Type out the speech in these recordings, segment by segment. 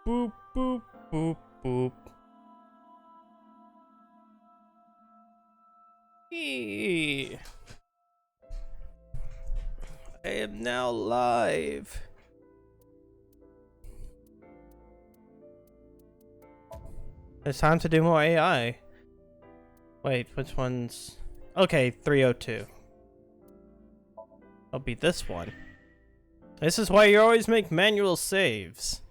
Boop, boop, boop, boop. Eee. I am now live. It's time to do more AI. Wait, which one's... Okay, 302. I'll be this one. This is why you always make manual saves.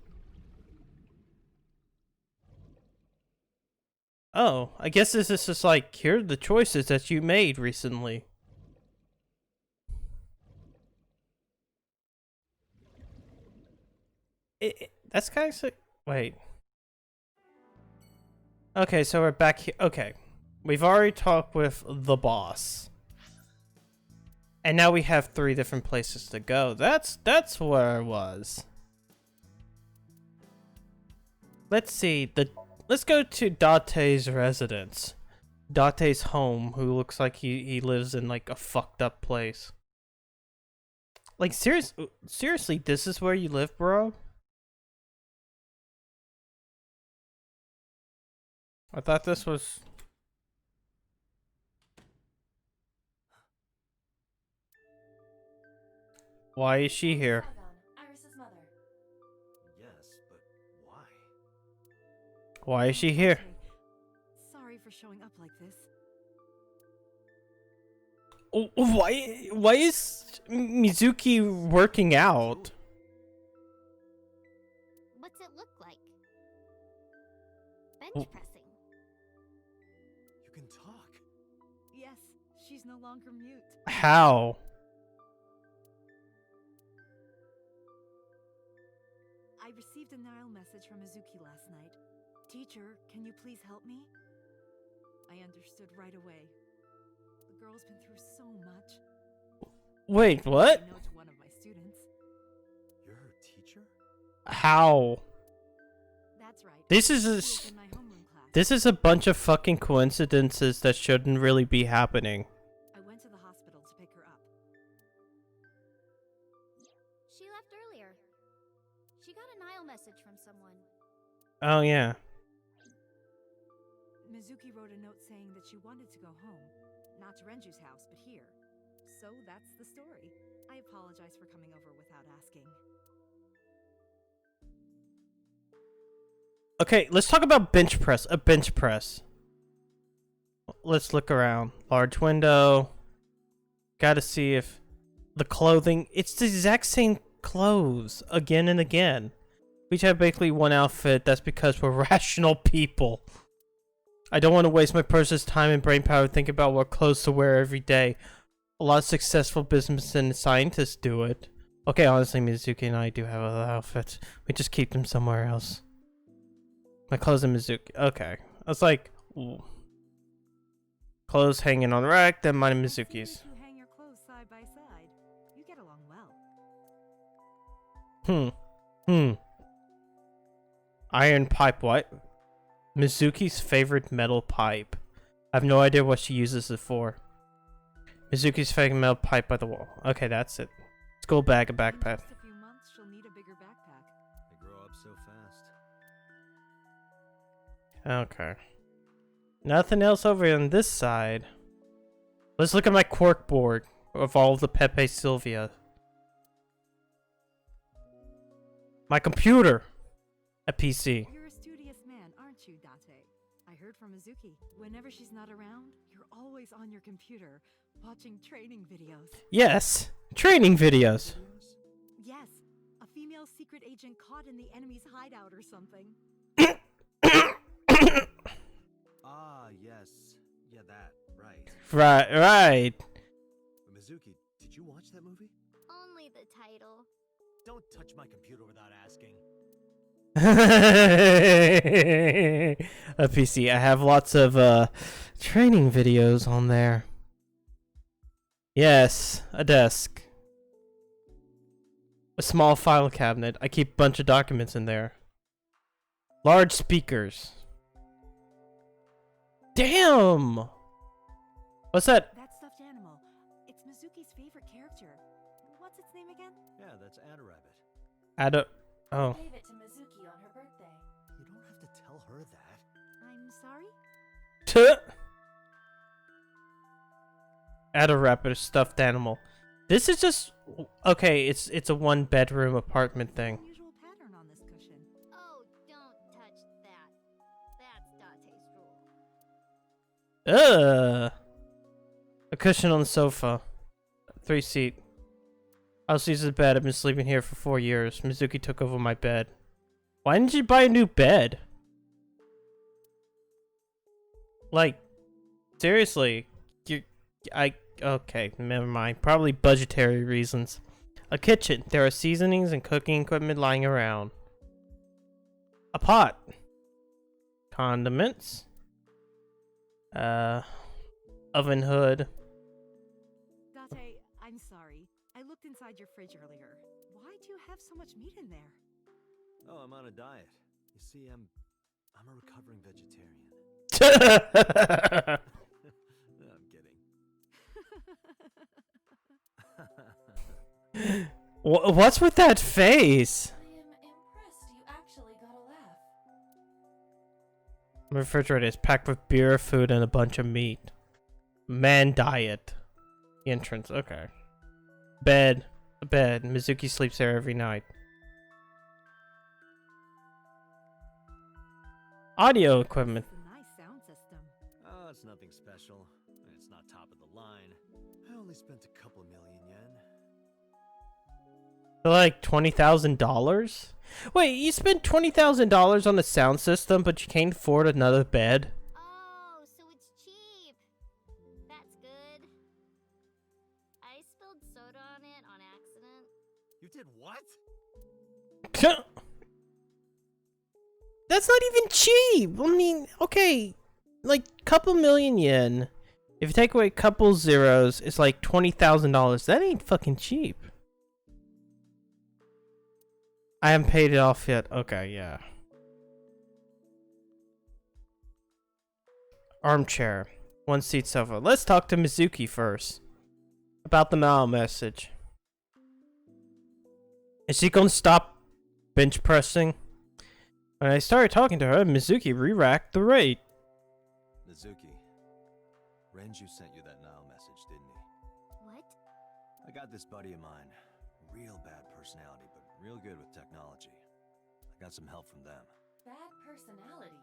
Oh, I guess this is just like, here are the choices that you made recently. That's kind of sick. Wait. Okay, so we're back here. Okay. We've already talked with the boss. And now we have 3 different places to go. That's where I was. Let's see. Let's go to Date's residence. Date's home, who looks like he lives in like a fucked up place. Like seriously, this is where you live, bro? I thought this was... Why is she here? Iris's mother. Yes, but why? Why is she here? Sorry for showing up like this. Why is Mizuki working out? What's it look like? Bench pressing. You can talk. Yes, she's no longer mute. How? I received a Nile message from Mizuki last night. Teacher, can you please help me? I understood right away. The girl's been through so much. Wait, what? I know to one of my students. You're her teacher? How? That's right. This is She a... was in my homeroom class. This is a bunch of fucking coincidences that shouldn't really be happening. I went to the hospital to pick her up. She left earlier. She got a Nile message from someone. Oh, yeah. Mizuki wrote a note saying that she wanted to go home. Not to Renju's house, but here. So that's the story. I apologize for coming over without asking. Okay, let's talk about bench press. A bench press. Let's look around. Large window. Gotta see if the clothing... It's the exact same clothes again and again. We each have basically one outfit. That's because we're rational people. I don't want to waste my precious time and brain power thinking about what clothes to wear every day. A lot of successful business and scientists do it. Okay, honestly, Mizuki and I do have other outfits. We just keep them somewhere else. My clothes and Mizuki. Okay. I was like, ooh. Clothes hanging on the rack, then mine and Mizuki's. You hang your clothes side by side. You get along well. Iron pipe, what? Mizuki's favorite metal pipe. I have no idea what she uses it for. Mizuki's favorite metal pipe by the wall. Okay, that's it. School bag, a In backpack. just a few months, she'll need a bigger backpack. They grow up so fast. Okay. Nothing else over on this side. Let's look at my cork board of all of the Pepe Sylvia. My computer. A PC. You're a studious man, aren't you, Date? I heard from Mizuki. Whenever she's not around, you're always on your computer, watching training videos. Yes. Training videos. Yes, a female secret agent caught in the enemy's hideout or something. Ah, yes. Yeah, that. Right. Right. Mizuki, did you watch that movie? Only the title. Don't touch my computer without asking. A PC. I have lots of training videos on there. Yes, a desk. A small file cabinet. I keep a bunch of documents in there. Large speakers. Damn! What's that? That stuffed animal. It's Mizuki's favorite character. What's its name again? Yeah, that's Ada Rabbit. Ada... Oh. Gave it to Mizuki on her birthday. they? You don't have to tell her that. I'm sorry? Tuh. Add a rabbit, a stuffed animal. This is just okay. It's a 1-bedroom apartment thing. Unusual pattern on this cushion. Oh, don't touch that. That's Date's rule. Ugh. A cushion on the sofa. 3-seat. I'll use the bed. I've been sleeping here for 4 years. Mizuki took over my bed. Why didn't you buy a new bed? Like, seriously, okay, never mind. Probably budgetary reasons. A kitchen. There are seasonings and cooking equipment lying around. A pot. Condiments. Oven hood. Date, I'm sorry. I looked inside your fridge earlier. Why do you have so much meat in there? Oh, I'm on a diet. You see, I'm a recovering vegetarian. No, I'm kidding. What's with that face? I am impressed you actually got a laugh. My refrigerator is packed with beer, food, and a bunch of meat. Man diet. The entrance, okay. Bed. A bed. Mizuki sleeps there every night. Audio equipment. It's a nice sound system. Oh, it's nothing special. It's not top of the line. I only spent a couple million yen. Like $20,000? Wait, you spent $20,000 on a sound system, but you can't afford another bed? Oh, so it's cheap. That's good. I spilled soda on it on accident. You did what? That's not even cheap. I mean, okay, like couple million yen. If you take away a couple zeros, it's like $20,000. That ain't fucking cheap. I haven't paid it off yet. Okay, yeah. Armchair. 1-seat sofa. Let's talk to Mizuki first. About the mail message. Is she gonna stop bench pressing? When I started talking to her, Mizuki re-racked the rate. Mizuki, Renju sent you that Nile message, didn't he? What? I got this buddy of mine. Real bad personality, but real good with technology. I got some help from them. Bad personality.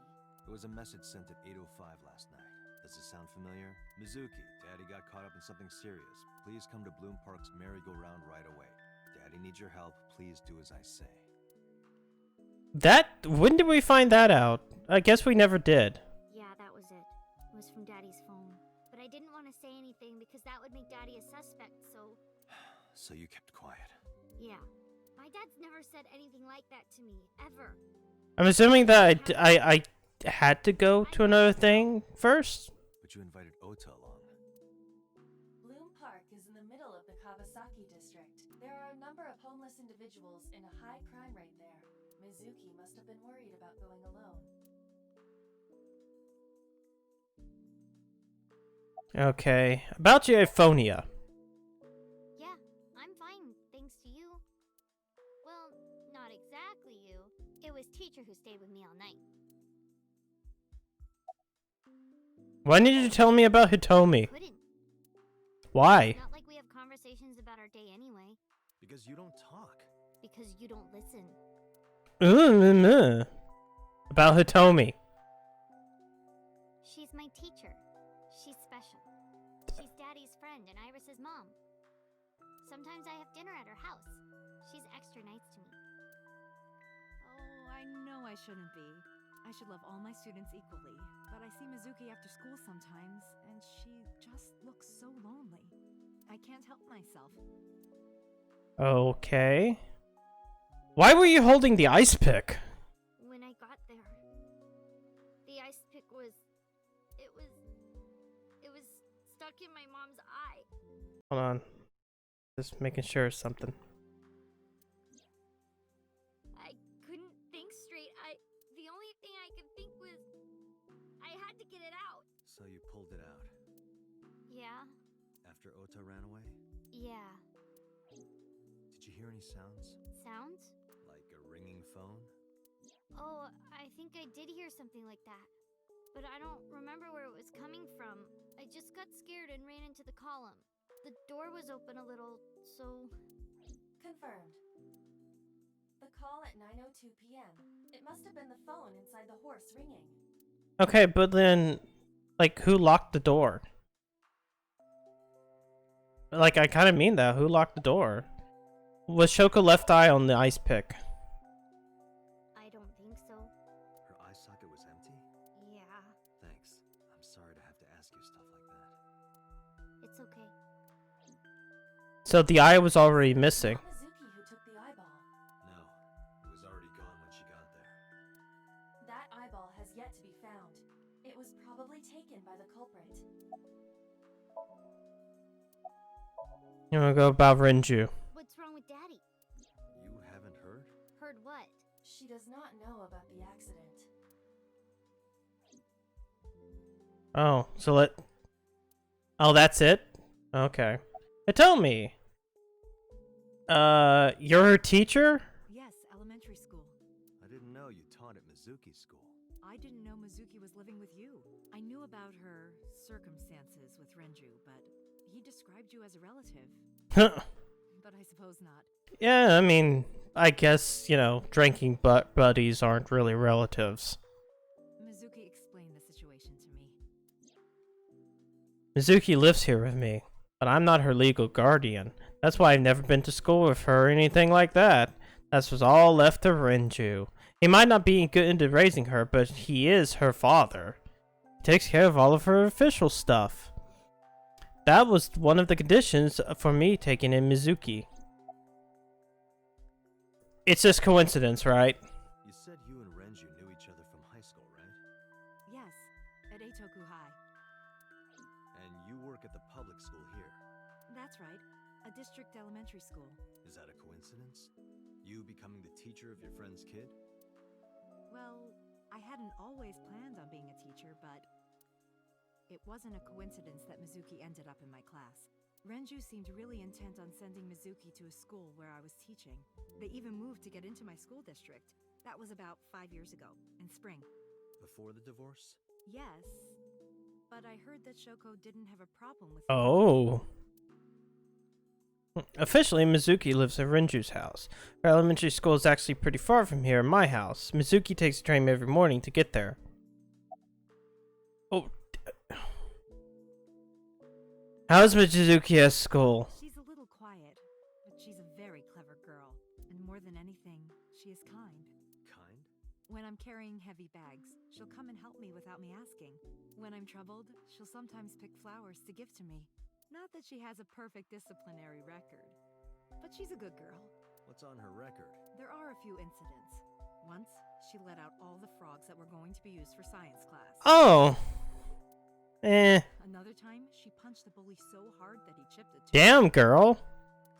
It was a message sent at 8:05 last night. Does it sound familiar? Mizuki, Daddy got caught up in something serious. Please come to Bloom Park's merry-go-round right away. Daddy needs your help. Please do as I say. When did we find that out? I guess we never did. Yeah, that was it. It was from Daddy's phone. But I didn't want to say anything because that would make Daddy a suspect, so... So you kept quiet. Yeah. My dad's never said anything like that to me, ever. I'm assuming that I had to go to another thing first. But you invited Ota along. Bloom Park is in the middle of the Kawasaki district. There are a number of homeless individuals in a high crime rate there. Mizuki must have been worried about going alone. Okay. About Euphonia. Yeah, I'm fine, thanks to you. Well, not exactly you. It was teacher who stayed with me all night. Why didn't you tell me about Hitomi? Couldn't. Why? Not like we have conversations about our day anyway. Because you don't talk. Because you don't listen. About Hitomi. She's my teacher. She's special. She's Daddy's friend and Iris's mom. Sometimes I have dinner at her house. She's extra nice to me. Oh, I know I shouldn't be. I should love all my students equally. But I see Mizuki after school sometimes, and she just looks so lonely. I can't help myself. Okay. Why were you holding the ice pick? When I got there, the ice pick was... It was stuck in my mom's eye. Hold on. Just making sure of something. I couldn't think straight. The only thing I could think was... I had to get it out. So you pulled it out. Yeah? After Ota ran away? Yeah. Did you hear any sounds? Sounds? Like a ringing phone? Oh, I think I did hear something like that. But I don't remember where it was coming from. I just got scared and ran into the column. The door was open a little, so... Confirmed. The call at 9:02 p.m. It must have been the phone inside the horse ringing. Okay, but then, like, who locked the door? Like, I kind of mean that. Who locked the door? Was Shoko left eye on the ice pick? I don't think so. Her eye socket was empty? Yeah, Thanks. I'm sorry to have to ask you stuff like that. it's okay. So the eye was already missing. Not Mizuki who took the eyeball. No, it was already gone when she got there. That eyeball has yet to be found. It was probably taken by the culprit. You wanna go about Renju? What's wrong with Daddy? You haven't heard? Heard what? She does not know about the accident. Oh, so Oh, that's it? Okay. But tell me. You're her teacher? Yes, elementary school. I didn't know you taught at Mizuki School. I didn't know Mizuki was living with you. I knew about her circumstances with Renju, but he described you as a relative. But I suppose not. Yeah, I mean, I guess, you know, drinking buddies aren't really relatives. Mizuki explained the situation to me. Mizuki lives here with me, but I'm not her legal guardian. That's why I've never been to school with her or anything like that. That was all left to Renju. He might not be good into raising her, but he is her father. He takes care of all of her official stuff. That was one of the conditions for me taking in Mizuki. It's just coincidence, right? You said you and Renju knew each other from high school, right? Yes, at Eitoku High. And you work at the public school here. That's right, a district elementary school. Is that a coincidence? You becoming the teacher of your friend's kid? Well, I hadn't always planned on being a teacher, but it wasn't a coincidence that Mizuki ended up in my class. Renju seemed really intent on sending Mizuki to a school where I was teaching. They even moved to get into my school district. That was about 5 years ago, in spring. Before the divorce? Yes, but I heard that Shoko didn't have a problem with Oh. Officially, Mizuki lives at Renju's house. Her elementary school is actually pretty far from here, my house. Mizuki takes the train every morning to get there. Oh. How's Mizuki at school? She's a little quiet, but she's a very clever girl. And more than anything, she is kind. Kind? When I'm carrying heavy bags, she'll come and help me without me asking. When I'm troubled, she'll sometimes pick flowers to give to me. Not that she has a perfect disciplinary record, but she's a good girl. What's on her record? There are a few incidents. Once, she let out all the frogs that were going to be used for science class. Oh. Eh. Another time, she punched the bully so hard that he chipped a tooth. Damn, girl.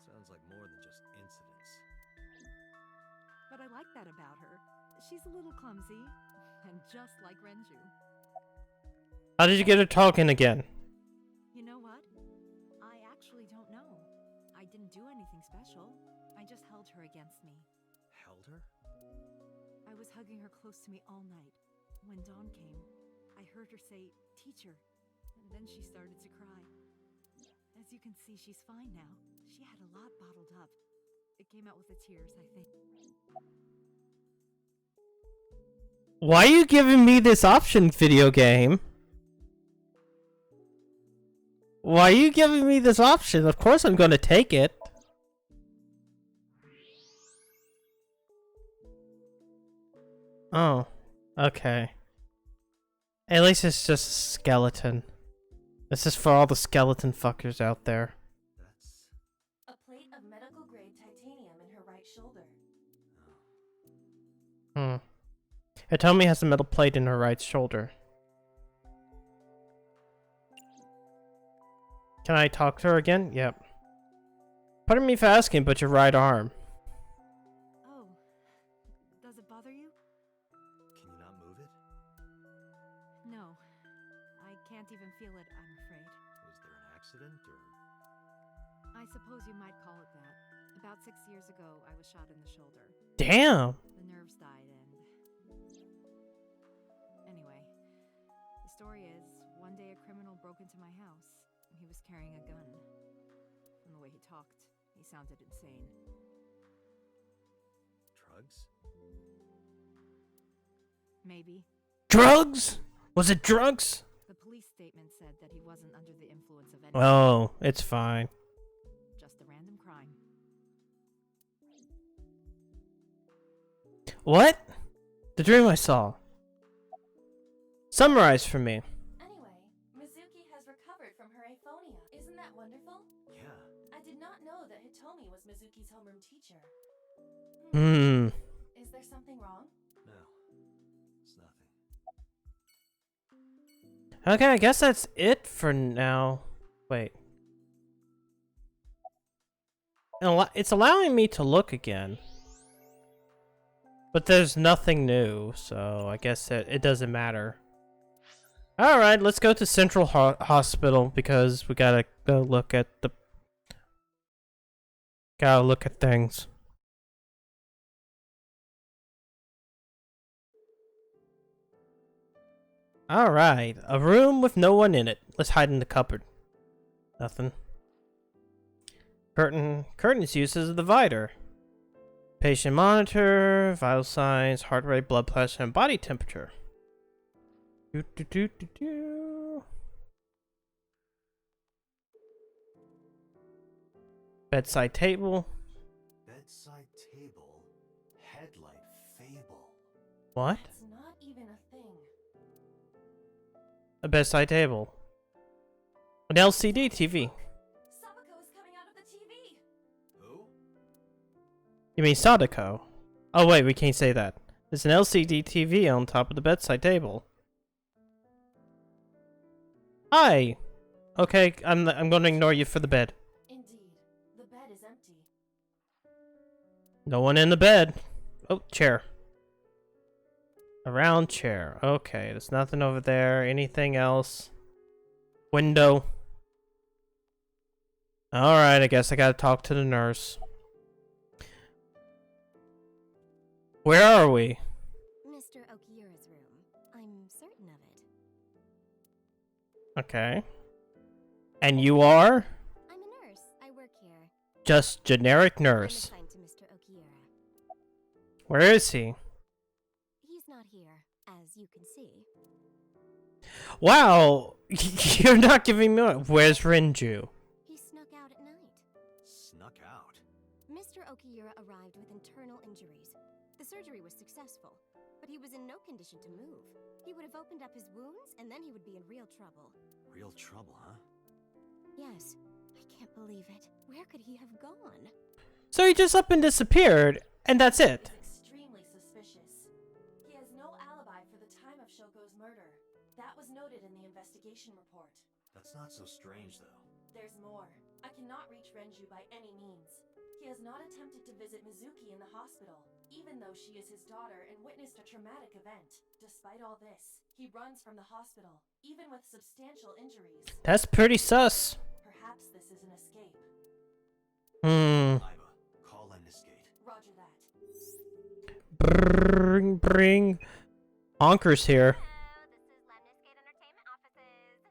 Sounds like more than just incidents. But I like that about her. She's a little clumsy, and just like Renju. How did you get her talking again? You know what? I actually don't know. I didn't do anything special. I just held her against me. Held her? I was hugging her close to me all night. When dawn came, I heard her say, "Teacher," and then she started to cry. As you can see, she's fine now. She had a lot bottled up. It came out with the tears, I think. Why are you giving me this option, video game? Why are you giving me this option? Of course I'm going to take it. Oh, okay. At least it's just a skeleton. This is for all the skeleton fuckers out there. That's... A plate of medical grade titanium in her right shoulder. Hitomi has a metal plate in her right shoulder. Can I talk to her again? Yep. Pardon me for asking, but your right arm. Oh, does it bother you? Can you not move it? No, I can't even feel it, I'm afraid. Was there an accident, or... I suppose you might call it that. About 6 years ago, I was shot in the shoulder. Damn! The nerves died and story is, one day a criminal broke into my house. He was carrying a gun. From the way he talked, he sounded insane. Drugs? Maybe. Drugs? Was it drugs? The police statement said that he wasn't under the influence of any. Oh, it's fine. Just a random crime. What? The dream I saw. Summarize for me. Anyway, Mizuki has recovered from her aphonia. Isn't that wonderful? Yeah. I did not know that Hitomi was Mizuki's homeroom teacher. Is there something wrong? No. It's nothing. Okay, I guess that's it for now. Wait. It's allowing me to look again. But there's nothing new, so I guess it doesn't matter. Alright, let's go to Central Hospital because we gotta go look at the... Gotta look at things. Alright, a room with no one in it. Let's hide in the cupboard. Nothing. Curtains used as a divider. Patient monitor, vital signs, heart rate, blood pressure, and body temperature. Bedside table. Bedside table. Headlight fable. What? It's not even a thing. A bedside table. An LCD TV. Sabako is coming out of the TV! Who? You mean Sadako? Oh wait, we can't say that. There's an LCD TV on top of the bedside table. Hi. Okay, I'm going to ignore you for the bed. Indeed. The bed is empty. No one in the bed. Oh, chair. A round chair. Okay, there's nothing over there. Anything else? Window. Alright, I guess I gotta talk to the nurse. Where are we? Mr. Okiyura's room. I'm certain of it. Okay. And you are? I'm a nurse. I work here. Just generic I'm nurse. assigned to Mr. Okiyura. Where is he? He's not here, as you can see. Wow! You're not giving me... Where's Renju? He snuck out at night. Snuck out. Mr. Okiyura arrived with internal injuries. The surgery was successful, but he was in no condition to move. He would have opened up his wounds, and then he would be in real trouble. Real trouble, huh? Yes, I can't believe it. Where could he have gone? So he just up and disappeared, and that's it. It's extremely suspicious. He has no alibi for the time of Shoko's murder. That was noted in the investigation report. That's not so strange, though. There's more. I cannot reach Renju by any means. He has not attempted to visit Mizuki in the hospital, even though she is his daughter and witnessed a traumatic event. Despite all this, he runs from the hospital, even with substantial injuries. That's pretty sus. Perhaps this is an escape. Hmm. Iba, call Lemniscate. Roger that. Bring. Honkers here. Hello, this is Lemniscate Entertainment Offices.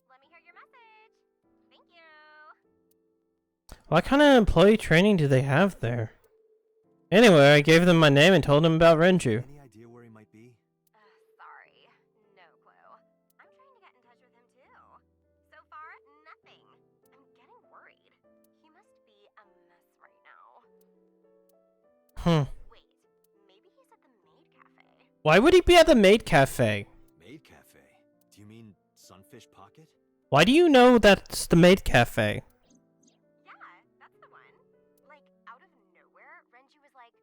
Let me hear your message. Thank you. What kind of employee training do they have there? Anyway, I gave them my name and told them about Renju. Any idea where he might be? Sorry, no clue. I'm trying to get in touch with him too. So far, nothing. I'm getting worried. He must be a mess right now. Wait, maybe he's at the Maid Cafe. Why would he be at the Maid Cafe? Maid Cafe. Do you mean Sunfish Pocket? Why do you know that's the Maid Cafe? Yeah, that's the one. Like, out of nowhere, Renju was like,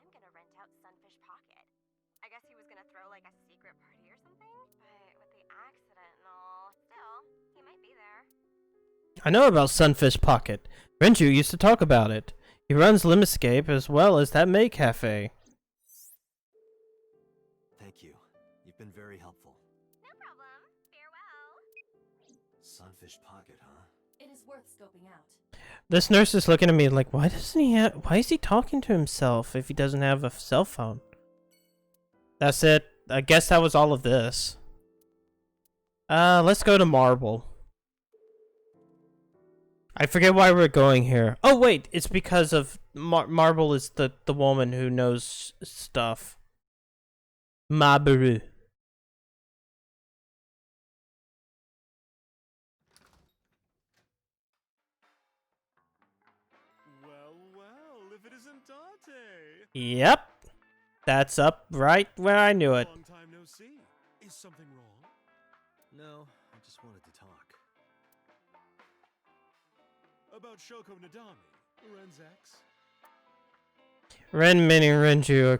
I'm gonna rent out Sunfish Pocket. I guess he was gonna throw like a secret party or something? But with the accident and all, still, he might be there. I know about Sunfish Pocket. Renju used to talk about it. He runs Lemniscape as well as that Maid Cafe. Thank you. You've been very helpful. No problem. Farewell. Sunfish Pocket, huh? It is worth scoping out. This nurse is looking at me like, why is he talking to himself if he doesn't have a cell phone? That's it. I guess that was all of this. Let's go to Marble. I forget why we're going here. Oh wait, it's because of Marble is the woman who knows stuff. Mabaru. Well, if it isn't Dante. Yep. That's up right where I knew it. Long time no see. Is something wrong? No, I just wanted to talk. About Shoko Nadami, Ren's ex? Ren Mini Renju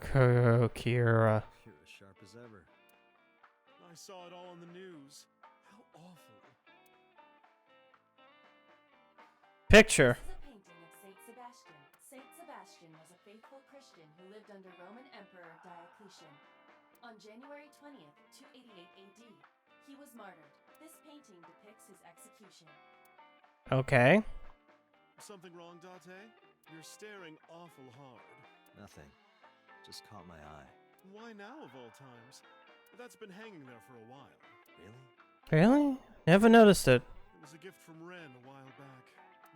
Kira. You're as sharp as ever. I saw it all on the news. How awful. Picture. This is a painting of Saint Sebastian. Saint Sebastian was a faithful Christian who lived under Roman Emperor Diocletian. On January 20th, 288 AD, he was martyred. This painting depicts his execution. Okay. Something wrong, Dante? You're staring awful hard. Nothing. Just caught my eye. Why now of all times? That's been hanging there for a while. Really? Really? Never noticed it. It was a gift from Ren a while back.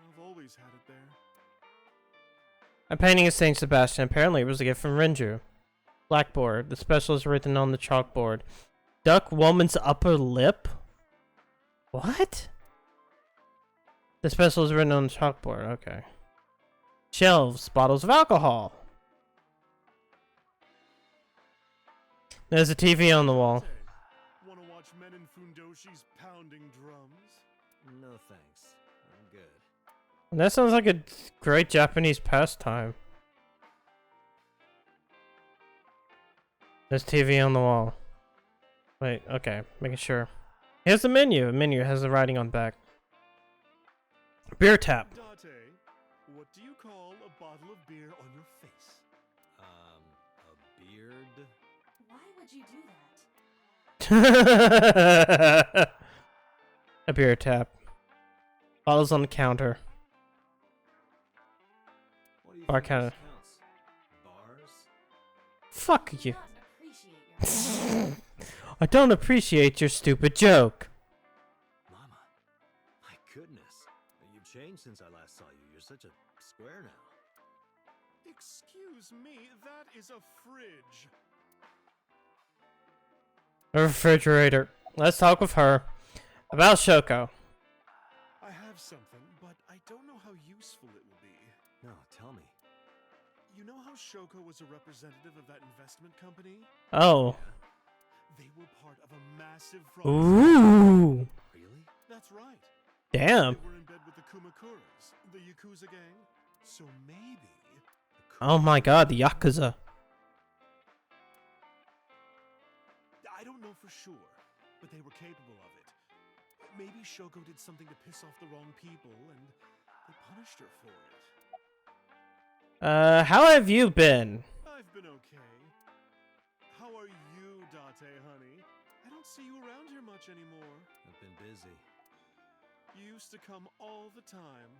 I've always had it there. A painting of Saint Sebastian. Apparently it was a gift from Renju. Blackboard. The special is written on the chalkboard. Duck woman's upper lip? What? The special is written on the chalkboard. Okay. Shelves. Bottles of alcohol. There's a TV on the wall. Dante, wanna watch men in fundoshis pounding drums? No thanks. I'm good. That sounds like a great Japanese pastime. There's TV on the wall. Wait, okay, making sure. Here's the menu. The menu has the writing on back. Beer tap. Dante, what do you call a bottle of beer on your face? A beard? Why would you do that? A beer tap. Bottles on the counter. What do you Bar think counter. this counts? Bars? Fuck Do you. not appreciate your I don't appreciate your stupid joke. Mama. My goodness. You've changed since I last saw you. You're such a square now. Excuse me, that is a fridge. A refrigerator. Let's talk with her about Shoko. I have something, but I don't know how useful it will be. No, tell me. You know how Shoko was a representative of that investment company? Oh. They were part of a massive fraud. Ooh. Really? That's right. Damn. They were in bed with the Kumakuras, the Yakuza gang. So maybe... Oh my god, the Yakuza. I don't know for sure, but they were capable of it. Maybe Shoko did something to piss off the wrong people, and they punished her for it. How have you been? I've been okay. How are you, Date, honey? I don't see you around here much anymore. I've been busy. You used to come all the time.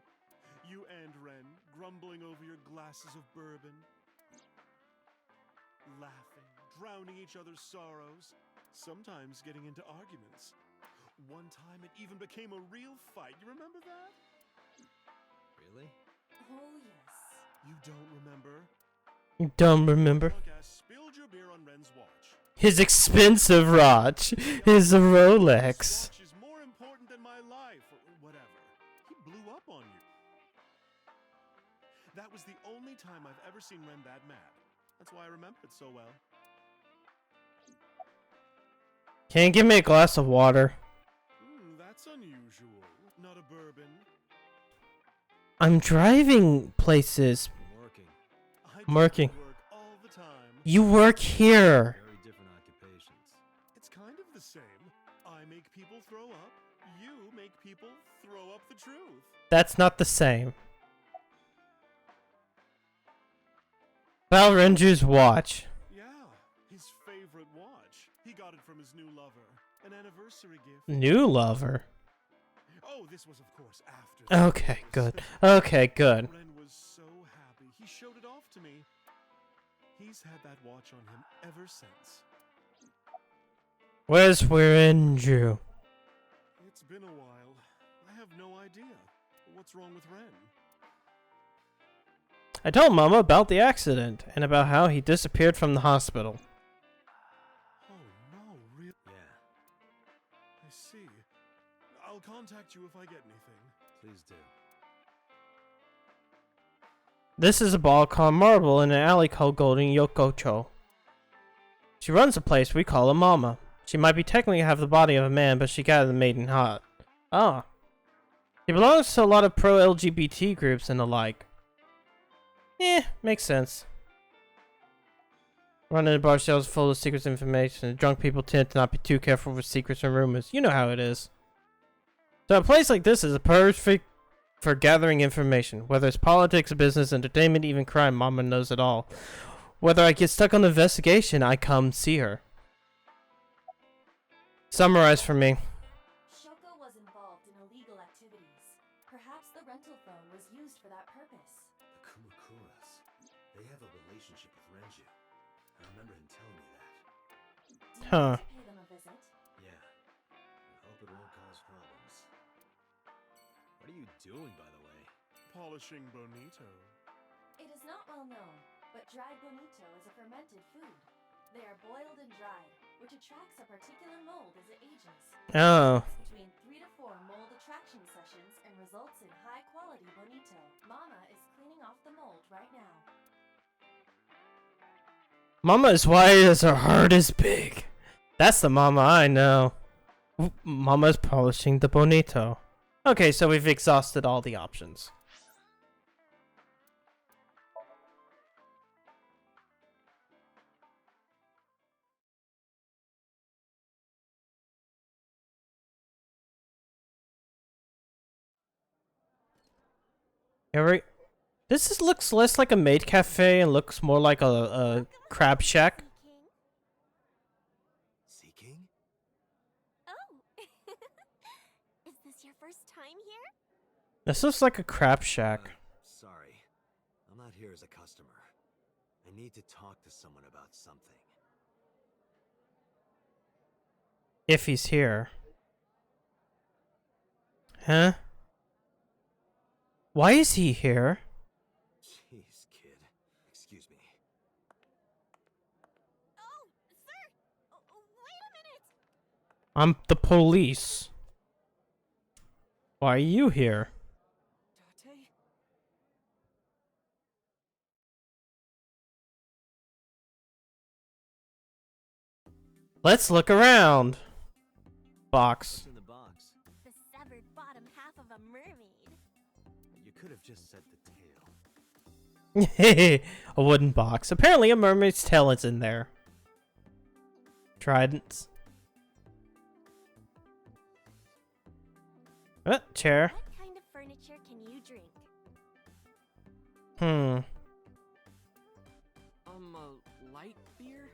You and Ren, grumbling over your glasses of bourbon. Laughing, drowning each other's sorrows. Sometimes getting into arguments. One time it even became a real fight. You remember that? Really? Oh, yes. You don't remember? Don't remember. Drunk ass spilled your beer on Ren's watch. His expensive watch. His Rolex. This watch is more important than my life, or whatever. He blew up on you. That was the only time I've ever seen Ren that mad. That's why I remember it so well. Can you give me a glass of water? That's unusual. Not a bourbon. I'm driving places. I'm working. I I'm working. work all the time. You work here. Very different occupations. It's kind of the same. I make people throw up. You make people throw up the truth. That's not the same. About Renju's watch. Yeah, his favorite watch. He got it from his new lover. An anniversary gift. New lover. Oh, this was of course after. the Okay, divorce. good. Okay, good. Ren was so happy. He showed it off to me. He's had that watch on him ever since. Where's Renju? idea. What's wrong with Ren? I told Mama about the accident and about how he disappeared from the hospital. Oh no, really? Yeah, I see. I'll contact you if I get anything. please do. This is a ball called Marble in an alley called Golden Yokocho. She runs a place we call a Mama. She might be technically have the body of a man, but she got the maiden heart. Ah. She belongs to a lot of pro-LGBT groups and the like. Makes sense. Running a bar sales full of secrets information. Drunk people tend to not be too careful with secrets and rumors. You know how it is. So a place like this is a perfect for gathering information. Whether it's politics, business, entertainment, even crime, Mama knows it all. Whether I get stuck on the investigation, I come see her. Summarize for me. Shoko was involved in illegal activities. Perhaps the rental phone was used for that purpose. The Kumakuras. They have a relationship with Renju. I remember him telling me that. Do you Huh. want to pay them a visit? Yeah. I hope it won't cause problems. What are you doing, by the way? Polishing bonito. It is not well known, but dried bonito is a fermented food. They are boiled and dried, which attracts a particular mold as it ages. Oh. Between 3 to 4 mold attraction sessions and results in high quality bonito. Mama is cleaning off the mold right now. Mama is wide as her heart is big. That's the Mama I know. Mama's polishing the bonito. Okay, so we've exhausted all the options. Looks less like a maid cafe and looks more like a crab shack. Sea King? Oh! Is this your first time here? This looks like a crab shack. Sorry. I'm not here as a customer. I need to talk to someone about something. If he's here. Huh? Why is he here? Jeez, kid. Excuse me. Oh, sir! Wait a minute! I'm the police. Why are you here? Date? Let's look around. Box. What's in the box? The severed bottom half of a mermaid. You could have just said the tail. A wooden box. Apparently a mermaid's tail is in there. Tridents. Chair. What kind of furniture can you drink? Light beer?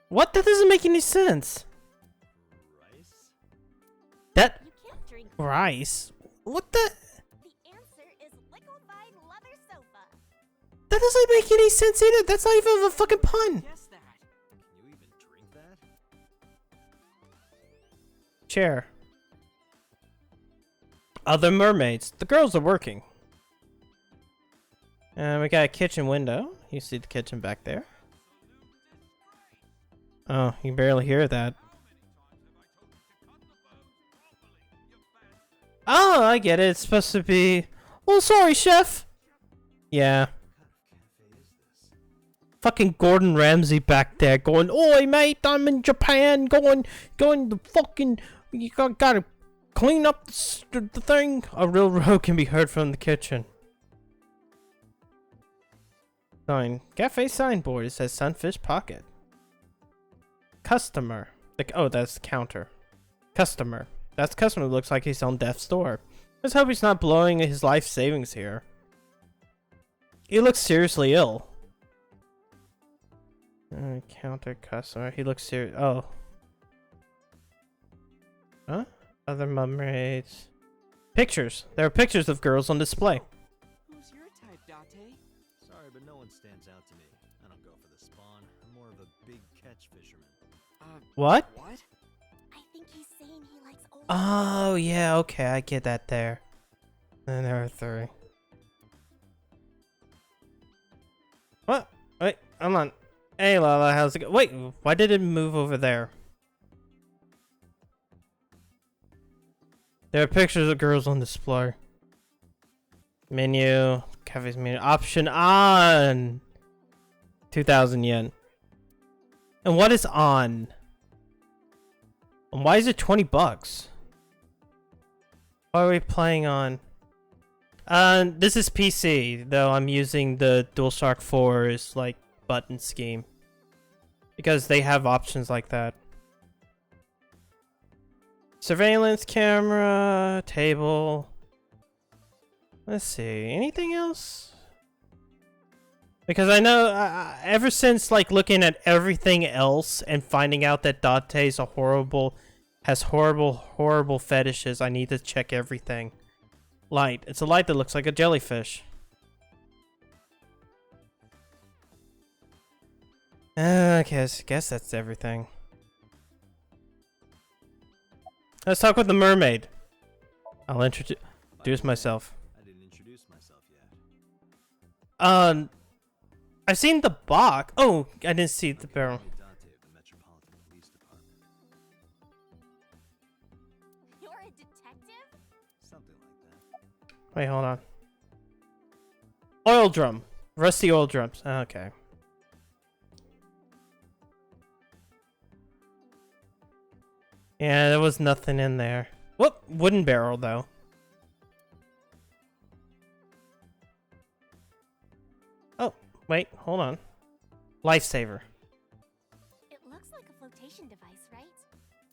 What? That doesn't make any sense. Rice? That You can't drink rice? What the? The answer is liquefied leather sofa. That doesn't make any sense either. That's not even a fucking pun. Guess that. Can you even drink that? Chair. Other mermaids. The girls are working. And we got a kitchen window. You see the kitchen back there. Oh, you can barely hear that. Oh, I get it. It's supposed to be... Oh, sorry, chef. Yeah. What kind of cafe is this? Fucking Gordon Ramsay back there going, "Oi, mate, I'm in Japan. Going the fucking... You gotta clean up the thing." A real row can be heard from the kitchen. Sign. Cafe signboard. It says Sunfish Pocket. Customer. Oh, that's the counter. Customer. That's the customer who looks like he's on death's door. Let's hope he's not blowing his life savings here. He looks seriously ill. Counter customer. He looks serious. Oh. Huh? Other mermaids. Pictures. There are pictures of girls on display. Who's your type, Date? Sorry, but no one stands out to me. I don't go for the spawn. I'm more of a big catch fisherman. What? What? I think he's saying he likes old Oh, yeah, okay, I get that there. And there are 3. What? Wait, I'm on. Hey, Lala, how's it go? Wait, why did it move over there? There are pictures of girls on display. Menu, cafe's menu, option on. 2,000 yen. And what is on? And why is it 20 bucks? Why are we playing on? This is PC, though I'm using the DualShock 4's like button scheme. Because they have options like that. Surveillance camera, table. Let's see, anything else? Because I know, ever since like looking at everything else and finding out that Dante's has horrible fetishes, I need to check everything. Light. It's a light that looks like a jellyfish. Okay, I guess that's everything. Let's talk with the mermaid. I'll introduce myself. I didn't introduce myself yet. I've seen the box. Oh, I didn't see the barrel. Dante of the Metropolitan Police Department. You're a detective? Something like that. Wait, hold on. Oil drum. Rusty oil drums. Okay. Yeah, there was nothing in there. Whoop! Wooden barrel, though. Oh, wait, hold on. Lifesaver. It looks like a flotation device, right?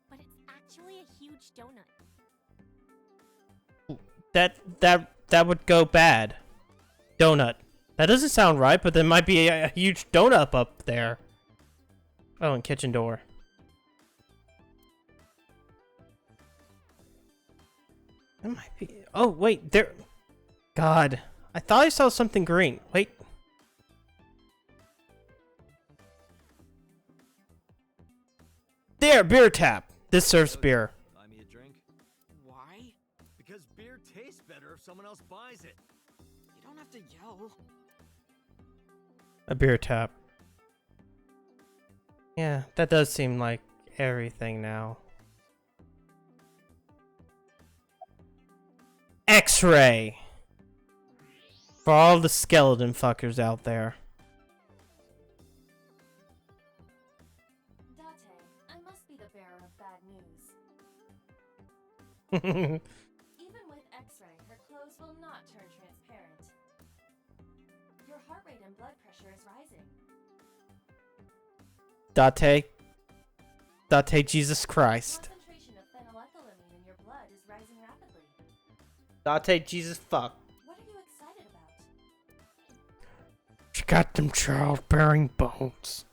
But it's actually a huge donut. That would go bad. Donut. That doesn't sound right, but there might be a huge donut up there. Oh, and kitchen door. That might be. Oh, wait, there. God. I thought I saw something green. Wait. There, beer tap. This serves beer. Buy me a drink? Why? Because beer tastes better if someone else buys it. You don't have to yell. A beer tap. Yeah, that does seem like everything now. X-ray. For all the skeleton fuckers out there. Date, I must be the bearer of bad news. Even with X-ray, her clothes will not turn transparent. Your heart rate and blood pressure is rising. Date, Jesus Christ. Concentration of phenylethylamine in your blood is rising rapidly. Date, Jesus fuck. What are you excited about? She got them childbearing bones.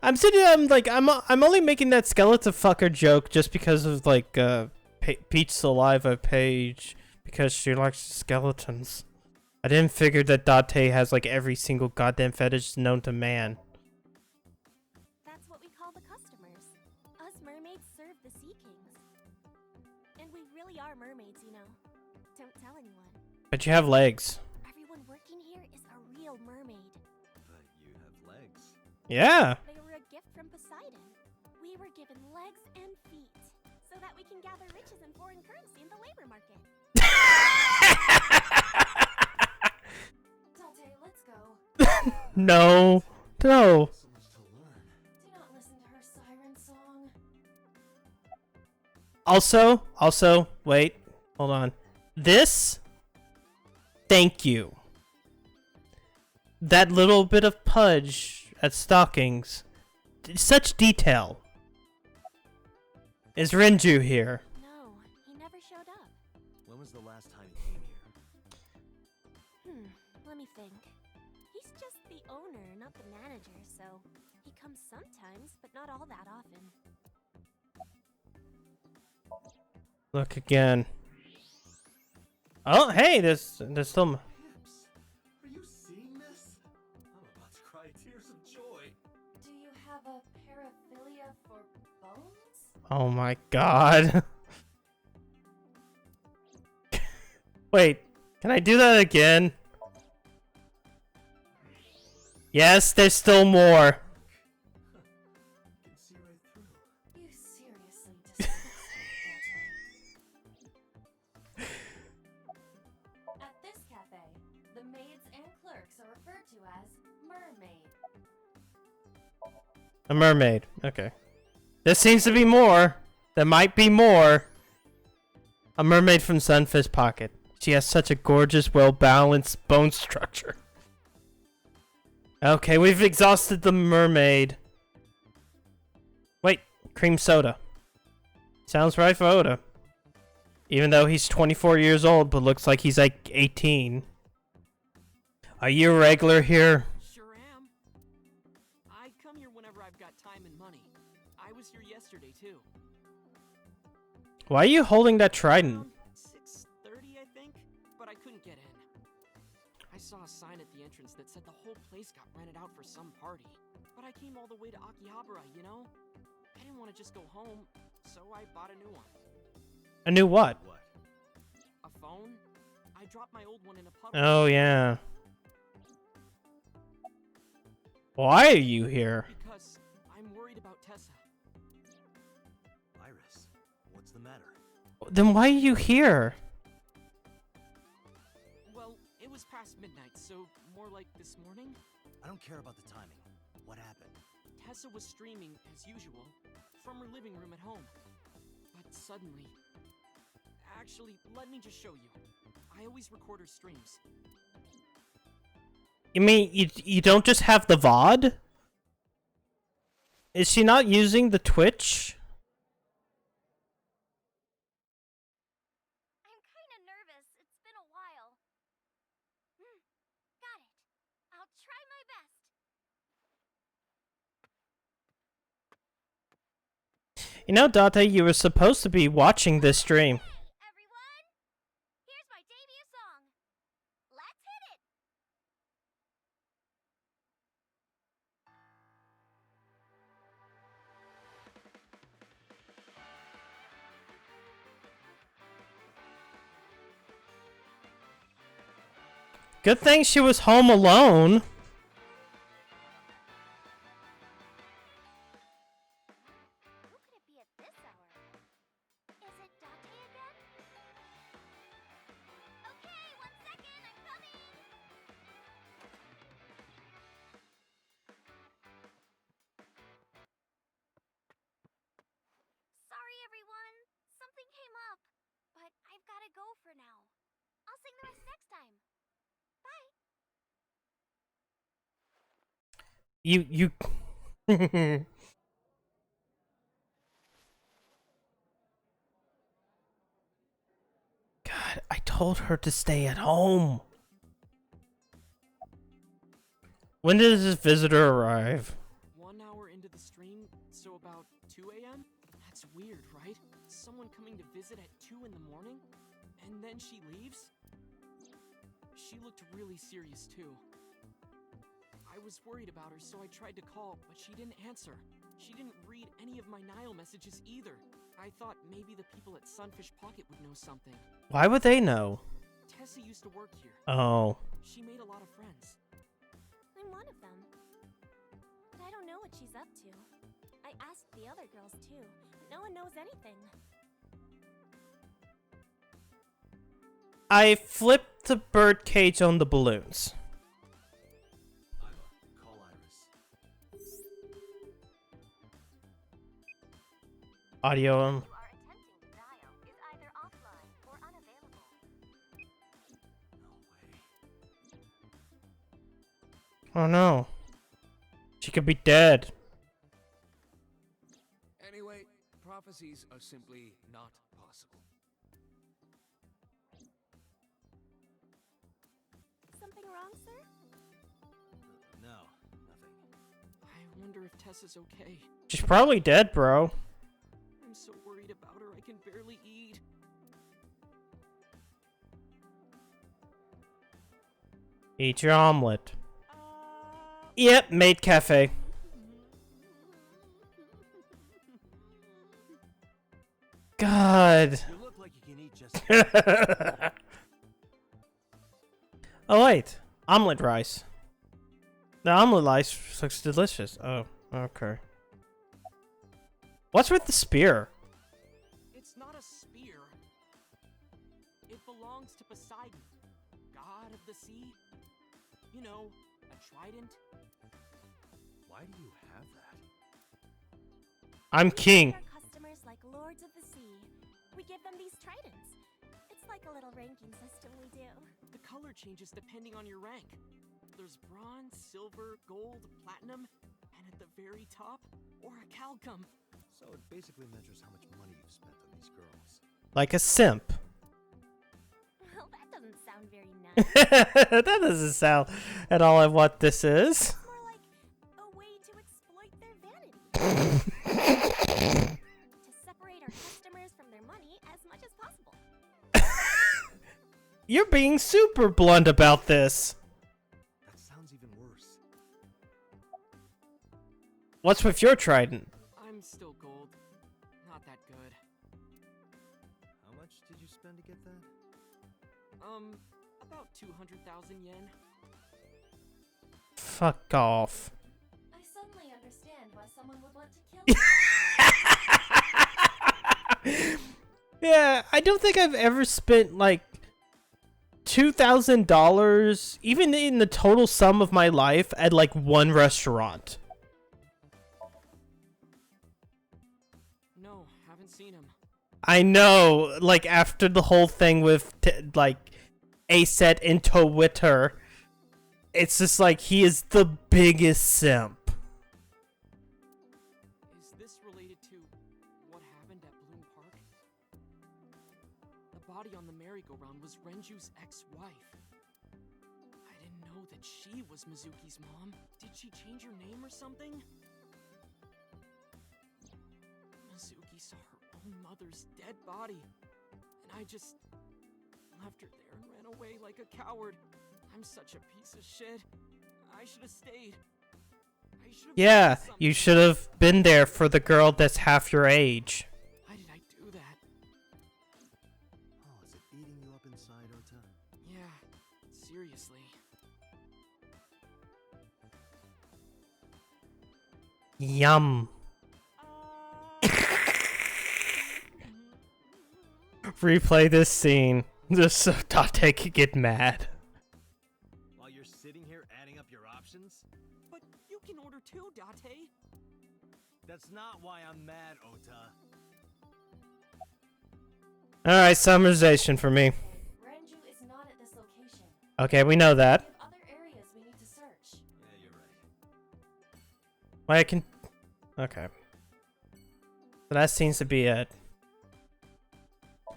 I'm sitting. I'm only making that skeleton fucker joke just because of like Peach Saliva page because she likes skeletons. I didn't figure that Date has like every single goddamn fetish known to man. That's what we call the customers. Us mermaids serve the sea kings. And we really are mermaids, you know. Don't tell anyone. But you have legs. Everyone working here is a real mermaid. But you have legs. Yeah. They were a gift from Poseidon. We were given legs and feet so that we can gather riches and foreign currency in the labor market. Date, let's go. No. No. So much to learn. Do not listen to her siren song. Also, wait. Hold on. This. Thank you. That little bit of pudge at stockings. Such detail. Is Renju here? No, he never showed up. When was the last time you came here? Let me think. He's just the owner, not the manager, so he comes sometimes, but not all that often. Look again. Oh, hey, there's still. Pips, are you seeing this? I'm about to cry tears of joy. Do you have a paraphilia for bones? Oh my god. Wait, can I do that again? Yes, there's still more. Can see right through. You seriously disgust me, Dante. At this cafe, the maids and clerks are referred to as mermaid. A mermaid. Okay. There seems to be more. There might be more. A mermaid from Sunfish Pocket. She has such a gorgeous, well-balanced bone structure. Okay, we've exhausted the mermaid. Wait, cream soda. Sounds right for Oda. Even though he's 24 years old, but looks like he's like 18. Are you a regular here? Sure am. I come here whenever I've got time and money. I was here yesterday too. Why are you holding that trident? Around 6:30, I think, but I couldn't get in. I saw a sign at the entrance that said the whole place got rented out for some party. But I came all the way to Akihabara, you know? I didn't want to just go home, so I bought a new one. A new what? What? A phone? I dropped my old one in a pub. Oh, yeah. Why are you here? Because I'm worried about Tessa. Iris, what's the matter? Then why are you here? Well, it was past midnight, so more like this morning. I don't care about the timing. What happened? Tessa was streaming, as usual, from her living room at home. But suddenly... Actually, let me just show you. I always record her streams. You mean you don't just have the VOD? Is she not using the Twitch? I'm kinda nervous. It's been a while. Got it. I'll try my best. You know, Date, you were supposed to be watching this stream. Hey, everyone! Here's my debut song. Let's hit it! Good thing she was home alone. Who could it be at this hour? Is it Dante again? Okay, 1 second, I'm coming! Sorry, everyone. Something came up. But I've gotta go for now. I'll sing the rest next time. Bye! You God, I told her to stay at home. When does this visitor arrive? 1 hour into the stream, so about 2 a.m.? That's weird, right? Someone coming to visit at 2 in the morning? And then she leaves? She looked really serious, too. I was worried about her, so I tried to call, but she didn't answer. She didn't read any of my Nile messages either. I thought maybe the people at Sunfish Pocket would know something. Why would they know? Tessa used to work here. Oh. She made a lot of friends. I'm one of them. But I don't know what she's up to. I asked the other girls too, but no one knows anything. I flipped the bird cage on the balloons. Iva, call Iris. Audio. You are attempting to dial is either offline or unavailable. No way. Oh no. She could be dead. Anyway, prophecies are simply not possible. Something wrong, sir? No, nothing. I wonder if Tessa's okay. She's probably dead, bro. I'm so worried about her, I can barely eat. Eat your omelet. Yep, maid cafe. God. You look like you can eat just. Oh wait, omelet rice. The omelet rice looks delicious. Oh, okay. What's with the spear? It's not a spear. It belongs to Poseidon, god of the sea. You know, a trident. Why do you have that? I'm king. Our customers like lords of the sea. We give them these tridents. It's like a little ranking system we do. The color changes depending on your rank. There's bronze, silver, gold, platinum, and at the very top, orichalcum. So it basically measures how much money you've spent on these girls. Like a simp. Well, that doesn't sound very nice. That doesn't sound at all like what this is. More like a way to exploit their vanity. To separate our customers from their money as much as possible. You're being super blunt about this. That sounds even worse. What's with your trident? I'm still gold. Not that good. How much did you spend to get that? About 200,000 yen. Fuck off. I suddenly understand why someone would want to kill you. Yeah, I don't think I've ever spent like $2,000, even in the total sum of my life, at like one restaurant. No, haven't seen him. I know, like after the whole thing with like Aset and Twitter, it's just like he is the biggest simp. Is this related to what happened at Bloom Park? The body on the merry-go-round was Renju's ex-wife. I didn't know that she was Mizuki's mom. Did she change her name or something? Mizuki saw her own mother's dead body, and I just left her there and ran away like a coward. I'm such a piece of shit. I should have stayed. I should have Yeah, done something. you should have been there for the girl that's half your age. Why did I do that? Oh, is it eating you up inside, Ota? Yeah, seriously. Yum. Replay this scene just so Tate could get mad. While you're sitting here adding up your options? But you can order too, Date. That's not why I'm mad, Ota. Alright, summarization for me. Renju is not at this location. Okay, we know We that. have other areas we need to search. Yeah, you're right. Why I can... Okay. So that seems to be it.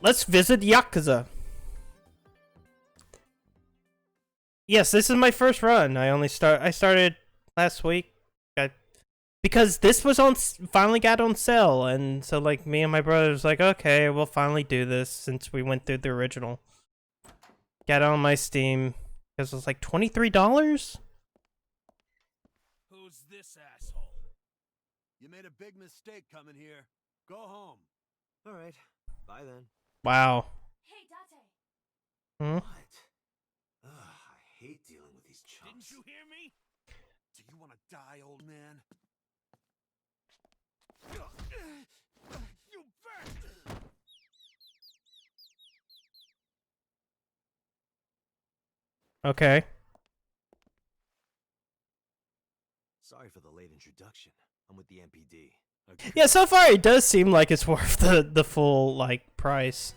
Let's visit Yakuza. Yes, this is my first run. I started last week. Because this was finally got on sale, and so like me and my brother was like, okay, we'll finally do this since we went through the original. Got it on my Steam because it was like $23. Who's this asshole? You made a big mistake coming here. Go home. All right. Bye then. Wow. Hey, Date. Hmm? What? Ugh, I hate dealing with these chumps. Didn't you hear me? Do you want to die, old man? You bet! Okay. Sorry for the late introduction. I'm with the MPD. Yeah, so far it does seem like it's worth the full like price.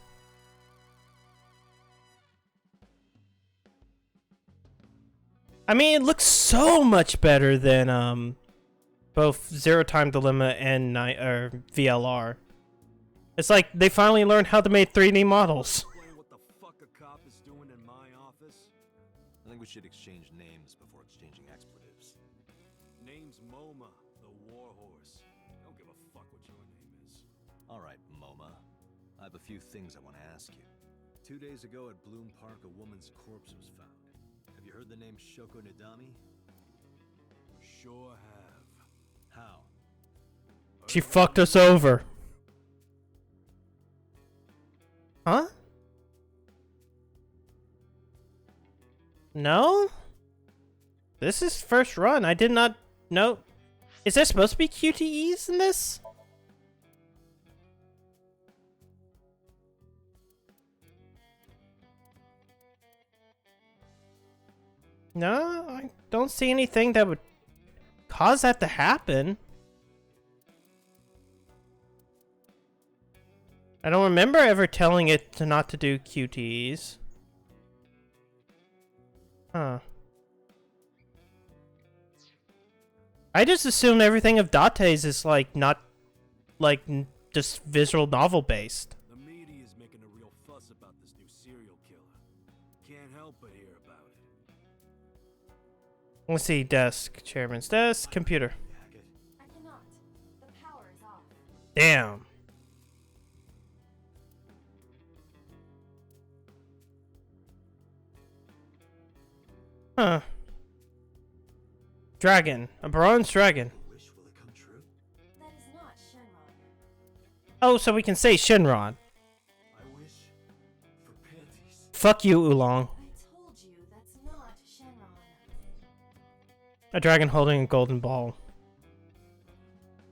I mean, it looks so much better than both Zero Time Dilemma and VLR. It's like they finally learned how to make 3D models. Explain what the fuck a cop is doing in my office? I think we should exchange names before exchanging expletives. Name's MoMA, the warhorse. Don't give a fuck what your name is. All right, MoMA. I have a few things I want to ask you. 2 days ago at Bloom Park, a woman's corpse was found. Have you heard the name Shoko Nadami? Sure have. How? She fucked us over. Huh? No? This is first run. I did not know. Is there supposed to be QTEs in this? No, I don't see anything that would cause that to happen. I don't remember ever telling it to not to do QTEs. Huh. I just assume everything of Date's is like not like just visual novel based. The media is making a real fuss about this new serial killer. Can't help but hear about it. Let's see, desk, chairman's desk, computer. I cannot. The power is off. Damn. Huh. Dragon. A bronze dragon. Wish will it come true? That is not Shenron. Oh, so we can say Shinron. I wish for panties. Fuck you, Oolong. I told you that's not Shenron. A dragon holding a golden ball.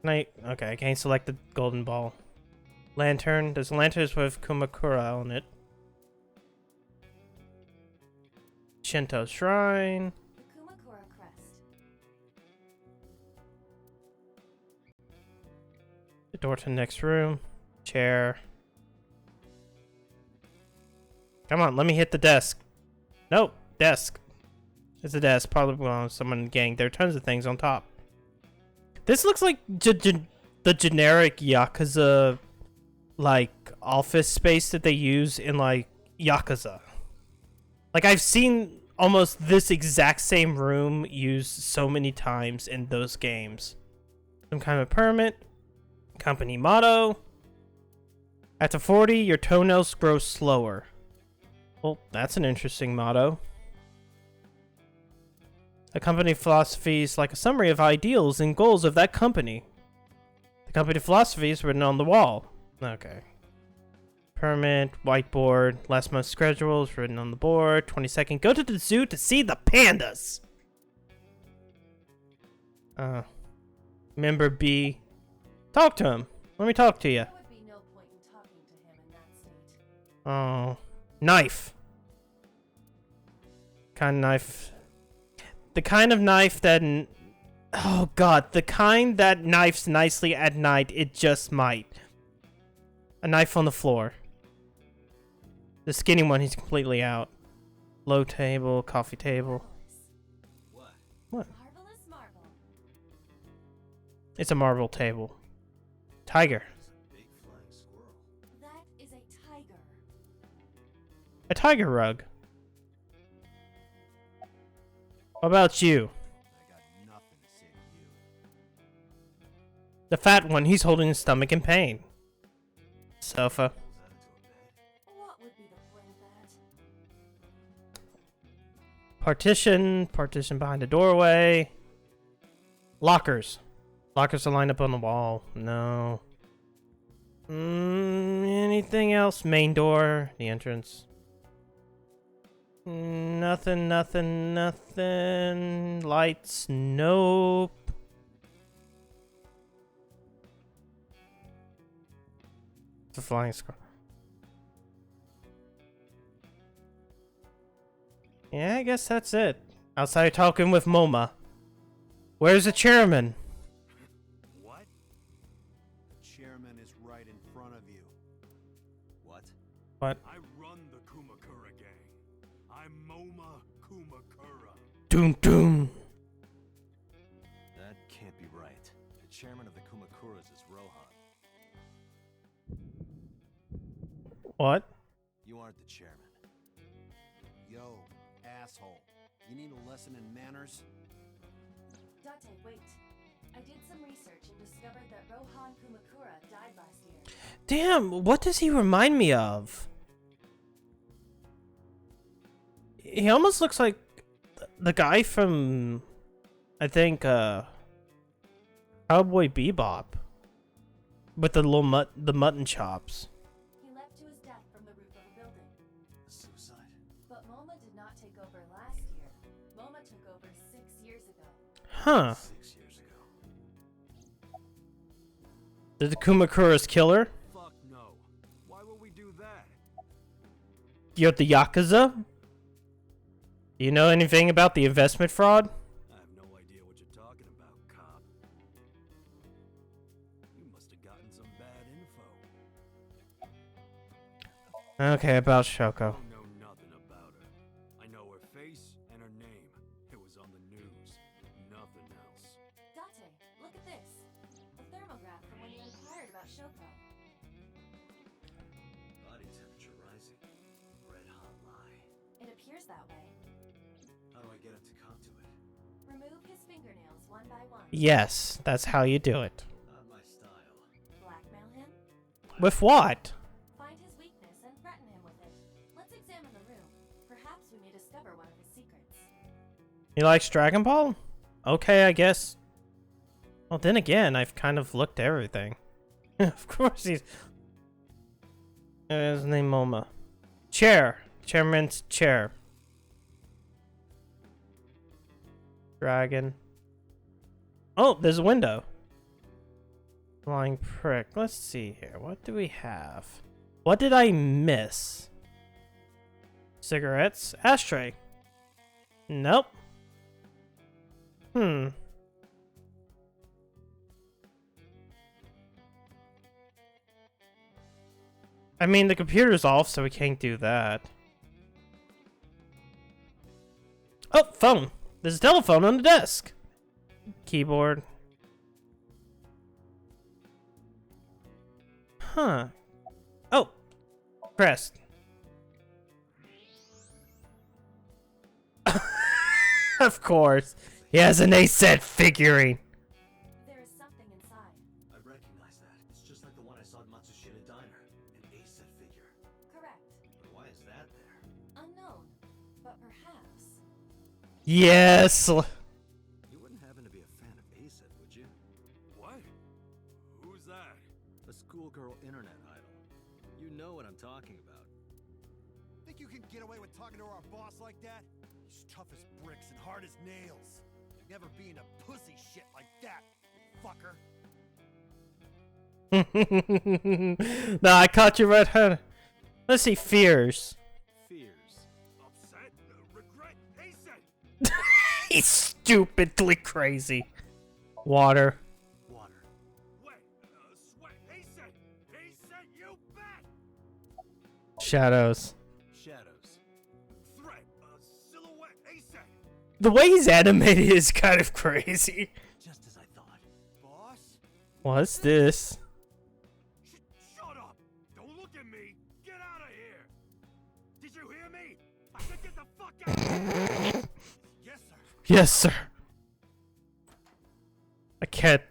Okay, I can't select the golden ball. Lantern. There's lanterns with Kumakura on it. Shinto Shrine. The Kumakura crest. The door to the next room. Chair. Come on, let me hit the desk. Nope, desk. It's a desk. Probably belongs to someone in the gang. There are tons of things on top. This looks like the generic Yakuza, like, office space that they use in, like, Yakuza. Like, I've seen almost this exact same room used so many times in those games. Some kind of permit. Company motto. After 40, your toenails grow slower. Well, that's an interesting motto. A company philosophy is like a summary of ideals and goals of that company. The company philosophy is written on the wall. Okay. Permit, whiteboard, last month's schedule is written on the board. 22nd, go to the zoo to see the pandas! Member B. Talk to him. Let me talk to you. There would be no point in talking to him in that state. Oh. Knife. Kind of knife. The kind of knife that... Oh god, the kind that knifes nicely at night, it just might. A knife on the floor. The skinny one, he's completely out. Low table, coffee table. What? What? Marvelous marvel. It's a marble table. Tiger. Big flying squirrel. That is a tiger. A tiger rug. What about you? I got nothing to say to you. The fat one, he's holding his stomach in pain. Sofa. Is that into a bed? What would be the point of that? Partition. Partition behind the doorway. Lockers. Lockers are lined up on the wall. No. Anything else? Main door. The entrance. Nothing, nothing, nothing. Lights. Nope. It's a flying squirrel. Yeah, I guess that's it. Outside talking with MoMA. Where's the chairman? What? The chairman is right in front of you. What? What? I run the Kumakura gang. I'm Moma Kumakura. Doom doom. That can't be right. The chairman of the Kumakuras is Rohan. What? You aren't the chairman. Yo, asshole. You need a lesson in manners? Date, wait. I did some research and discovered that Rohan Kumakura died last year. Damn, what does he remind me of? He almost looks like the guy from, I think, Cowboy Bebop. With the little the mutton chops. He leapt to his death from the roof of a building. A suicide? But MoMA did not take over last year. Huh. 6 years ago. Did the Kumakura's kill her? Fuck no. Why would we do that? You're the Yakuza? Do you know anything about the investment fraud? I have no idea what you're talking about, cop. You must have gotten some bad info. Okay, about I Shoko. don't know nothing about her. I know her face and her name. It was on the news. Nothing else. Date, look at this. A thermograph from when you inquired about Shoko. Body temperature rising. Red hot lie. It appears that way. How do I get him to come to it? Remove his fingernails one by one. Yes, that's how you do it. Not my style. Blackmail him. With what? Find his weakness and threaten him with it. Let's examine the room. Perhaps we may discover one of his secrets. He likes Dragon Ball? Okay, I guess. Well, then again, I've kind of looked at everything. Of course he's... His name Moma. Chair. Chairman's chair. Dragon. Oh, there's a window. Flying prick. Let's see here. What do we have? What did I miss? Cigarettes. Ashtray. Nope. Hmm. I mean, the computer's off, so we can't do that. Oh, phone. There's a telephone on the desk. Keyboard. Huh. Oh. Pressed. Of course. He has an A-set figurine. There is something inside. I recognize that. It's just like the one I saw at Matsushita Diner. An A-set figure. Correct. But why is that there? Unknown. But perhaps. Yes. You wouldn't happen to be a fan of A-set, would you? What? Who's that? A schoolgirl internet idol. You know what I'm talking about. Think you can get away with talking to our boss like that? He's tough as bricks and hard as nails. Never being a pussy shit like that, fucker. No, I caught you red-handed. Let's see, fears. Fears. Upset? Regret? Hasten? He's stupidly crazy. Water. Water. Wet. Sweat. Hasten! Hasten, you bet! Shadows. Shadows. Threat. Silhouette. Hasten! The way he's animated is kind of crazy. Just as I thought. Boss? What's this? Shut up! Don't look at me! Get out of here! Did you hear me? I said get the fuck out of here! Yes, sir. Yes, sir. I can't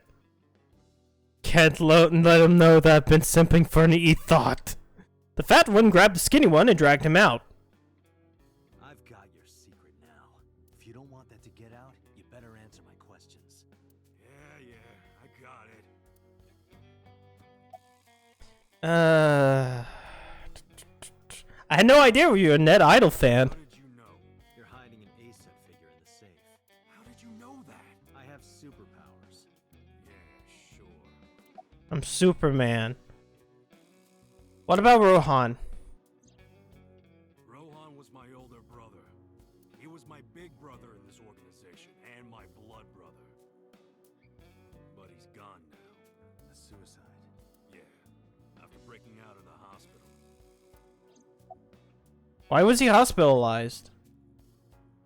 let him know that I've been simping for an e-thought. The fat one grabbed the skinny one and dragged him out. I've got your secret now. If you don't want that to get out, you better answer my questions. Yeah, I got it. I had no idea you were a Net Idol fan. How did you know? You're hiding an A-set figure in the safe. How did you know that? I have superpowers. Yeah, sure. I'm Superman. What about Rohan? Rohan was my older brother. He was my big brother in this organization and my blood brother. But he's gone now. A suicide. Yeah, after breaking out of the hospital. Why was he hospitalized?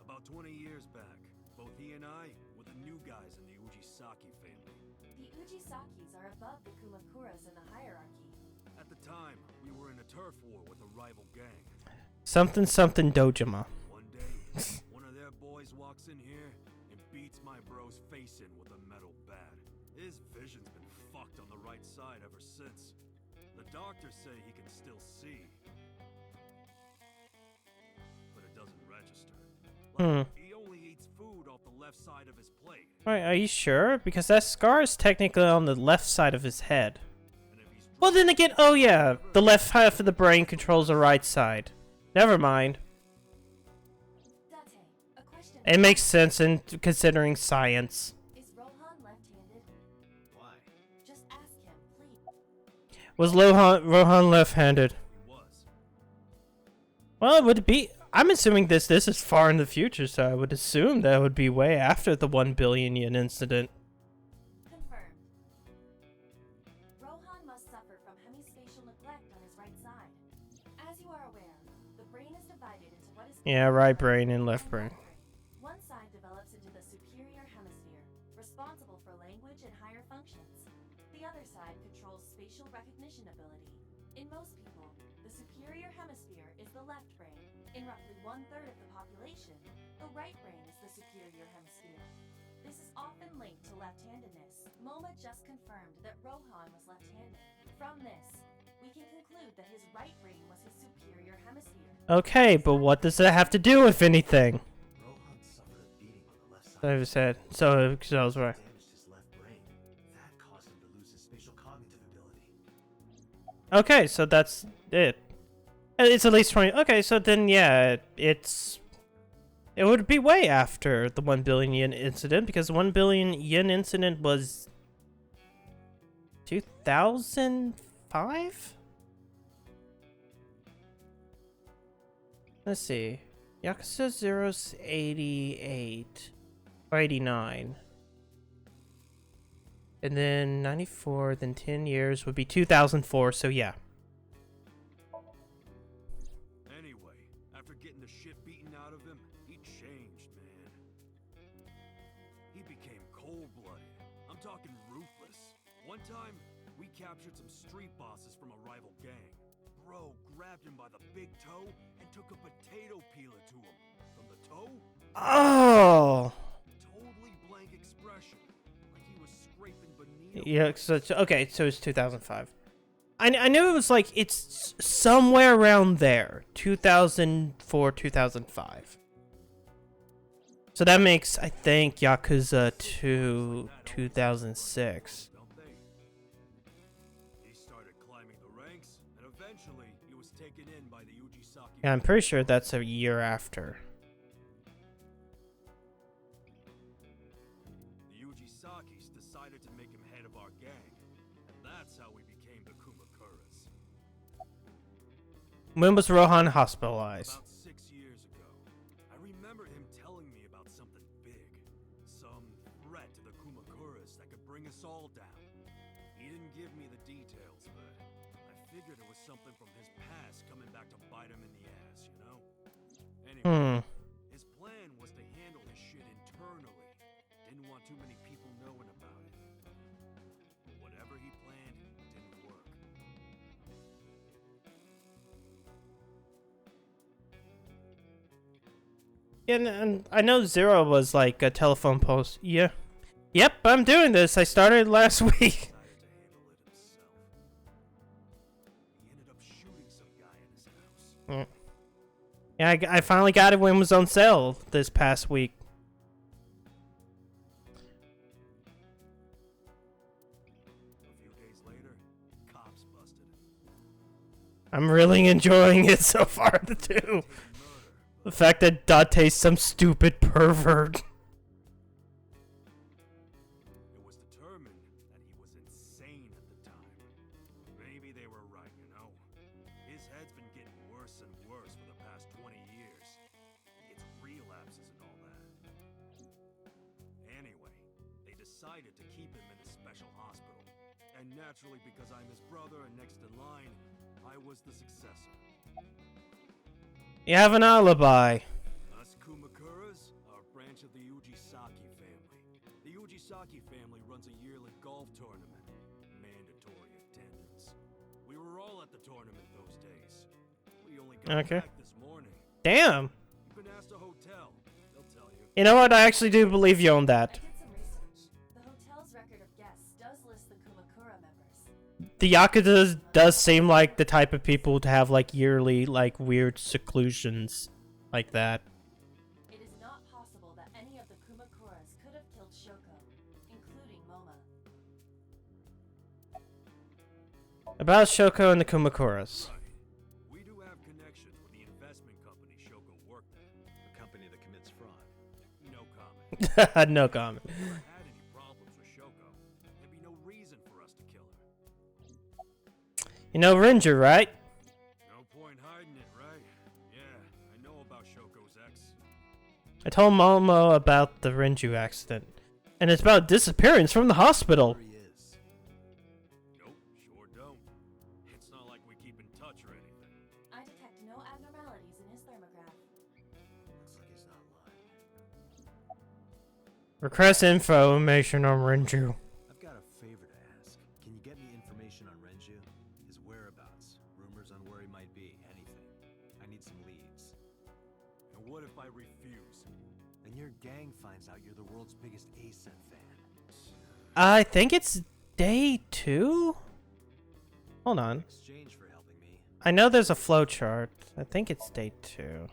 About 20 years back, both he and I were the new guys in the Ujisaki family. The Ujisakis are above the Kumakuras in the hierarchy. At the time, we were in a turf war with a rival gang. Something Dojima. One day, one of their boys walks in here and beats my bro's face in with a metal bat. His vision's been fucked on the right side ever since. The doctors say he can still see, but it doesn't register. Like, he only eats food off the left side of his plate. Wait, are you sure? Because that scar is technically on the left side of his head. And if he's Well, then again, oh yeah, the left half of the brain controls the right side. Never mind. Date, a question. It makes sense in considering science. Was Rohan left-handed? He was. Well, it would be. I'm assuming this is far in the future, so I would assume that would be way after the 1 billion yen incident. Confirmed. Rohan must suffer from hemispatial neglect on his right side. As you are aware, the brain is divided into what is Yeah, right brain and left brain. One side develops into the superior hemisphere, responsible for language and higher functions. The other side controls spatial recognition ability. In most people, the superior hemisphere is the left brain. In roughly 1/3 of the population, the right brain is the superior hemisphere. This is often linked to left-handedness. MoMA just confirmed that Rohan was left-handed. From this, we can conclude that his right brain was his superior hemisphere. Okay, but what does that have to do with anything? Rohan suffered a beating on the left side. I said. So I was right. Damaged his left brain. That caused him to lose his spatial cognitive ability. Okay, so that's it. It's at least 20. Okay, so then yeah, it would be way after the 1 billion yen incident, because the 1 billion yen incident was 2005? Let's see. Yakuza 0's 88 or 89. And then 94, then 10 years would be 2004, so yeah. Anyway, after getting the shit beaten out of him, he changed, man. He became cold-blooded. I'm talking ruthless. One time, we captured some street bosses from a rival gang. Bro grabbed him by the big toe and took a potato peeler to him. From the toe, Oh! totally blank expression. Like he was scraping beneath. Yeah, so okay, so it's 2005. I knew it was like, it's somewhere around there. 2004, 2005. So that makes, I think, Yakuza 2, 2006. Don't they? He started climbing the ranks, and eventually he was taken in by the Ujisaki. Yeah, I'm pretty sure that's a year after. The Ujisakis decided to make him head of our gang, and that's how we became the Kumakuras. When was Rohan hospitalized? About 6 years ago, I remember him telling me about something big, some threat to the Kumakuras that could bring us all down. He didn't give me the details, but I figured it was something from his past coming back to bite him in the ass, you know? Anyway, his plan was to handle his shit internally. Didn't want too many people knowing about it. Whatever he planned didn't work. Yeah, and I know Zero was like a telephone post. Yeah. Yep, I'm doing this. I started last week. Decided to handle it himself. He ended up shooting some guy in his house. Yeah, I finally got it when it was on sale this past week. A few days later, cops busted him. I'm really enjoying it so far, the two. Murder. The fact that Date's some stupid pervert. It was determined that he was insane at the time. Maybe they were right, you know. His head's been getting worse and worse for the past 20 years. He gets relapses and all that. Anyway, they decided to keep him in a special hospital. And naturally, because I'm his brother and next in line, I was the successor. You have an alibi. Us Kumakuras are a branch of the Ujisaki family. The Ujisaki family runs a yearly golf tournament. Mandatory attendance. We were all at the tournament those days. We only got Okay. back this morning. Damn. You can ask the hotel. They'll tell you. You know what? I actually do believe you on I that. did some research. The hotel's record of guests does list the Kumakura members. The Yakuza does seem like the type of people to have like yearly, like weird seclusions like that. It is not possible that any of the Kumakuras could have killed Shoko, including Moma. About Shoko and the Kumakuras. Right. We do have connections with the investment company Shoko worked at. A company that commits fraud. No comment. No comment. If we ever had any problems with Shoko, there'd be no reason for us to kill her. You know Ranger, right? No point hiding it, right? Yeah, I know about Shoko's ex. I told Momo about the Renju accident. And it's about disappearance from the hospital. There he is. Nope, sure don't. It's not like we keep in touch or anything. I detect no abnormalities in his thermograph. Looks like he's not lying. Request information on Renju. I've got a favor to ask. Can you get me information on Renju? His whereabouts, rumors on where he might be, anything. I need some leads. And what if I refuse? And your gang finds out you're the world's biggest ASET fan. I think it's day 2? Hold on. Exchange for helping me. I know there's a flowchart. I think it's day 2.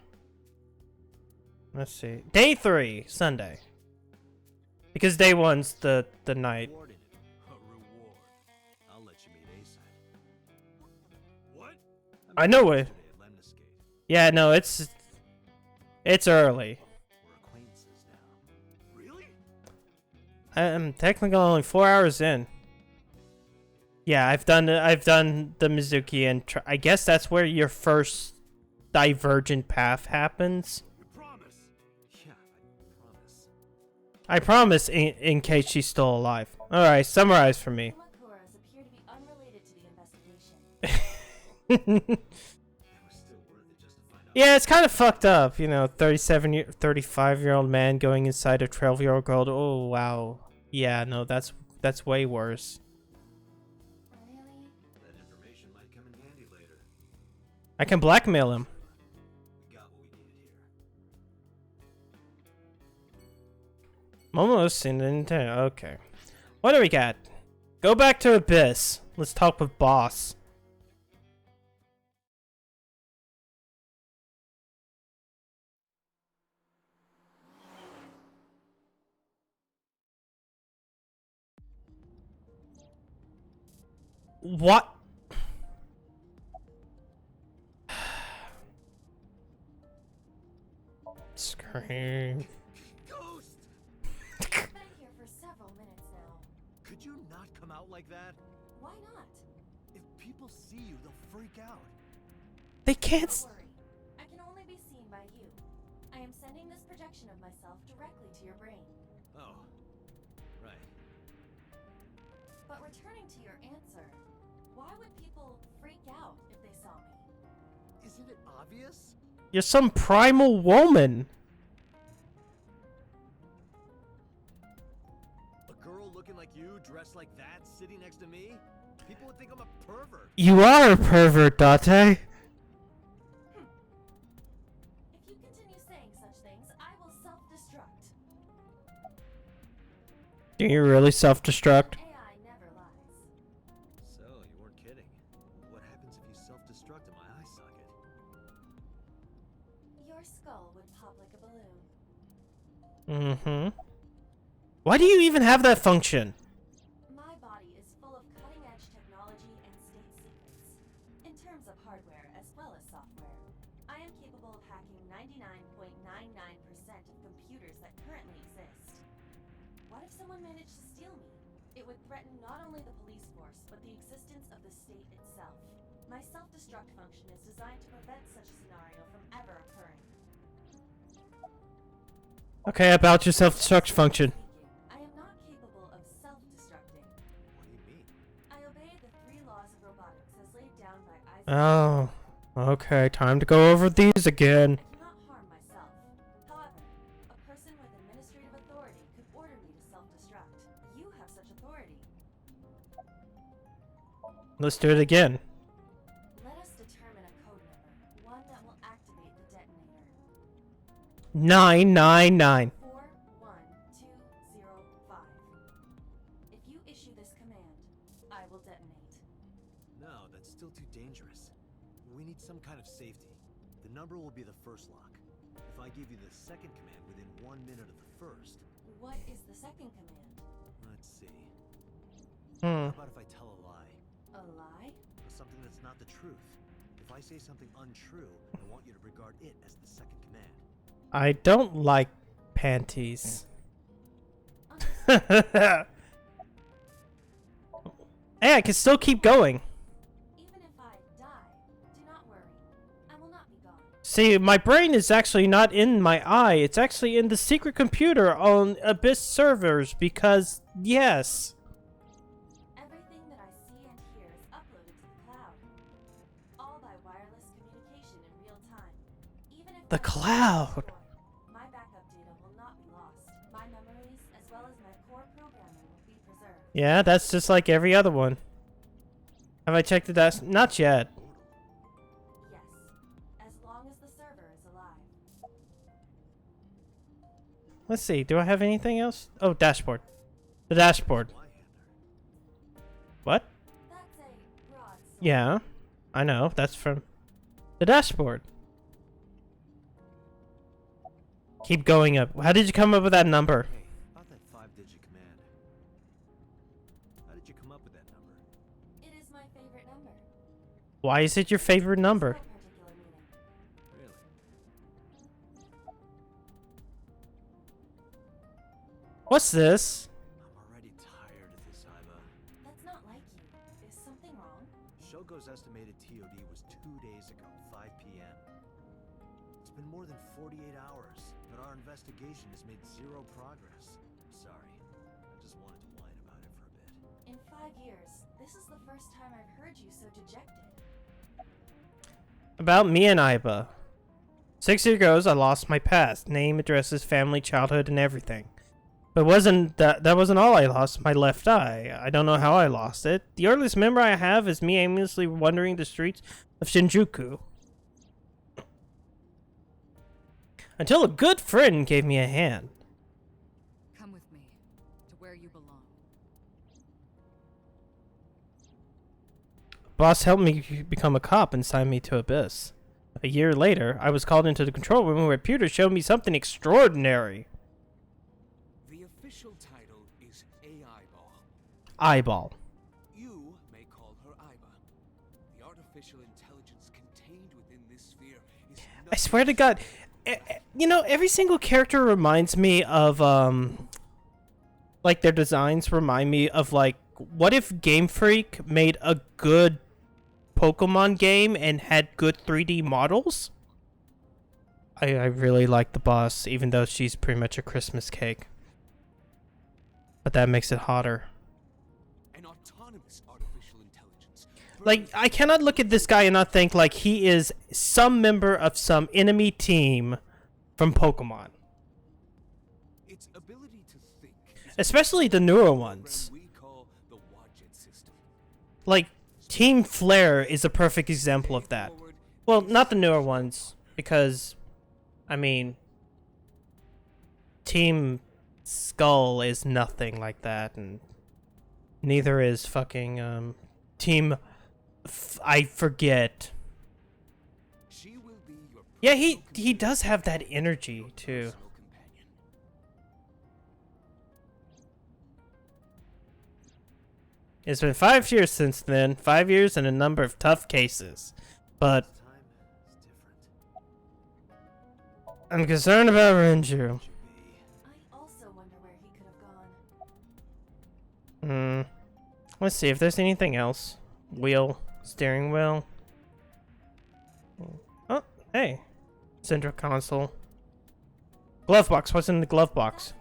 Let's see. Day 3, Sunday. Because day 1's the night. Reward in it. A reward. I'll let you meet ASET. What? I know it. Today at Lemniscate. Yeah, no, it's early. We're acquaintances now. Really? I'm technically only 4 hours in. Yeah, I've done the Mizuki, and I guess that's where your first divergent path happens. You promise? Yeah, I promise. I promise, in case she's still alive. All right, summarize for me. Imakuras appear to be unrelated to the investigation. It was still worth it just to find out. Yeah, it's kind of fucked up, you know, 35-year-old man going inside a 12-year-old girl. Oh wow. Yeah, no, that's way worse. Really? That information might come in handy later. I can blackmail him. We got what we needed here. Almost in Nintendo. Okay. What do we got? Go back to Abyss. Let's talk with Boss. What? Scream. Ghost! I've been here for several minutes now. Could you not come out like that? Why not? If people see you, they'll freak out. They can't. Don't worry. I can only be seen by you. I am sending this projection of myself directly to your brain. Oh, right. But returning to your answer, why would people freak out if they saw me? Isn't it obvious? You're some primal woman. A girl looking like you, dressed like that, sitting next to me? People would think I'm a pervert. You are a pervert, Date. If you continue saying such things, I will self-destruct. Do you really self-destruct? AI never lies. So, you weren't kidding. What happens if you self-destruct in my eye socket? Your skull would pop like a balloon. Mm-hmm. Why do you even have that function? My body is full of cutting-edge technology and state secrets. In terms of hardware as well as software, I am capable of hacking 99.99% of computers that currently exist. What if someone managed to steal me? It would threaten not only the police force, but the existence of the state itself. My self-destruct function is designed to prevent such a scenario from ever occurring. Okay, about your self-destruct function. I am not capable of self-destructing. What do you mean? I obey the 3 laws of robotics as laid down by Isaac. Oh, okay. Time to go over these again. I cannot harm myself. However, a person with administrative authority could order me to self-destruct. You have such authority. Let's do it again. Let us determine a code number, one that will activate the detonator. 999. 41205. If you issue this command, I will detonate. No, that's still too dangerous. We need some kind of safety. The number will be the first lock. If I give you the second command within 1 minute of the first, What is the second command? let's see. Hmm. How about if I tell a lie? A lie? Something that's not the truth. If I say something untrue, I want you to regard it as the second command. I don't like panties. Understood. Hey, I can still keep going. Even if See, my brain is actually not in my eye. It's actually in the secret computer on Abyss servers because, yes. Everything that I see and hear is uploaded to the cloud. All by wireless communication in real time. Even if The my cloud. my backup data will not be lost. My memories, as well as my core programming, will be preserved. Yeah, that's just like every other one. Have I checked the dash? Not yet. Yes, as long as the server is alive. Let's see. Do I have anything else? Oh, dashboard. The dashboard. What? That's a broad sort. Yeah, I know. That's from the dashboard. Keep going up. How did you come up with that number? Hey, about that 5-digit command. How did you come up with that number? It is my favorite number. Why is it your favorite number? No particular meaning. Really? What's this? I'm already tired of this, Iva. That's not like you. Is something wrong? Shogo's estimated TOD was 2 days ago, 5 p.m. It's been more than 48 hours, but our investigation has made zero progress. Sorry. I just wanted to whine about it for a bit. In 5 years, this is the first time I've heard you so dejected. About me and Iba. 6 years ago, I lost my past. Name, addresses, family, childhood, and everything. But that wasn't all I lost. My left eye. I don't know how I lost it. The earliest memory I have is me aimlessly wandering the streets of Shinjuku. Until a good friend gave me a hand. Come with me to where you belong. Boss helped me become a cop and signed me to Abyss. A year later, I was called into the control room where Pewter showed me something extraordinary. The official title is Eyeball. Eyeball. You may call her Iba. The artificial intelligence contained within this sphere is I swear to God, you know, every single character reminds me of, like, their designs remind me of, like, what if Game Freak made a good Pokemon game and had good 3D models? I really like the boss, even though she's pretty much a Christmas cake. But that makes it hotter. an autonomous artificial intelligence. Like, I cannot look at this guy and not think, like, he is some member of some enemy team from Pokemon. Its ability to think, Especially the newer ones. we call the Wadjet system. Like, Team Flare is a perfect example of that. Well, not the newer ones, because, I mean, Team Skull is nothing like that, and neither is fucking, Team... I forget. She will be your Yeah, personal he does have that energy, too. personal companion. It's been 5 years since then, 5 years and a number of tough cases. But This time is different. I'm concerned about Renju. Should be. I also wonder where he could have gone. Let's see if there's anything else. Wheel, steering wheel. Oh, hey. Central console. Glove box, what's in the glove box?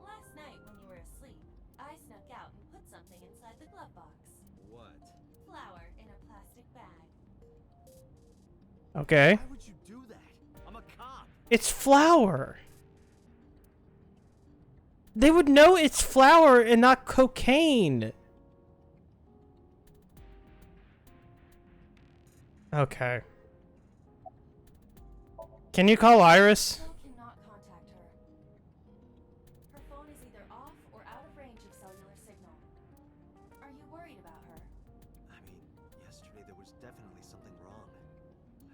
Last night when you were asleep, I snuck out and put something inside the glove box. What? Flour in a plastic bag. Okay. Why would you do that? I'm a cop. It's flour. They would know it's flour and not cocaine. Okay. Can you call Iris? Still cannot contact her. Her phone is either off or out of range of cellular signal. Are you worried about her? I mean, yesterday there was definitely something wrong.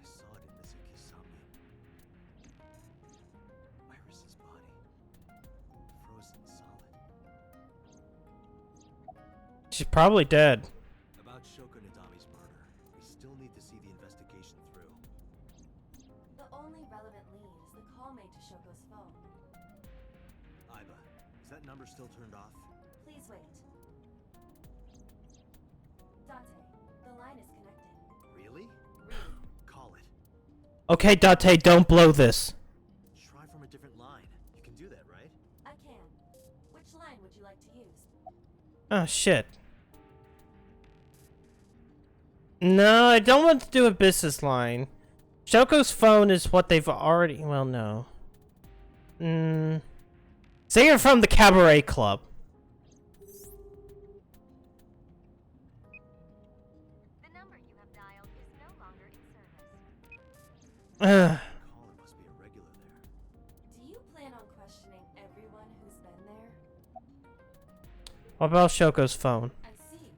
I saw it in Mizuki's Somnium. Iris's body. Frozen solid. She's probably dead. About Shoko Nadami's murder, we still need to see the investigation through. The only relevant lead is the call made to Shoko's phone. Iba, is that number still turned off? Please wait. Dante, the line is connected. Really? Really? Call it. Okay, Date, don't blow this. Try from a different line. You can do that, right? I can. Which line would you like to use? Oh, shit. No, I don't want to do a business line. Shoko's phone is what they've already... Well, no. Say you're from the Cabaret Club. The number you have dialed is no longer in service. Ugh. Caller must be a regular there. Do you plan on questioning everyone who's been there? What about Shoko's phone? I see.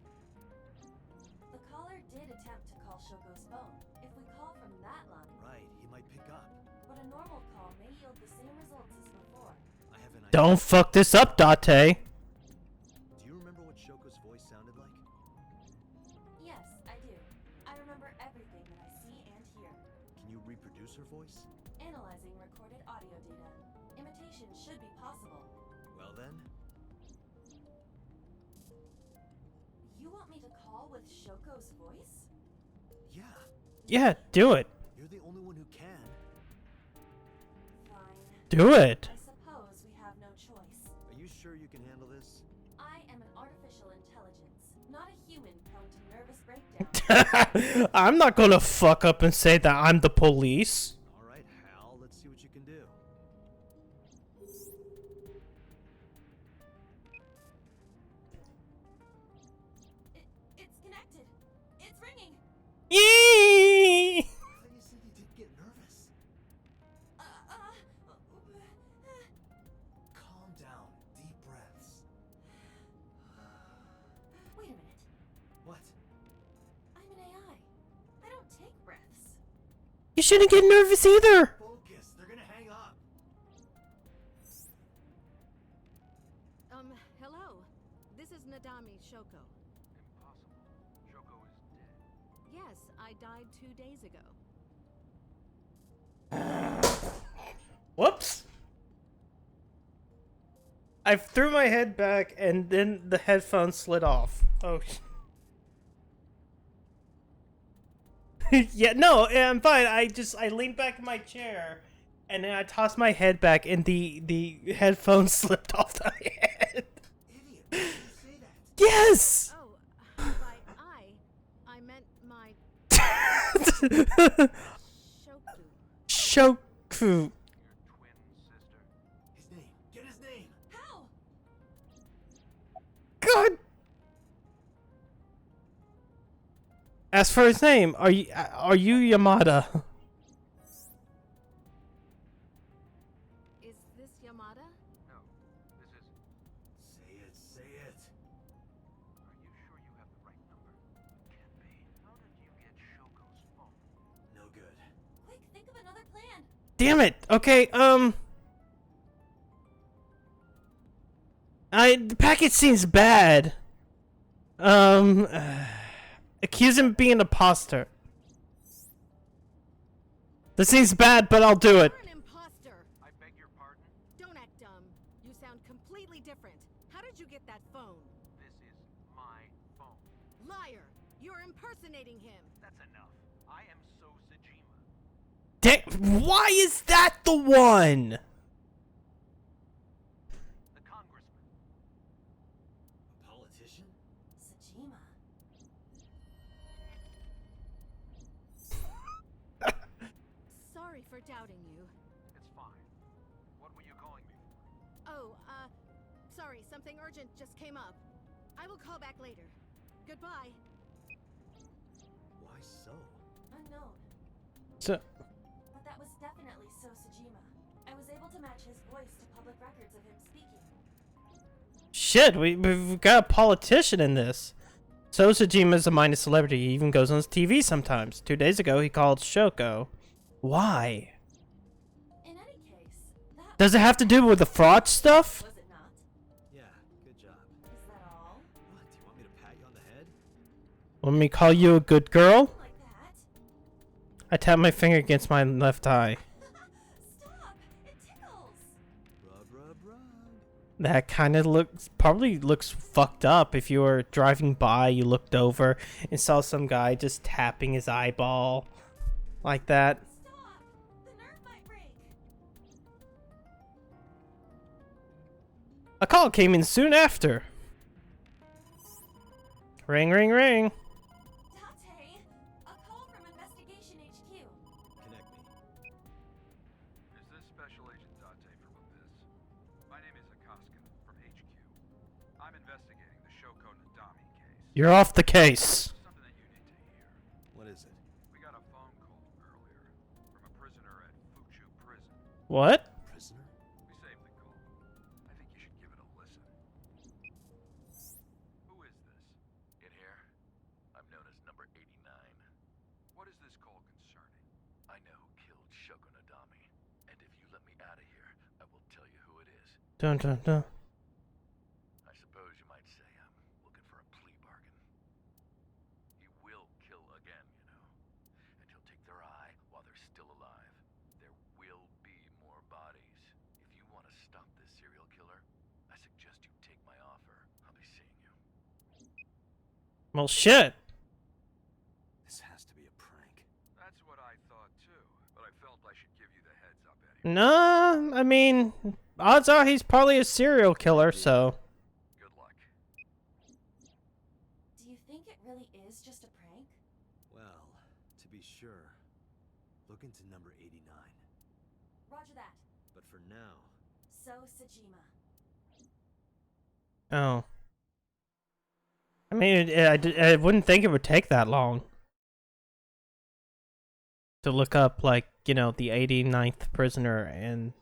The caller did attempt to call Shoko's phone. If we call from that line, Right, he might pick up. but a normal call may yield the same results as before. I have an idea. Don't fuck this up, Date. Do you remember what Shoko's voice sounded like? Yes, I do. I remember everything that I see and hear. Can you reproduce her voice? Analyzing recorded audio data. Imitation should be possible. Well then, You want me to call with Shoko's voice? yeah. Yeah, do it. You're the only one who can. Fine. Do it. I suppose we have no choice. Are you sure you can handle this? I am an artificial intelligence, not a human prone to nervous breakdown. I'm not gonna fuck up and say that I'm the police. All right, Hal. Let's see what you can do. It's connected. It's ringing. Yee! I thought you said you didn't get nervous. Calm down. Deep breaths. Wait a minute. What? I'm an AI. I don't take breaths. You shouldn't get nervous either. Focus. They're gonna hang up. Hello. This is Nadami Shoko. Impossible. Shoko is dead. Yes, I died 2 days ago. Whoops. I threw my head back and then the headphones slid off. Oh. Yeah, no, I'm fine. I leaned back in my chair and then I tossed my head back and the headphones slipped off my head. Idiot. Why did you say that? Yes. Oh, by I meant my Shoku. Shoku. Your twin sister. His name. Get his name. How? God. As for his name, are you Yamada? Is this Yamada? No, this is. Say it. Say it. Are you sure you have the right number? Can't be. How did you get Shoko's phone? No good. Quick, think of another plan. Damn it. Okay, the package seems bad. Accuse him of being an imposter. This seems bad, but I'll do it. You're an imposter. I beg your pardon? Don't act dumb. You sound completely different. How did you get that phone? This is my phone. Liar! You're impersonating him. That's enough. I am So Sajima. Why is that the one? The congressman. A politician? Sajima. Sorry for doubting you. It's fine. What were you calling me for? Oh, sorry, something urgent just came up. I will call back later. Goodbye. Why so? Unknown. So, But that was definitely So Sajima. I was able to match his voice to public records of him speaking. shit, we've got a politician in this. So Sajima's a minor celebrity. He even goes on his TV sometimes. 2 days ago, he called Shoko. Why? In any case, that Does it have to do with the fraud stuff? was it not? Yeah, good job. Is that all? What? Do you want me to pat you on the head? Want me to call you a good girl? Like that? I tap my finger against my left eye. Stop! It tickles! Rub, rub, rub. That kind of probably looks fucked up if you were driving by, you looked over and saw some guy just tapping his eyeball like that. Stop! A call came in soon after. Ring, ring, ring. Tate, a call from Investigation HQ. Connect me. Is this Special Agent Date from Abyss? My name is Akaska from HQ. I'm investigating the Shoko Nadami case. You're off the case. Something that you need to hear. What is it? We got a phone call earlier from a prisoner at Fuchu Prison. What? Prisoner? We saved the call. I think you should give it a listen. Who is this? In here, I'm known as number 89. What is this call concerning? I know who killed Shoko Nadami, and if you let me out of here, I will tell you who it is. Dun dun dun. I suppose you might say I'm looking for a plea bargain. He will kill again, you know, and he'll take their eye while they're still alive. There will be more bodies. If you want to stop this serial killer, I suggest you take my offer. I'll be seeing you. Well, shit. This has to be a prank. That's what I thought too, but I felt I should give you the heads up anyway. Nah, I mean, odds are he's probably a serial killer, so. Good luck. Do you think it really is just a prank? Well, to be sure, look into number 89. Roger that. But for now, So, Sajima. Oh. I mean, I wouldn't think it would take that long to look up, like, you know, the 89th prisoner and...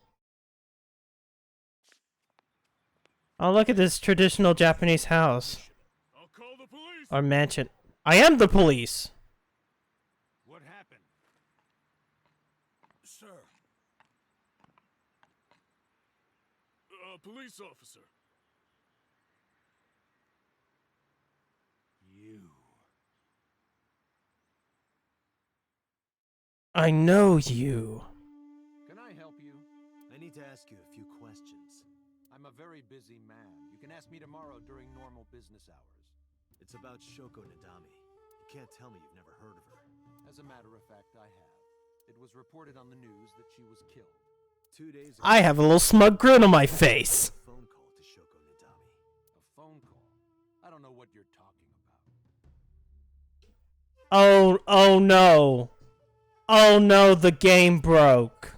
Oh, look at this traditional Japanese house. I'll call the police. Or mansion. I am the police! What happened? Sir. Police officer. you. I know you. Can I help you? I need to ask you a few questions. I'm a very busy man. You can ask me tomorrow during normal business hours. It's about Shoko Nadami. You can't tell me you've never heard of her. As a matter of fact, I have. It was reported on the news that she was killed. 2 days ago, I have a little smug grin on my face. a phone call to Shoko Nadami. A phone call? I don't know what you're talking about. Oh no. Oh no, the game broke.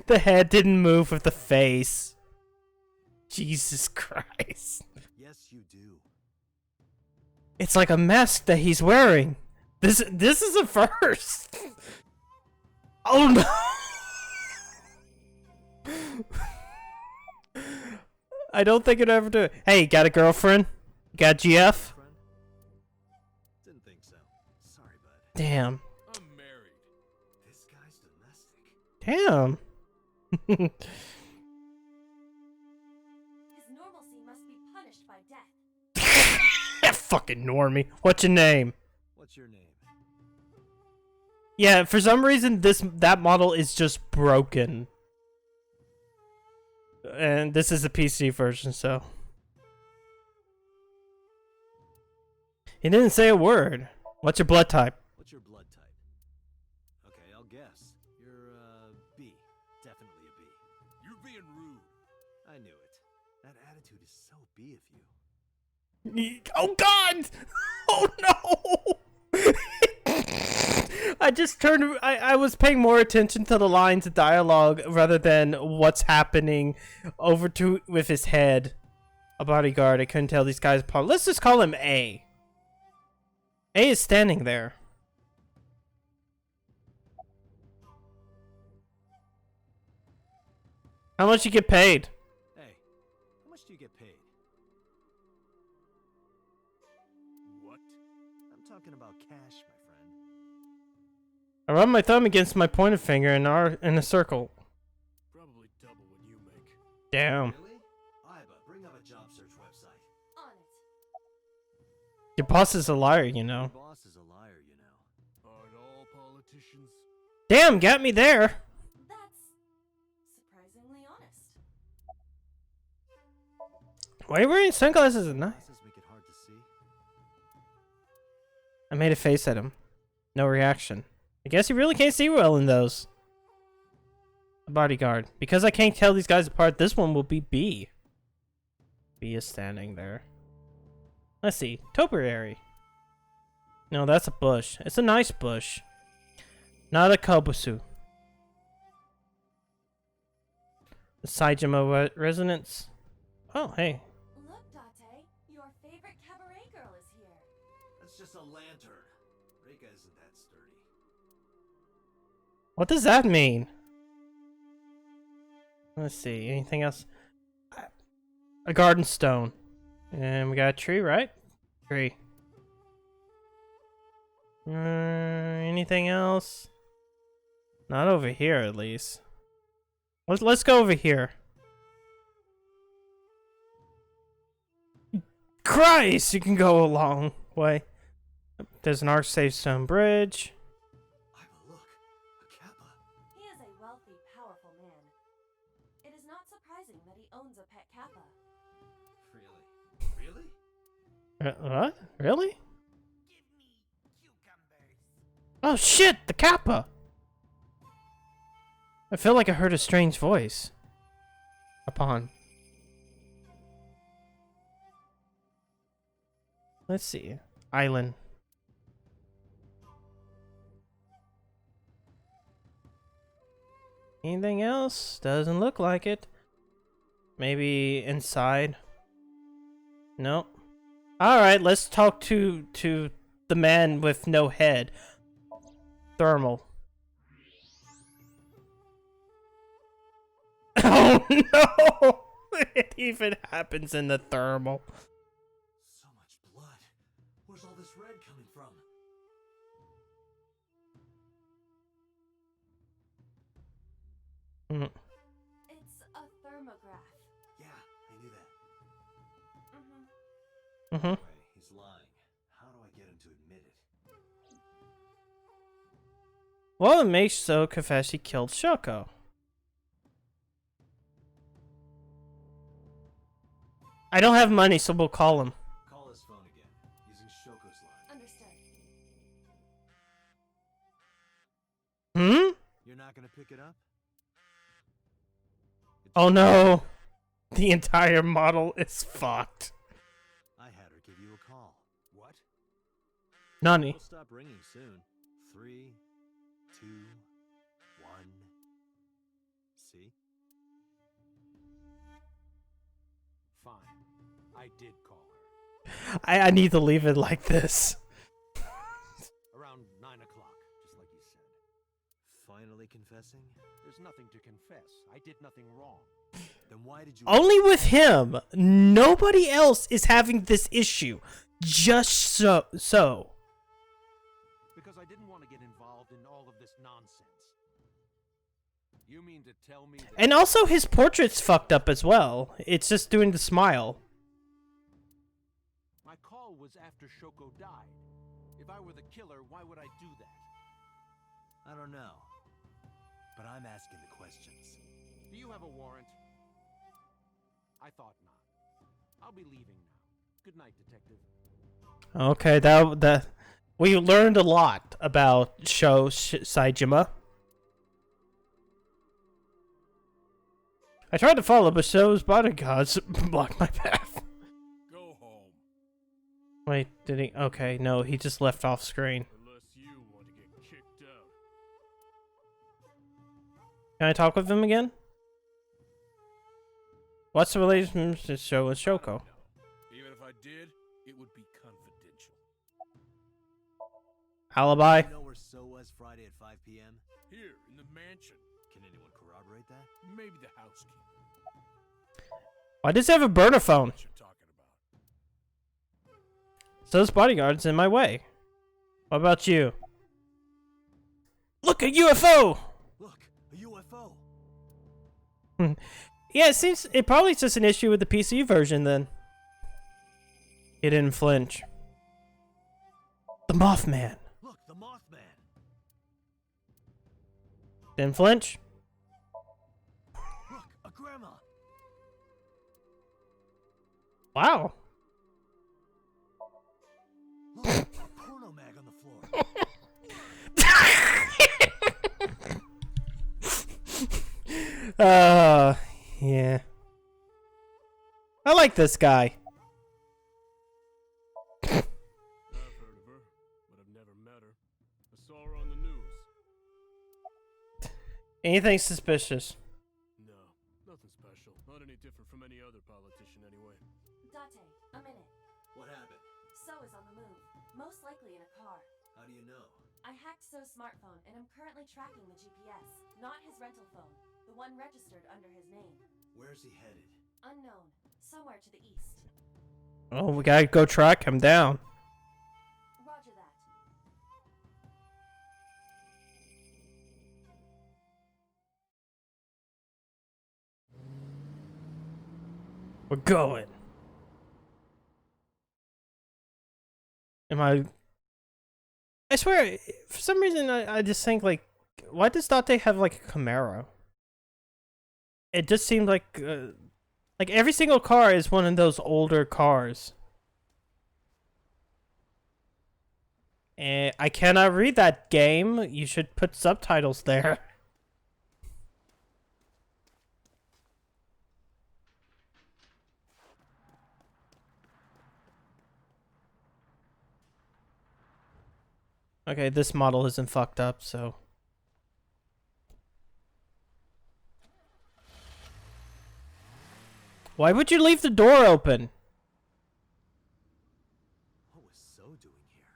The head didn't move with the face. Jesus Christ. Yes, you do. It's like a mask that he's wearing. This is a first. Oh no. I don't think it'd ever do it. Hey, got a girlfriend? Got GF? Friend? Didn't think so. Sorry, bud. Damn. I'm married. This guy's domestic. Damn. His normalcy must be punished by death. Fucking normie. What's your name? What's your name? Yeah, for some reason that model is just broken. And this is a PC version, so. He didn't say a word. What's your blood type? What's your blood type? Okay, I'll guess. You're, B. Definitely a B. You're being rude. I knew it. That attitude is so B of you. Oh god! Oh no! I just turned. I was paying more attention to the lines of dialogue rather than what's happening over to with his head. A bodyguard. I couldn't tell these guys apart. Let's just call him A. A is standing there. How much you get paid? Hey, how much do you get paid? What? I'm talking about cash, my friend. I rub my thumb against my pointer finger in a circle. Probably double what you make. Damn. Really? Iba, bring up a job search website. On it. Your boss is a liar, you know. Your boss is a liar, you know. Aren't all politicians? Damn, got me there. That's surprisingly honest. Why are you wearing sunglasses at night? Glasses make it hard to see. I made a face at him. No reaction. I guess he really can't see well in those. A bodyguard. Because I can't tell these guys apart, this one will be B. B is standing there. Let's see. Topiary. No, that's a bush. It's a nice bush. Not a kobusu. The Saijima resonance. Oh, hey. Look, Date, your favorite cabaret girl is here. That's just a lantern. Rika isn't that sturdy. What does that mean? Let's see. Anything else? A garden stone. And we got a tree, right? Tree. Anything else? Not over here, at least. Let's go over here. Christ, you can go a long way. There's an arc safe stone bridge. He is a wealthy, powerful man. It is not surprising that he owns a pet kappa. Really? What? Really? Oh shit, the kappa! I feel like I heard a strange voice. Upon. Let's see. Island. Anything else? Doesn't look like it. Maybe inside. Nope. Alright, let's talk to the man with no head. Thermal. Oh no! It even happens in the thermal. So much blood. Where's all this red coming from? It's a thermograph. Yeah, I knew that. Mm-hmm. Anyway, he's lying. How do I get him to admit it? Well, it makes so confess he killed Shoko. I don't have money, so we'll call him. Call his phone again, using Shoko's line. Understood. Hmm? You're not gonna pick it up? Oh no! The entire model is fucked. I had her give you a call. What? Nani? It'll stop ringing soon. 3, 2, 1. See? Fine. I did call her. I need to leave it like this. Around 9 o'clock, just like you said. Finally confessing? There's nothing to confess. I did nothing wrong. Then why did you... Only with him. Nobody else is having this issue. Just so. Because I didn't want to get involved in all of this nonsense. You mean to tell me that... And also his portrait's fucked up as well. It's just doing the smile. My call was after Shoko died. If I were the killer, why would I do that? I don't know. But I'm asking the questions. Do you have a warrant? I thought not. I'll be leaving now. Good night, detective. Okay, that we learned a lot about Saijima. I tried to follow, but Sho's bodyguards blocked my path. Go home. Wait, did he? Okay, no, he just left off screen. Unless you want to get kicked out. Can I talk with him again? What's the relationship to Sho and Shoko? Even if I did, it would be confidential. Alibi? You know where So was Friday at 5 p.m.? Here, in the mansion. Can anyone corroborate that? Maybe the housekeeper. Why does he have a burner phone? What you're talking about. So's bodyguard's in my way. What about you? Look, a UFO! Look, a UFO! Yeah, it seems it probably just an issue with the PC version then. He didn't flinch. The Mothman. Look, the Mothman! Didn't flinch? Look, a grandma! Wow. Look, a porno mag on the floor. Yeah. I like this guy. I've heard of her, but I've never met her. I saw her on the news. Anything suspicious? No, nothing special. Not any different from any other politician anyway. Date, a minute. What happened? So is on the move. Most likely in a car. How do you know? I hacked So's smartphone and I'm currently tracking the GPS. Not his rental phone. The one registered under his name. Where's he headed? Unknown. Somewhere to the east. Oh, we gotta go track him down. Roger that. We're going. I swear, for some reason, I just think, like, why does Date have, like, a Camaro? It just seemed like every single car is one of those older cars. And I cannot read that game. You should put subtitles there. Okay, this model isn't fucked up, so... Why would you leave the door open? What was So doing here?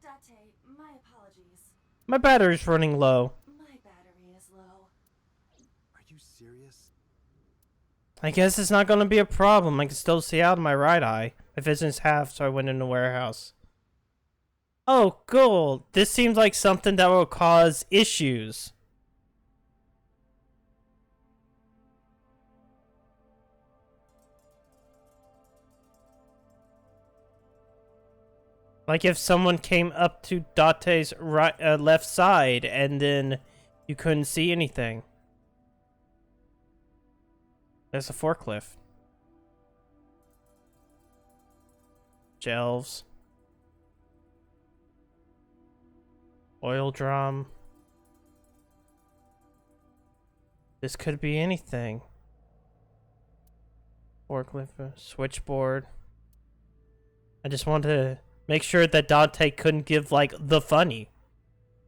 Date, my apologies. My battery's running low. My battery is low. Are you serious? I guess it's not gonna be a problem. I can still see out of my right eye. My vision's half, so I went in the warehouse. Oh, cool. This seems like something that will cause issues. Like if someone came up to Date's right, left side and then you couldn't see anything. There's a forklift. Shelves. Oil drum. This could be anything. Forklift, switchboard. I just wanted to make sure that Date couldn't give, like, the funny.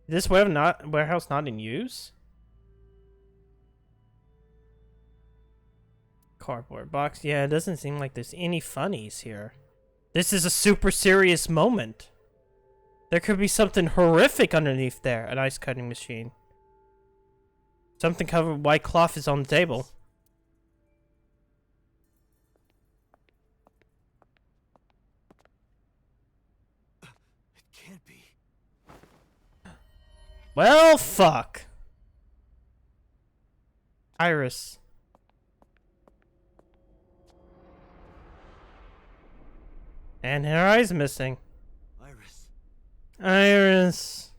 Is this warehouse not in use? Cardboard box. Yeah, it doesn't seem like there's any funnies here. This is a super serious moment. There could be something horrific underneath there. An ice cutting machine. Something covered with white cloth is on the table. It can't be. Well, fuck. Iris. And her eye's missing. Iris. Iris.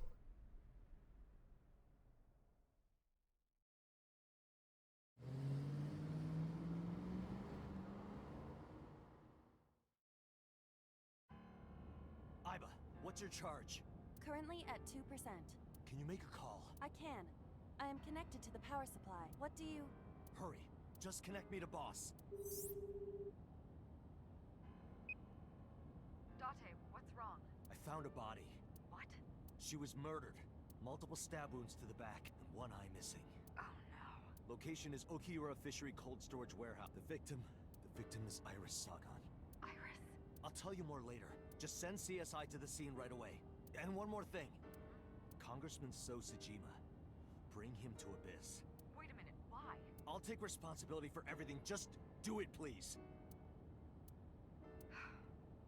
Iba, what's your charge? Currently at 2%. Can you make a call? I can. I am connected to the power supply. What do you... Hurry. Just connect me to boss. Date, what's wrong? I found a body. What? She was murdered. Multiple stab wounds to the back and one eye missing. Oh no. Location is Okiura Fishery Cold Storage Warehouse. The victim is Iris Sagan. Iris? I'll tell you more later. Just send CSI to the scene right away. And one more thing. Congressman So Sajima. Bring him to Abyss. Wait a minute, why? I'll take responsibility for everything. Just do it, please.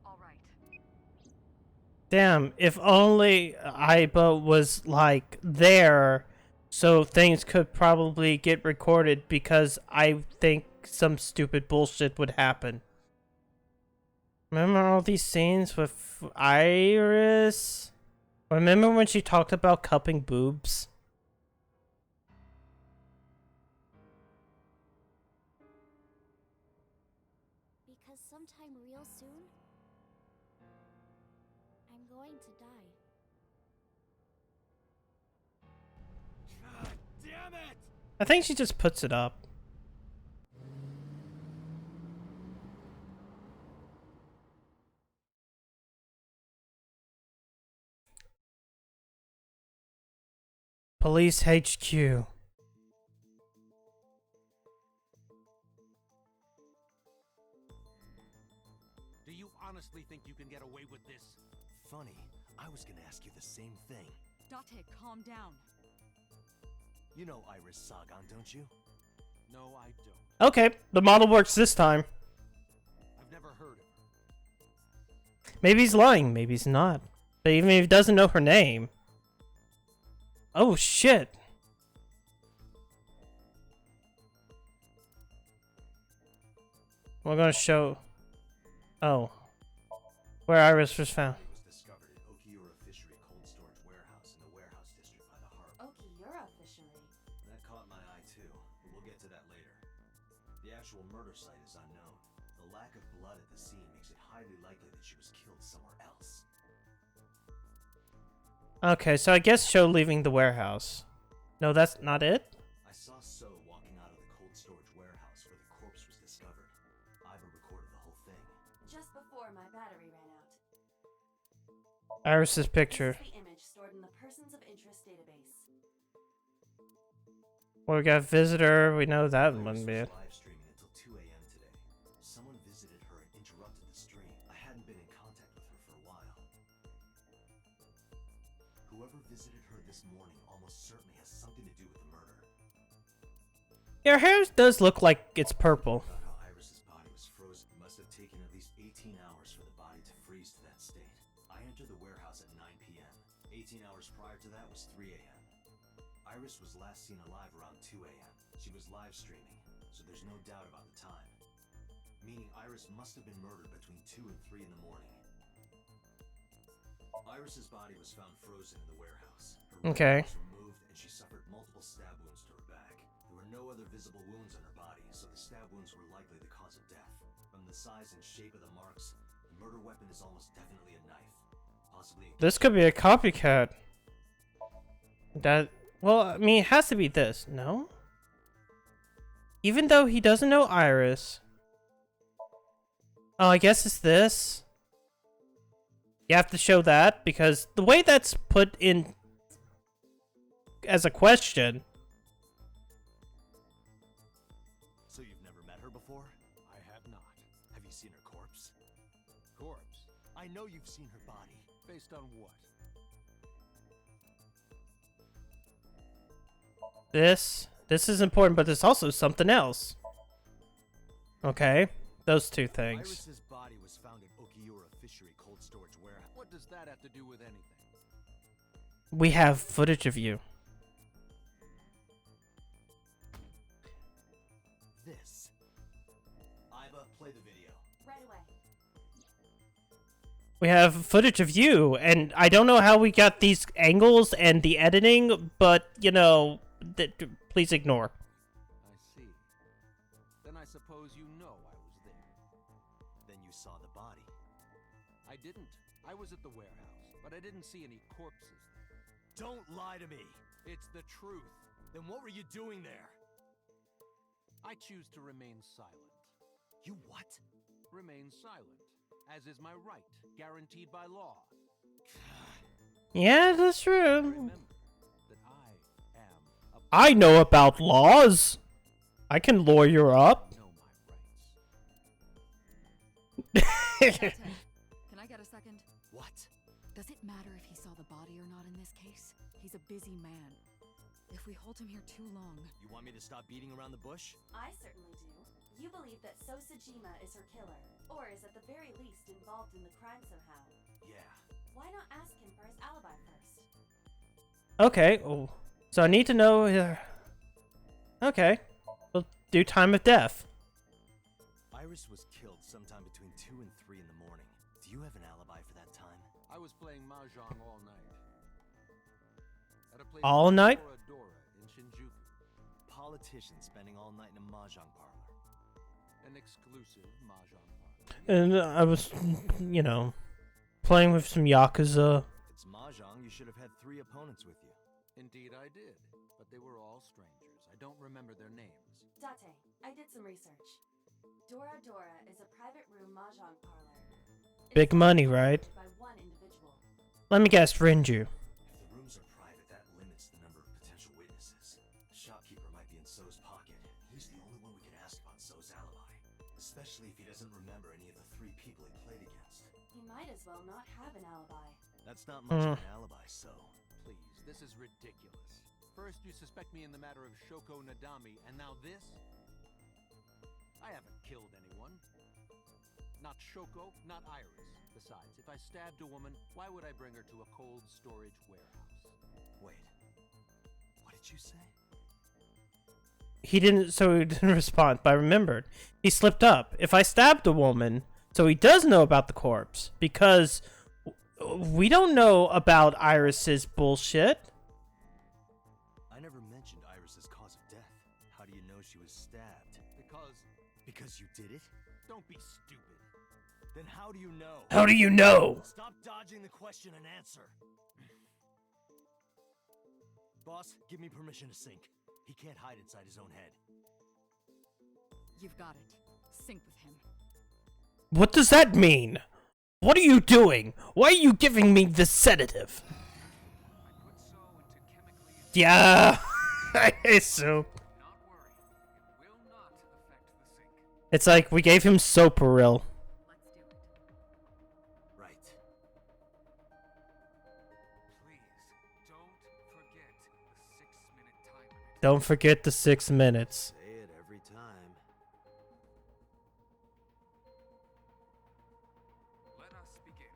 All right. Damn, if only Iba was, like, there, so things could probably get recorded, because I think some stupid bullshit would happen. Remember all these scenes with Iris? Remember when she talked about cupping boobs? Because sometime real soon, I'm going to die. God damn it! I think she just puts it up. Police HQ. Do you honestly think you can get away with this? Funny, I was gonna ask you the same thing. Date, calm down. You know Iris Sagan, don't you? No, I don't. Okay, the model works this time. I've never heard of her. Maybe he's lying, maybe he's not. But even if he doesn't know her name. Oh shit. We're gonna show. Oh. Where Iris was found. Was discovered at Okiura Fishery Cold Storage Warehouse in the warehouse district by the harbor. Okiura Fishery. That caught my eye too, but we'll get to that later. The actual murder site is unknown. The lack of blood at the scene makes it highly likely that she was killed somewhere else. Okay, so I guess show leaving the warehouse. No, that's not it? I saw So walking out of the cold storage warehouse where the corpse was discovered. Iva recorded the whole thing. Just before my battery ran out. Iris's picture. This is the image stored in the Persons of Interest database. Well, we got visitor. We know that Iris wouldn't was be it. live streaming until 2 a.m. today. Someone visited her and interrupted the stream. I hadn't been in contact with her for a while. Whoever visited her this morning almost certainly has something to do with the murder. Your hair does look like it's purple. About how Iris's body was frozen. It must have taken at least 18 hours for the body to freeze to that state. I entered the warehouse at 9 p.m. 18 hours prior to that was 3 a.m. Iris was last seen alive around 2 a.m. She was live streaming, so there's no doubt about the time. Meaning Iris must have been murdered between 2 and 3 in the morning. Iris's body was found frozen in the warehouse. Her Okay. was removed and she suffered multiple stab wounds to her back. There were no other visible wounds on her body, so the stab wounds were likely the cause of death. From the size and shape of the marks, the murder weapon is almost definitely a knife. Possibly a This could be a copycat. That, well, I mean, it has to be this, no? Even though he doesn't know Iris. Oh, I guess it's this. You have to show that, because the way that's put in as a question. So you've never met her before? I have not. Have you seen her corpse? Corpse? I know you've seen her body. Based on what? This is important, but there's also something else. Okay, those two things. Iris's body was found in Okiura Fishery Cold Storage Warehouse. What does that have to do with anything? We have footage of you. This. Iva, play the video. Right away. We have footage of you, and I don't know how we got these angles and the editing, but, you know, please ignore. I see. Then I suppose you know I was there. Then you saw the body. I didn't. I was at the warehouse, but I didn't see any corpses there. Don't lie to me. It's the truth. Then what were you doing there? I choose to remain silent. You what? Remain silent, as is my right, guaranteed by law. Yeah, that's true. Remember that I am a I know about laws. I can lawyer up. know my rights. Date, can I get a second? What? Does it matter if he saw the body or not in this case? He's a busy man. If we hold him here too long... You want me to stop beating around the bush? I certainly do. You believe that So Sajima is her killer, or is at the very least involved in the crime somehow. Yeah. Why not ask him for his alibi first? Okay, oh, so I need to know... okay, we'll do time of death. Iris was killed sometime between 2 and 3 in the morning. Do you have an alibi for that time? I was playing mahjong all night. At a place All called night? Dora Dora in Shinjuku. Politician spending all night in a mahjong parlor. An exclusive mahjong parlor. And I was, you know, playing with some Yakuza. It's mahjong, you should have had 3 opponents with you. Indeed I did, but they were all strangers. I don't remember their names. Date, I did some research. Dora Dora is a private room mahjong parlor. Big money, right? By one individual. Let me guess, Renju. If the rooms are private, that limits the number of potential witnesses. The shopkeeper might be in So's pocket. He's the only one we can ask about So's alibi. Especially if he doesn't remember any of the 3 people he played against. He might as well not have an alibi. That's not much of an alibi, So. Please, this is ridiculous. First you suspect me in the matter of Shoko Nadami, and now this? I haven't killed anyone. Not Shoko, not Iris. Besides, if I stabbed a woman, why would I bring her to a cold storage warehouse? Wait. What did you say? He didn't respond, but I remembered. He slipped up. If I stabbed a woman, so he does know about the corpse, because we don't know about Iris's bullshit. I never mentioned Iris's cause of death. How do you know she was stabbed? Because you did it? Don't be stupid. Then how do you know? How do you know? Stop dodging the question and answer. Boss, give me permission to sync. He can't hide inside his own head. You've got it. Sync with him. What does that mean? What are you doing? Why are you giving me this sedative? Yeah, I assume. It's like we gave him Soparil. Right. Don't forget the 6 minutes. Say it every time. Let us begin.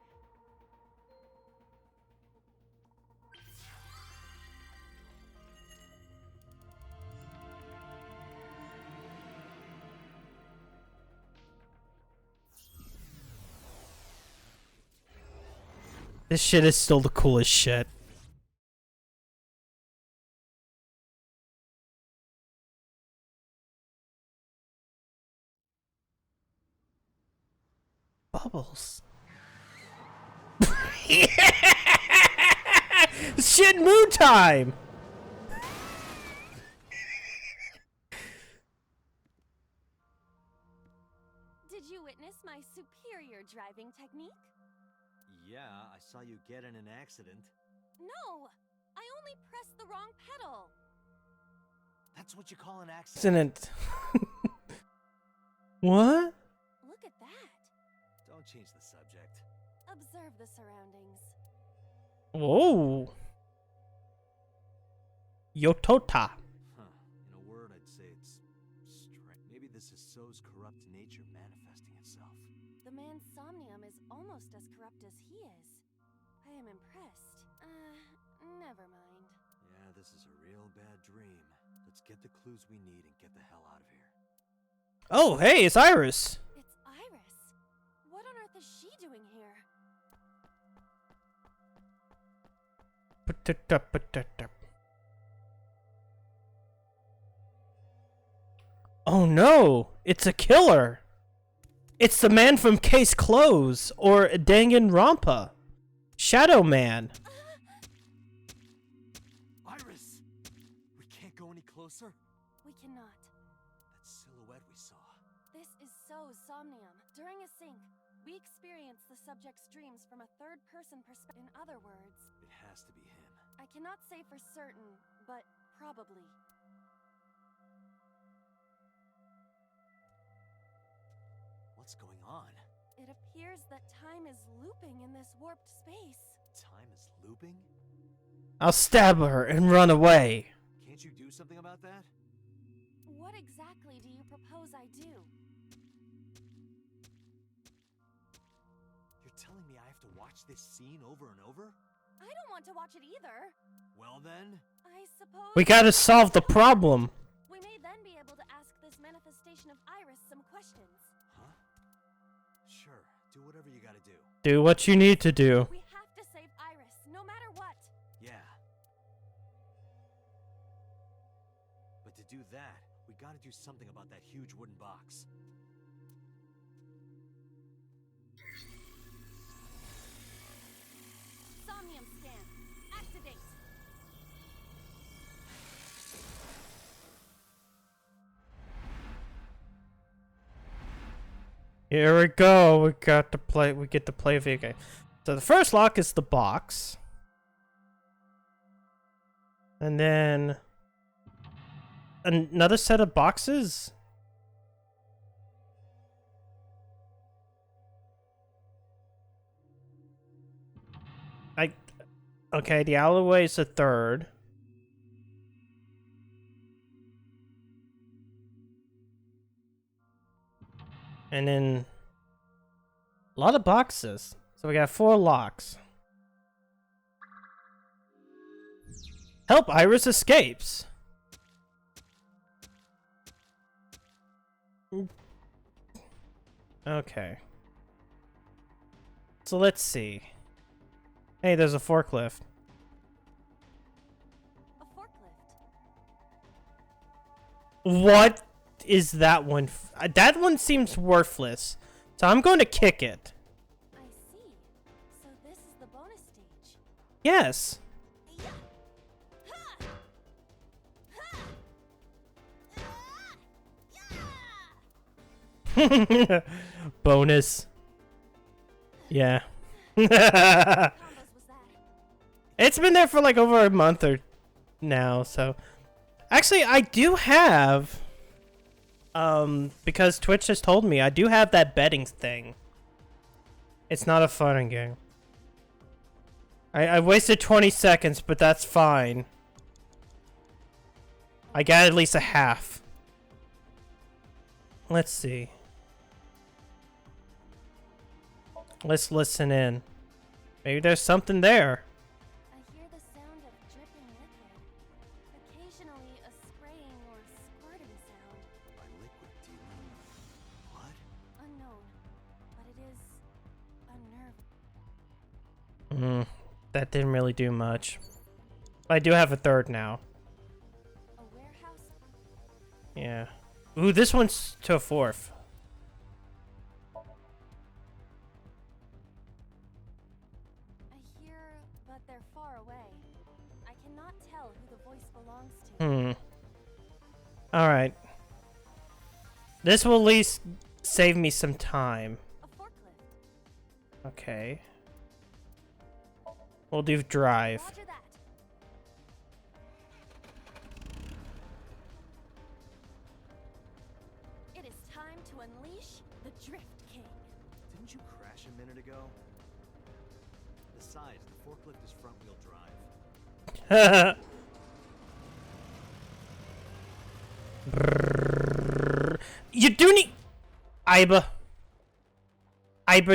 This shit is still the coolest shit. Bubbles. Shit, moon time! Did you witness my superior driving technique? Yeah, I saw you get in an accident. No! I only pressed the wrong pedal. That's what you call an accident. What? Look at that. Don't change the subject. Observe the surroundings. Whoa. Yotota. Huh. In a word, I'd say it's strange. Maybe this is So's corrupt nature manifesting itself. The man Somnium is almost as corrupt as he is. I am impressed. Never mind. Yeah, this is a real bad dream. Let's get the clues we need and get the hell out of here. Oh, hey, it's Iris. It's Iris. What on earth is she doing here? Oh no, it's a killer. It's the man from Case Close or Danganronpa. Shadow Man. Iris! We can't go any closer? We cannot. That silhouette we saw. This is So's Somnium. During a sync, we experience the subject's dreams from a third-person perspective. In other words, It has to be him. I cannot say for certain, but probably. What's going on? It appears that time is looping in this warped space. Time is looping? I'll stab her and run away. Can't you do something about that? What exactly do you propose I do? You're telling me I have to watch this scene over and over? I don't want to watch it either. Well then? I suppose We gotta solve the problem. we may then be able to ask this manifestation of Iris some questions. Huh? Sure, do whatever you gotta do. Do what you need to do. We have to save Iris, no matter what. Yeah. But to do that, we gotta do something about that huge wooden box. Somnium scan. Activate. Here we go. We get to play a video game. So the first lock is the box. And then another set of boxes. Okay, the alleyway is the third. And then a lot of boxes. So we got 4 locks. Help, Iris escapes. Okay. So let's see. Hey, there's a forklift. A forklift. What is that one? That one seems worthless. So I'm going to kick it. I see. So this is the bonus stage. Yes. Bonus. Yeah. It's been there for like over a month or now, so actually I do have because Twitch just told me I do have that betting thing. It's not a fun game. I wasted 20 seconds, but that's fine. I got at least a half. Let's see. Let's listen in. Maybe there's something there. I hear the sound of dripping liquid. Occasionally a spraying or squirting sound. By liquid, do you mean blood? Unknown, but it is unnerving. That didn't really do much. But I do have a third now. A warehouse? Yeah. Ooh, this one's to a fourth. I hear, but they're far away. I cannot tell who the voice belongs to. Alright. This will at least save me some time. A forklift. Okay. We'll do drive. Roger that. It is time to unleash the Drift King. Didn't you crash a minute ago? Besides, the forklift is front-wheel drive. You do need... Iba,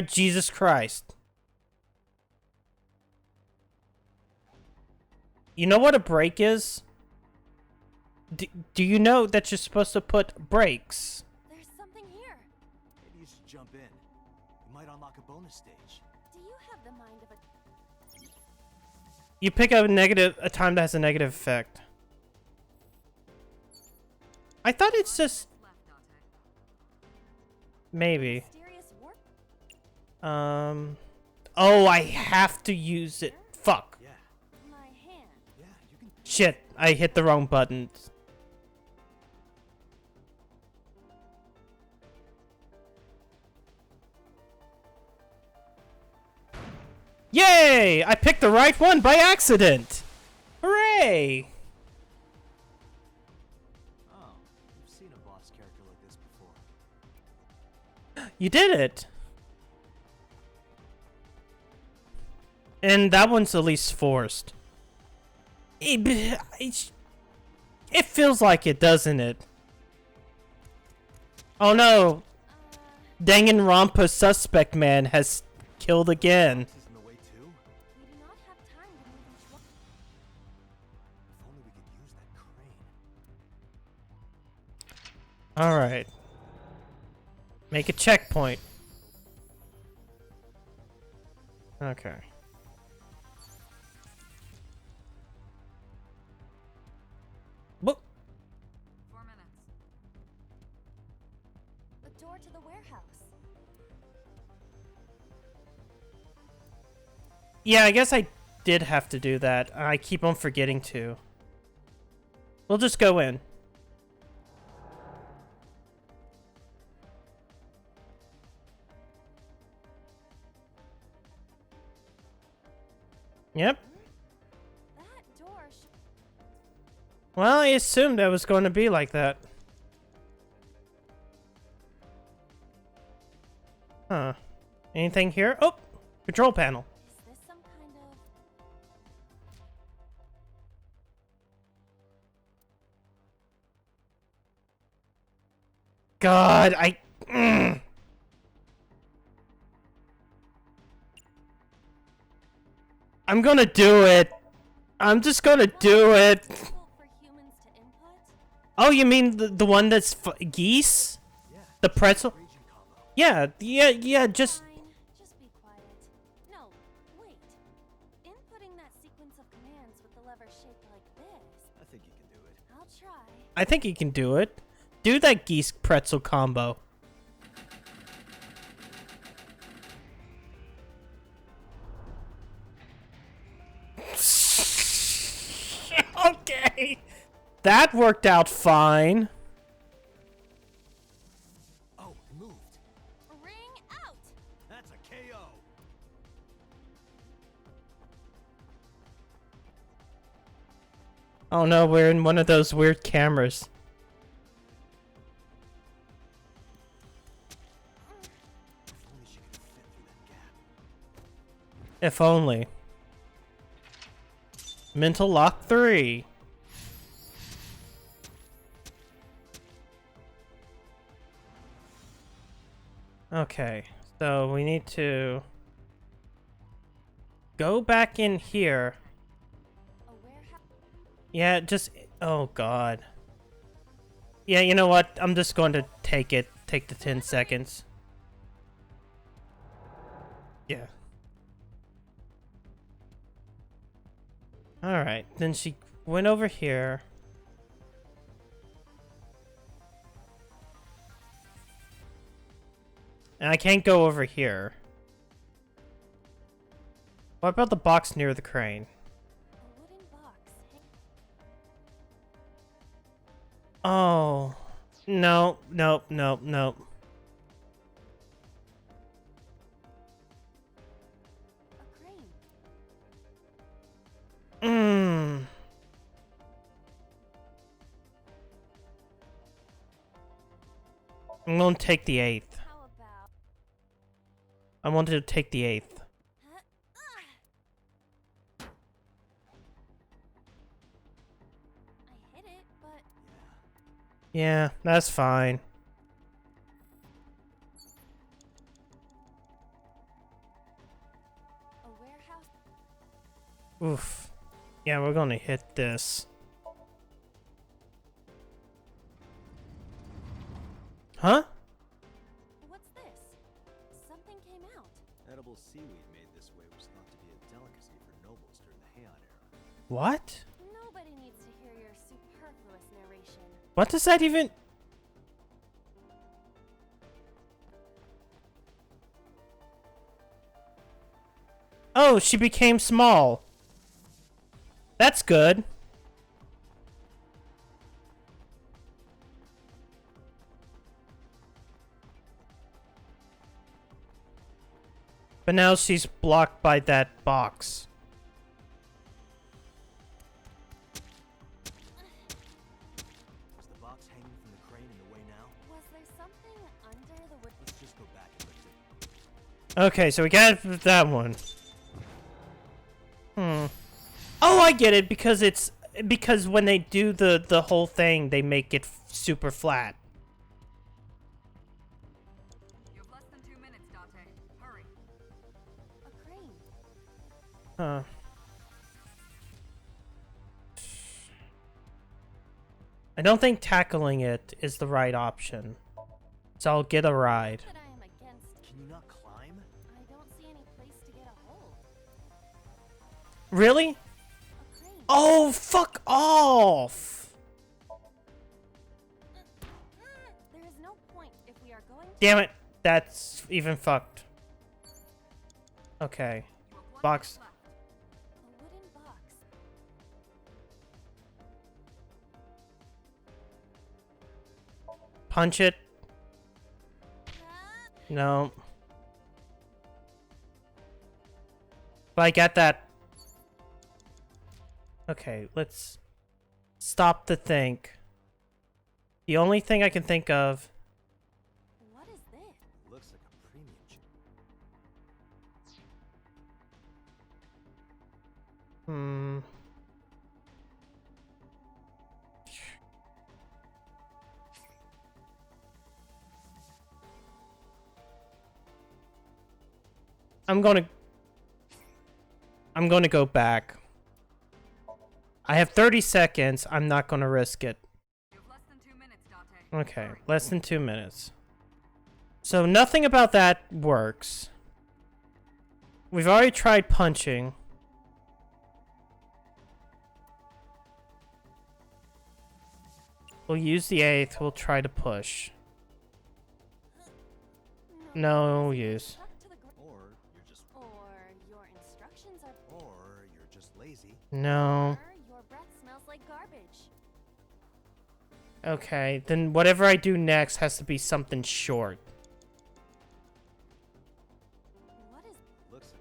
Jesus Christ. You know what a brake is? Do you know that you're supposed to put brakes? There's something here. Maybe you should jump in. You might unlock a bonus stage. Do you have the mind of a... You pick a time that has a negative effect. I thought it's just... Maybe. mysterious warp? Oh, I have to use it. Fuck. Yeah. My hand. Yeah, you can... Shit, I hit the wrong button. Yay! I picked the right one by accident! Hooray! Oh, you've seen a boss character like this before. You did it! And that one's at least forced. It feels like it, doesn't it? Oh no! Danganronpa Suspect Man has killed again. This is in the way too? We do not have time to move each one. If only we could use that crane. Alright. Make a checkpoint. Okay. What? 4 minutes. The door to the warehouse. Yeah, I guess I did have to do that. I keep on forgetting to. We'll just go in. Yep. That door Well, I assumed that was going to be like that. Huh. Anything here? Oh! Control panel. is this some kind of... God, I'm gonna do it. I'm just gonna do it. difficult for humans to input? Oh, you mean the one that's geese? Yeah. The pretzel? Region combo. Yeah, just... Fine, just be quiet. No, wait. Inputting that sequence of commands with the lever shaped like this. I think you can do it. I'll try. I think you can do it. Do that geese pretzel combo. Okay. That worked out fine. Oh, it moved. Ring out! That's a KO. Oh no, we're in one of those weird cameras. If only she could fit through that gap. If only. Mental lock 3. Okay, so we need to go back in here. A warehouse. Yeah, just... Oh, God. Yeah, you know what? I'm just going to take it. Take the 10 seconds. Yeah. Alright, then she went over here. And I can't go over here. What about the box near the crane? A wooden box. Oh. No, nope, nope, nope. A crane. Mmm. I'm gonna take the 8th. How about... I wanted to take the 8th. Huh? I hit it, but... Yeah, that's fine. A warehouse. Oof. Yeah, we're gonna hit this. Huh? What's this? Something came out. Edible seaweed made this way was thought to be a delicacy for nobles during the Heian era. What? Nobody needs to hear your superfluous narration. What does that even... Oh, she became small. That's good. But now she's blocked by that box. Is the box hanging from the crane in the way now? Was there something under the wood? Let's just go back and lift it. Okay, so we got that one. Oh, I get it, because it's... Because when they do the whole thing, they make it super flat. You have less than 2 minutes, Date. Hurry. A crane. Huh. I don't think tackling it is the right option. So I'll get a ride. That I am against. Can you not climb? I don't see any place to get a hold. Really? A crane. Oh, fuck off! There is no point if we are going. Damn it. That's even fucked. Okay. You have 1 Box. minute left. A wooden box. Punch it. No. But I got that. Okay, let's stop to think. The only thing I can think of. What is this? Looks like a premium chip. Hmm. I'm gonna go back. I have 30 seconds. I'm not gonna risk it. You have less than 2 minutes, Date. Okay, less than 2 minutes. So nothing about that works. We've already tried punching. We'll use the 8th. We'll try to push. No use. Stuck to the Or you're just Or your instructions are. or you're just lazy. No. Or your breath smells like garbage. Okay, then whatever I do next has to be something short. What is? Looks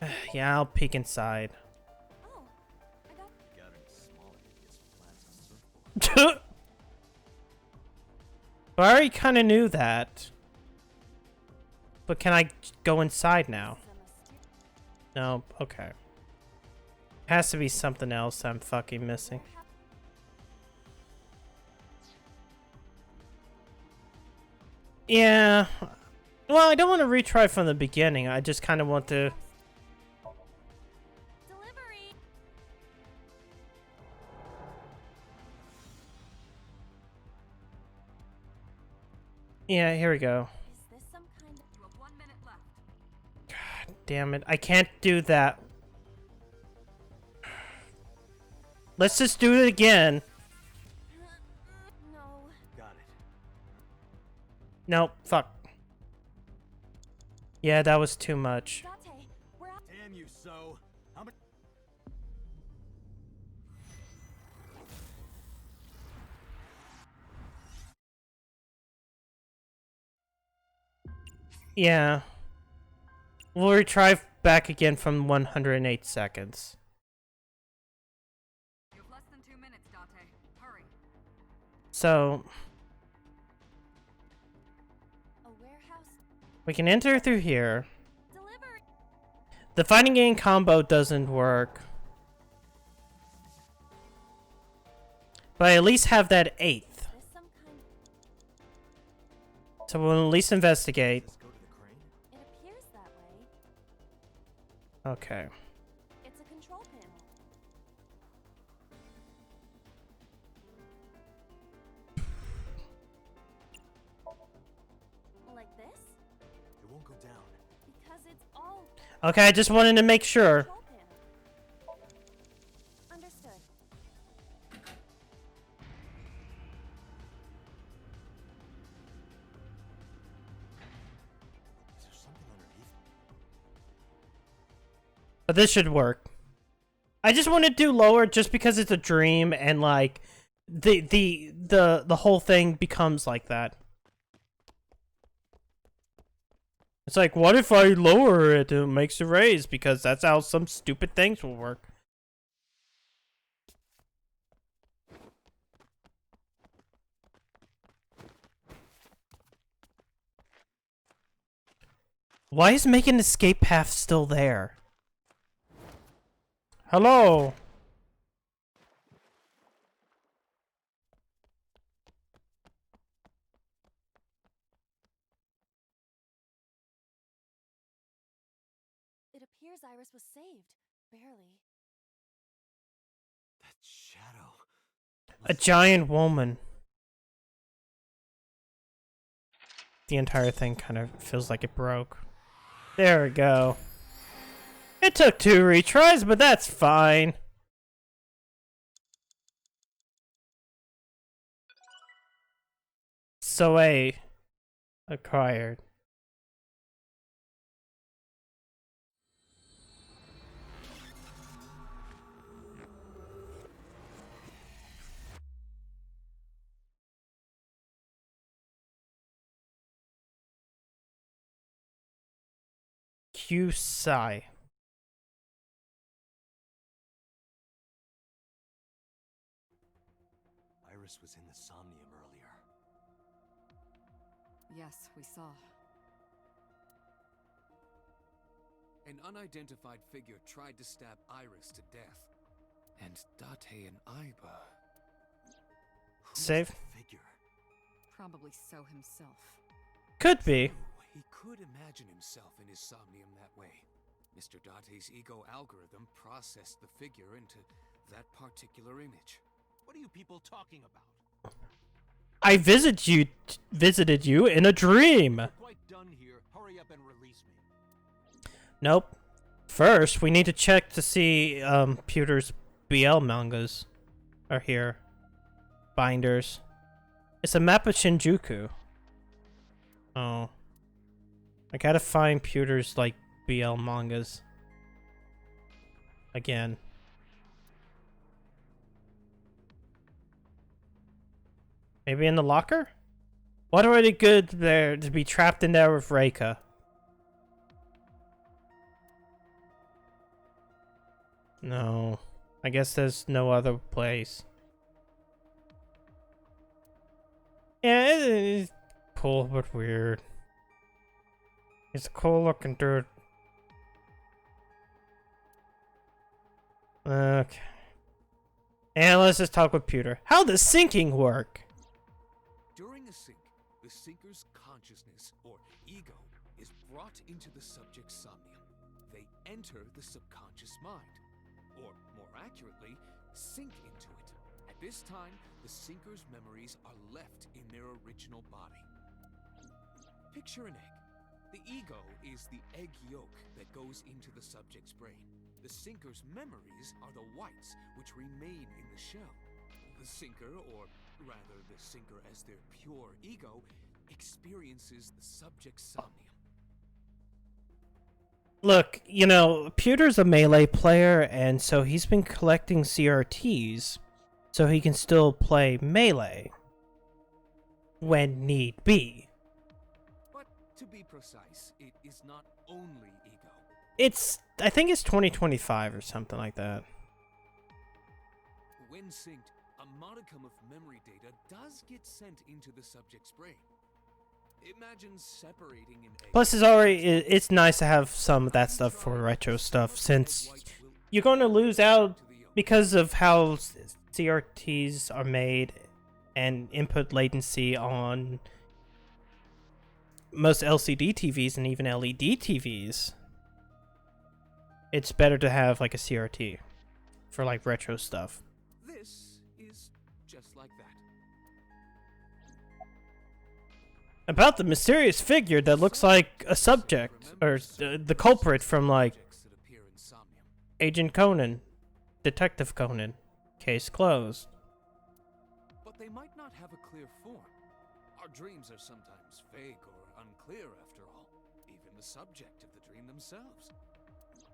like a Yeah, I'll peek inside. Oh, I got. got any smaller idiots with plans on surfboard. I already kind of knew that. But can I go inside now? This is a mysterious. No, okay. Has to be something else I'm fucking missing. Yeah. Well, I don't want to retry from the beginning. I just kind of want to... Delivery. Yeah, here we go. Is this some kind of? You have 1 minute left. God damn it. I can't do that. Let's just do it again. No. Got it. Nope, fuck. Yeah, that was too much. Date, we're out. Damn you, so. How much? Yeah. We'll retry back again from 108 seconds. You have less than 2 minutes, Date. Hurry. So, A warehouse. we can enter through here. Delivery. The fighting game combo doesn't work. But I at least have that 8th. Is this some kind of? So we'll at least investigate. Let's go to the crane. It appears that way. Okay. It's a control panel. Like this? It won't go down. Because it's all Okay, I just wanted to make sure. control panel. Understood. Is there something underneath? But this should work. I just want to do lower just because it's a dream and like the whole thing becomes like that. It's like, what if I lower it? It makes a raise because that's how some stupid things will work. Why is making escape path still there? Hello. It appears Iris was saved. Barely. That shadow. A giant woman. The entire thing kind of feels like it broke. There we go. It took 2 retries, but that's fine. So acquired. Q-Psi. we saw. An unidentified figure tried to stab Iris to death. And Date and Aiba... Save. Figure? Probably so himself. Could be. He could imagine himself in his Somnium that way. Mr. Date's ego algorithm processed the figure into that particular image. What are you people talking about? I visited you in a dream. We're quite done here. Hurry up and release me. Nope. First, we need to check to see Pewter's BL mangas are here. Binders. It's a map of Shinjuku. Oh. I gotta find Pewter's, like, BL mangas. Again. Maybe in the locker? What already good there to be trapped in there with Reika? No. I guess there's no other place. Yeah, it's cool but weird. It's a cool looking dude. Okay. And let's just talk with Pewter. How does syncing work? During a sync, the syncer's consciousness, or ego, is brought into the subject's somnium. They enter the subconscious mind, or more accurately, sink into it. At this time, the syncer's memories are left in their original body. Picture an egg. The ego is the egg yolk that goes into the subject's brain. The syncer's memories are the whites, which remain in the shell. The syncer, or rather the syncer as their pure ego, experiences the subject's somnium. Look, you know, Pewter's a Melee player, and so he's been collecting CRTs so he can still play Melee when need be. But to be precise, it is not only ego. I think it's 2025 or something like that. When synced, a modicum of memory data does get sent into the subject's brain. Imagine separating an egg. Plus, it's nice to have some of that stuff for retro stuff, since you're going to lose out because of how CRTs are made and input latency on most LCD TVs and even LED TVs. It's better to have like a CRT for like retro stuff. This is just like that. About the mysterious figure that looks like a subject, or the culprit from like Agent Conan, Detective Conan. Case closed. But they might not have a clear form. Our dreams are sometimes vague or unclear after all. Even the subject of the dream themselves.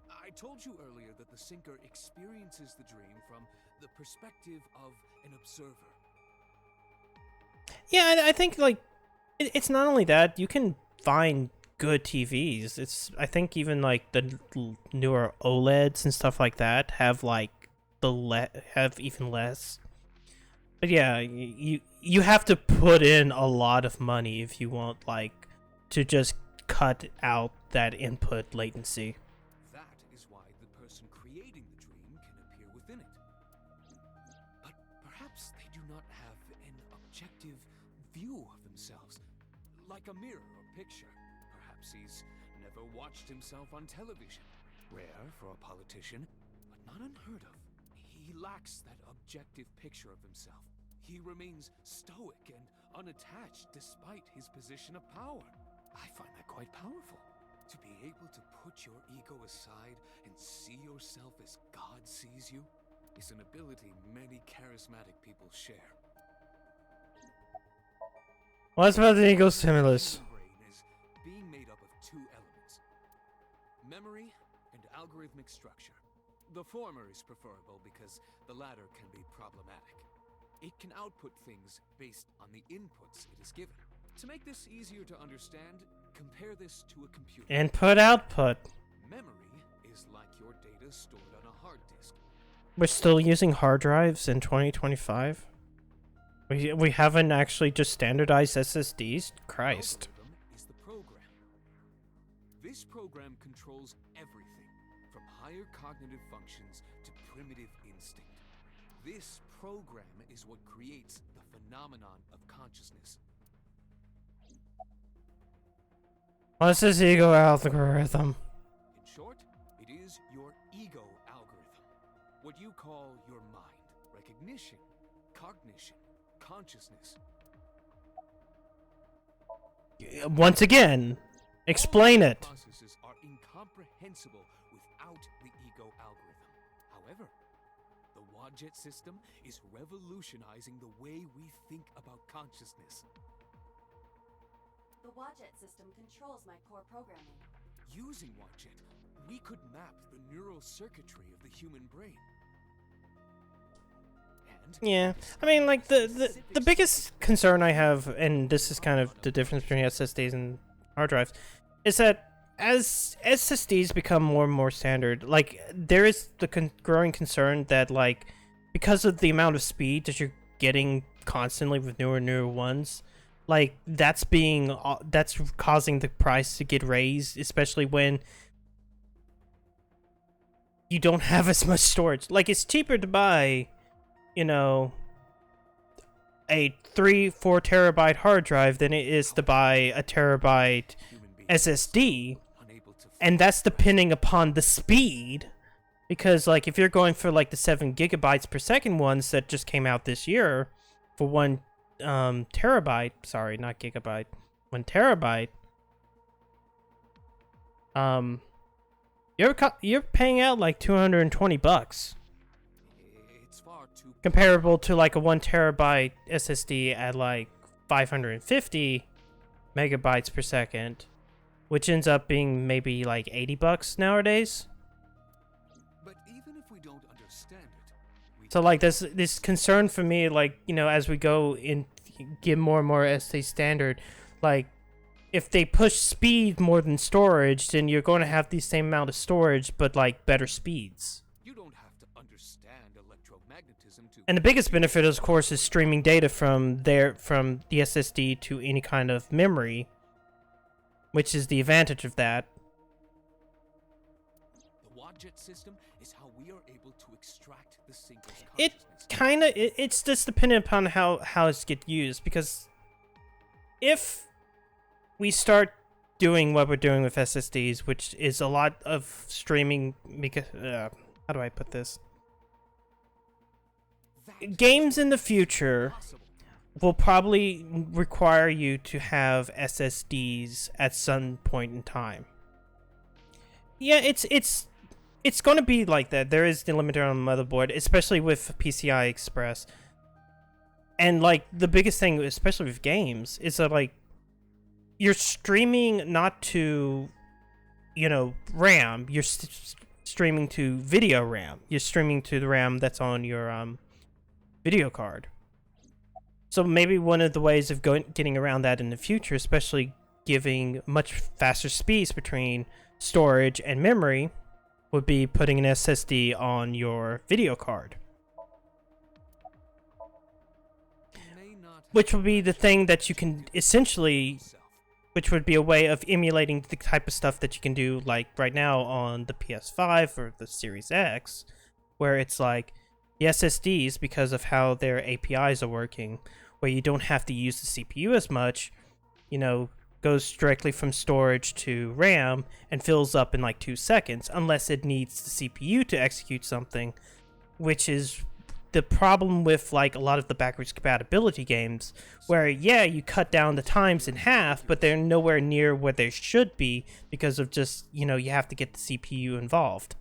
I told you earlier that the syncer experiences the dream from the perspective of an observer. Yeah, I think like it's not only that. You can find good TVs. I think even like the newer OLEDs and stuff like that have like have even less. But yeah, you have to put in a lot of money if you want like to just cut out that input latency. That is why the person creating the dream can appear within it. But perhaps they do not have an objective view of themselves, like a mirror or picture. Perhaps he's never watched himself on television. Rare for a politician, but not unheard of. He lacks that objective picture of himself. He remains stoic and unattached despite his position of power. I find that quite powerful. To be able to put your ego aside and see yourself as God sees you is an ability many charismatic people share. What's about the ego stimulus? The brain is being made up of two elements: memory and algorithmic structure. The former is preferable because the latter can be problematic. It can output things based on the inputs it is given. To make this easier to understand, compare this to a computer. Input, output. Memory is like your data stored on a hard disk. We're still using hard drives in We haven't actually just standardized SSDs? Christ. Algorithm is This program controls everything, from higher cognitive functions to primitive instinct. This program is what creates the phenomenon of consciousness. What's this ego algorithm? In short, it is your ego algorithm. What you call your mind. Recognition, cognition, consciousness. Once again, explain it. Processes are incomprehensible without the ego algorithm. However, the Wadjet system is revolutionizing the way we think about consciousness. The Wadjet system controls my core programming. Using Wadjet, we could map the neural circuitry of the human brain. Yeah, I mean, like, the biggest concern I have, and this is kind of the difference between SSDs and hard drives, is that as SSDs become more and more standard, like, there is the growing concern that, like, because of the amount of speed that you're getting constantly with newer and newer ones, like, that's causing the price to get raised, especially when you don't have as much storage. Like, it's cheaper to buy, you know, a 3-4 terabyte hard drive than it is to buy a terabyte SSD, and that's depending upon the speed, because, like, if you're going for, like, the 7 gigabytes per second ones that just came out this year for 1 terabyte, sorry, not gigabyte, 1 terabyte, you're paying out like $220. Comparable to like a 1 terabyte SSD at like 550 megabytes per second, which ends up being maybe like $80 nowadays. But even if we don't understand it, So like this concern for me, like, you know, as we go in, get more and more SSD standard, like, if they push speed more than storage, then you're going to have the same amount of storage, but like better speeds. You don't have to understand electromagnetism to. And the biggest benefit, of course, is streaming data from the SSD to any kind of memory, which is the advantage of that. The Wadjet system is how we are able to extract the synchronous It consciousness. it's just dependent upon how it's get used, because if we start doing what we're doing with SSDs, which is a lot of streaming, because how do I put this? Games in the future will probably require you to have SSDs at some point in time. Yeah, it's going to be like that. There is the limiter on the motherboard, especially with PCI Express. And like the biggest thing, especially with games, is that like you're streaming not to, you know, RAM. You're streaming to video RAM. You're streaming to the RAM that's on your video card. So maybe one of the ways of getting around that in the future, especially giving much faster speeds between storage and memory, would be putting an SSD on your video card. Which would be the thing that you can essentially, which would be a way of emulating the type of stuff that you can do like right now on the PS5 or the Series X, where it's like the SSDs, because of how their APIs are working, where you don't have to use the CPU as much, you know, goes directly from storage to RAM and fills up in like 2 seconds, unless it needs the CPU to execute something, which is the problem with like a lot of the backwards compatibility games, where yeah, you cut down the times in half, but they're nowhere near where they should be because of just, you know, you have to get the CPU involved.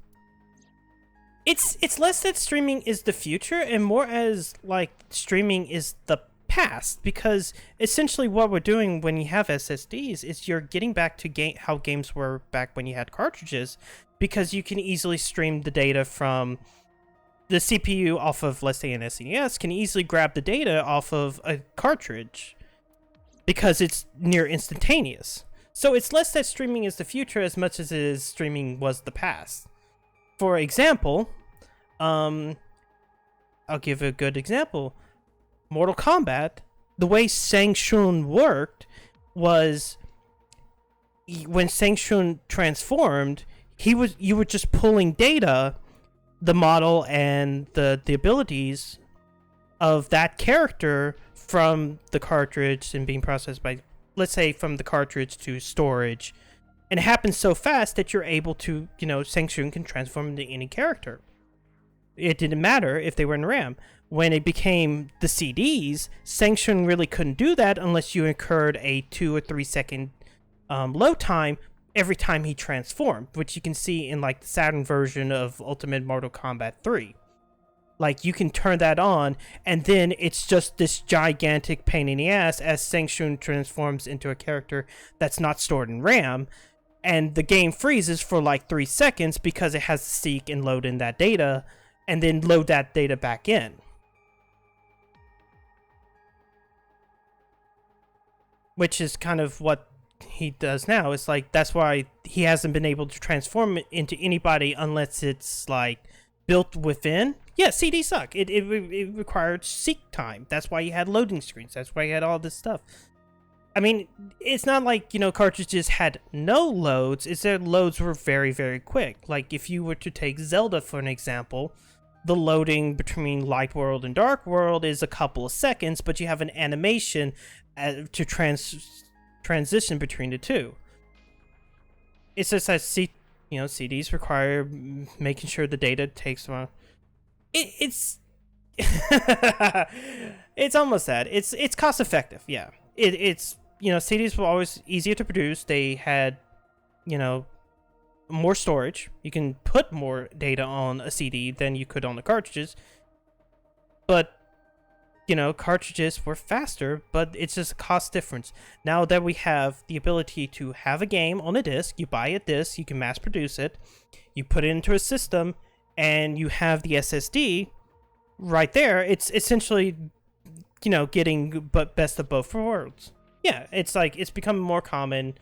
It's less that streaming is the future and more as like streaming is the past, because essentially what we're doing when you have SSDs is you're getting back to how games were back when you had cartridges, because you can easily stream the data from the CPU off of, let's say, an SNES, can easily grab the data off of a cartridge because it's near instantaneous. So it's less that streaming is the future as much as it is streaming was the past. For example, I'll give a good example. Mortal Kombat, the way Shang Tsung worked was when Shun transformed, you were just pulling data, the model and the abilities of that character from the cartridge and being processed by, let's say, from the cartridge to storage. And it happens so fast that you're able to, Shun can transform into any character. It didn't matter if they were in RAM. When it became the CDs, Shun really couldn't do that unless you incurred a 2 or 3 second load time every time he transformed, which you can see in like the Saturn version of Ultimate Mortal Kombat 3. Like, you can turn that on, and then it's just this gigantic pain in the ass as Shun transforms into a character that's not stored in RAM, and the game freezes for like 3 seconds because it has to seek and load in that data, and then load that data back in. Which is kind of what he does now. It's like, that's why he hasn't been able to transform it into anybody unless it's like built within. Yeah, CDs suck. It required seek time. That's why you had loading screens. That's why you had all this stuff. I mean, it's not like, cartridges had no loads. It's their loads were very, very quick. Like, if you were to take Zelda for an example, the loading between Light World and Dark World is a couple of seconds, but you have an animation to transition between the two. It's just that CDs require making sure the data takes around. It's it's almost that. It's cost effective. Yeah. It's CDs were always easier to produce. They had more storage. You can put more data on a CD than you could on the cartridges. But cartridges were faster, but it's just a cost difference. Now that we have the ability to have a game on a disc, you buy a disc, you can mass produce it, you put it into a system, and you have the SSD right there. It's essentially, getting best of both worlds. Yeah, it's like, it's becoming more common,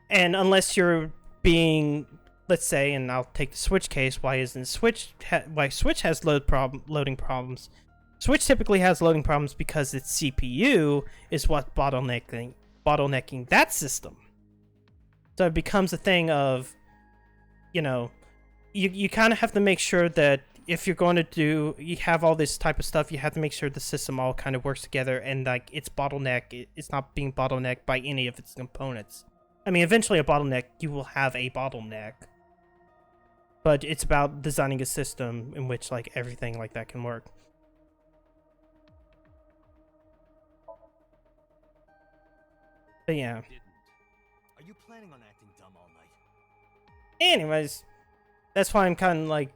and unless you're being, let's say, and I'll take the Switch case, why Switch has loading problems? Switch typically has loading problems because its CPU is what bottlenecking that system. So it becomes a thing of, you kind of have to make sure that if you're going to you have all this type of stuff, you have to make sure the system all kind of works together, and like it's not being bottlenecked by any of its components. I mean, eventually you will have a bottleneck, but it's about designing a system in which like everything like that can work. But yeah. Are you planning on acting dumb all night? Anyways, that's why I'm kind of like.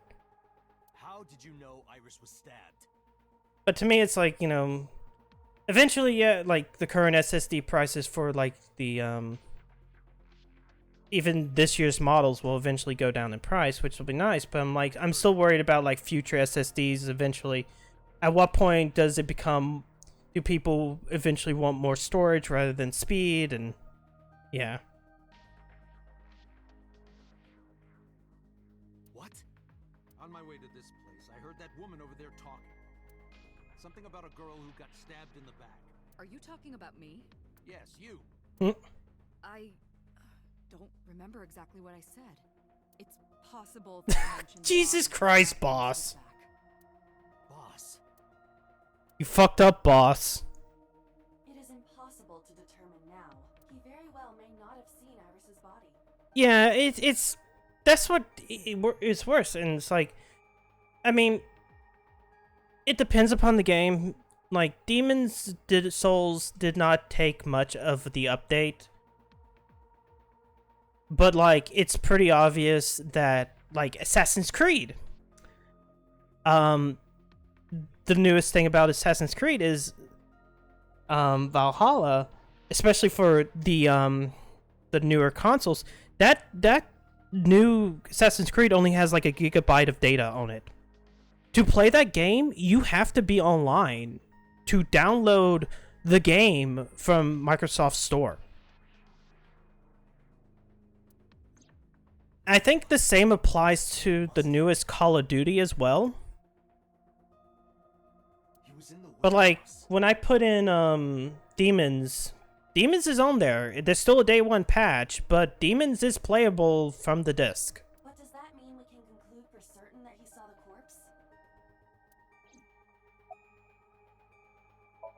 How did you know Iris was stabbed? But to me, it's like, eventually, yeah, like the current SSD prices for like the even this year's models will eventually go down in price, which will be nice. But I'm still worried about like future SSDs eventually. At what point does it become? Do people eventually want more storage rather than speed? And yeah. What? On my way to this place, I heard that woman over there talking. Something about a girl who got stabbed in the back. Are you talking about me? Yes, you. I don't remember exactly what I said. It's possible that I mentioned Jesus Christ, boss. Boss. You fucked up, boss. It is impossible to determine now. He very well may not have seen Iris's body. Yeah, it's that's what is worse, and it's like, I mean, it depends upon the game. Like, Souls did not take much of the update, but like, it's pretty obvious that like Assassin's Creed, the newest thing about Assassin's Creed is Valhalla, especially for the newer consoles. That new Assassin's Creed only has like a gigabyte of data on it. To play that game, you have to be online to download the game from Microsoft Store. I think the same applies to the newest Call of Duty as well. But like, when I put in Demons Demons is on there. There's still a day one patch, but Demons is playable from the disc. But does that mean we can conclude for certain that he saw the corpse?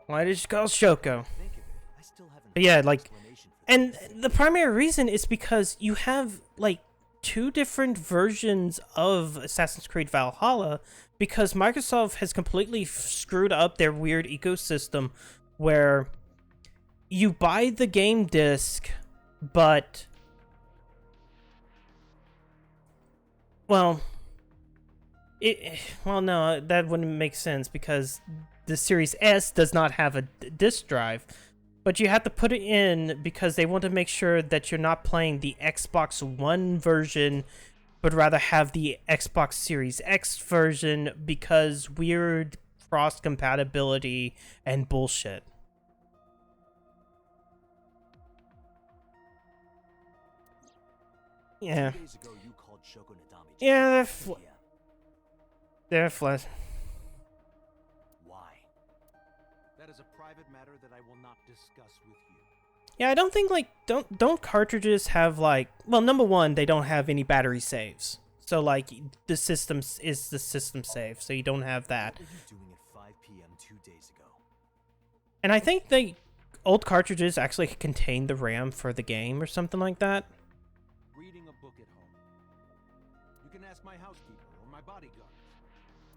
Why did you call Shoko? But yeah, like, and the primary reason is because you have, like, 2 different versions of Assassin's Creed Valhalla, because Microsoft has completely screwed up their weird ecosystem where you buy the game disc, but, well, no, that wouldn't make sense because the Series S does not have a disc drive, but you have to put it in because they want to make sure that you're not playing the Xbox One version, but rather have the Xbox Series X version because weird cross compatibility and bullshit. Yeah. Yeah, they're flesh. Why? That is a private matter that I will not discuss with you. Yeah, I don't think, like, don't cartridges have, like, well, number one, they don't have any battery saves. So, like, the system is the system save, so you don't have that. What were you doing at 5 p.m. 2 days ago? And I think the old cartridges actually contain the RAM for the game or something like that. Reading a book at home. You can ask my housekeeper or my bodyguards.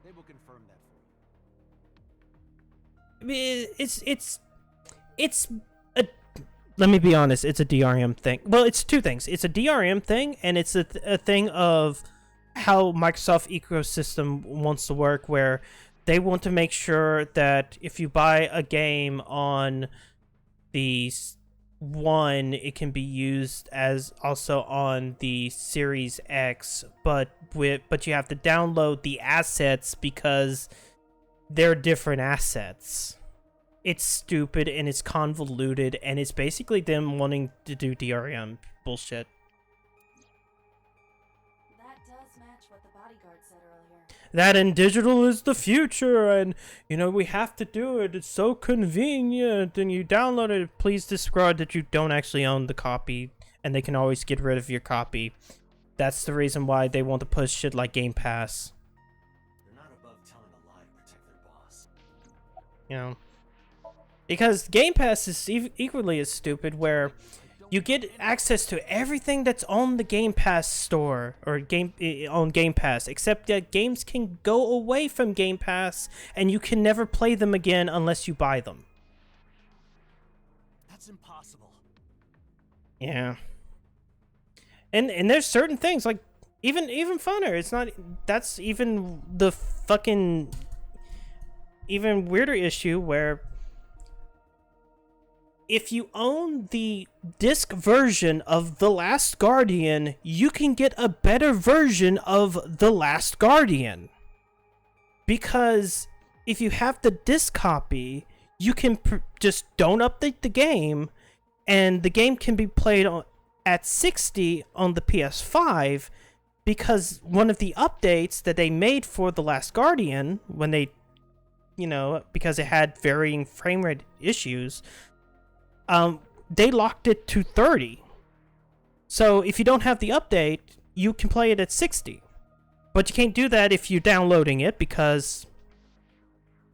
They will confirm that for you. It's a, let me be honest, it's a DRM thing. Well, it's 2 things. It's a DRM thing, and it's a thing of how Microsoft ecosystem wants to work, where they want to make sure that if you buy a game on the One, it can be used as also on the Series X, but you have to download the assets because they're different assets. It's stupid and it's convoluted, and it's basically them wanting to do DRM bullshit. That does match what the bodyguard said earlier. That and digital is the future, and, you know, we have to do it. It's so convenient, and you download it. Please disregard that you don't actually own the copy, and they can always get rid of your copy. That's the reason why they want to push shit like Game Pass. They're not above telling a lie to protect their boss. You know, because Game Pass is equally as stupid, where you get access to everything that's on the Game Pass store or on Game Pass, except that games can go away from Game Pass and you can never play them again unless you buy them. That's impossible. Yeah. And there's certain things, like, even funner. It's not, that's even the fucking even weirder issue, where if you own the disc version of The Last Guardian, you can get a better version of The Last Guardian. Because if you have the disc copy, you can just don't update the game, and the game can be played at 60 on the PS5, because one of the updates that they made for The Last Guardian, when they, you know, because it had varying frame rate issues, they locked it to 30. So if you don't have the update, you can play it at 60. But you can't do that if you're downloading it because,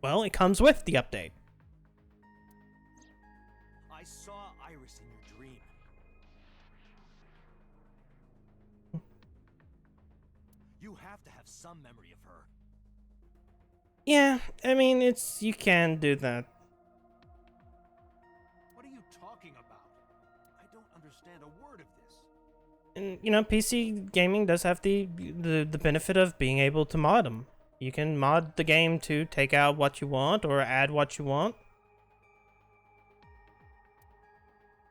well, it comes with the update. I saw Iris in your dream. You have to have some memory of her. Yeah, I mean, you can do that. What are you talking about? I don't understand a word of this. And, you know, PC gaming does have the benefit of being able to mod them. You can mod the game to take out what you want or add what you want.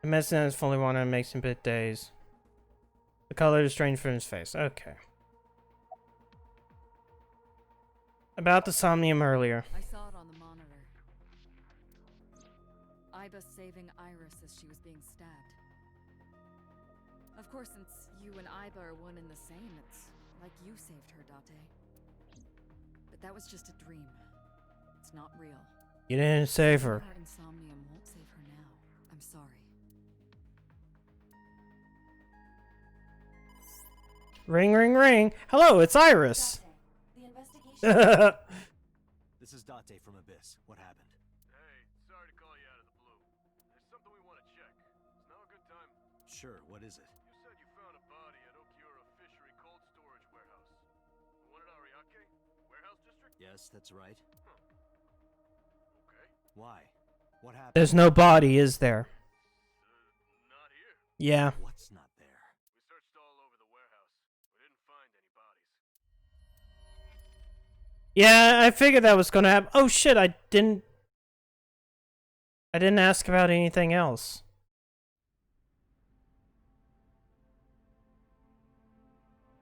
The medicine is fully wanted and makes him bit days. The color is strange from his face. Okay. About the Somnium earlier. I saw it on the monitor. Iba saving Iris as she was being stabbed. Of course, since you and Iba are one and the same, it's like you saved her, Date. But that was just a dream. It's not real. You didn't save her. Our Somnium won't save her now. I'm sorry. Ring, ring, ring. Hello, it's Iris. The investigation. This is Date from Abyss. What happened? Hey, sorry to call you out of the blue. There's something we want to check. Is now a good time? Sure, what is it? You said you found a body at Okiura Fishery Cold Storage Warehouse. The one at Ariake? Warehouse District? Yes, that's right. Huh. Okay. Why? What happened? There's no body, is there? Not here. Yeah. What's not there? We searched all over the warehouse. We didn't find any bodies. Yeah, I figured that was gonna happen. Oh shit, I didn't ask about anything else.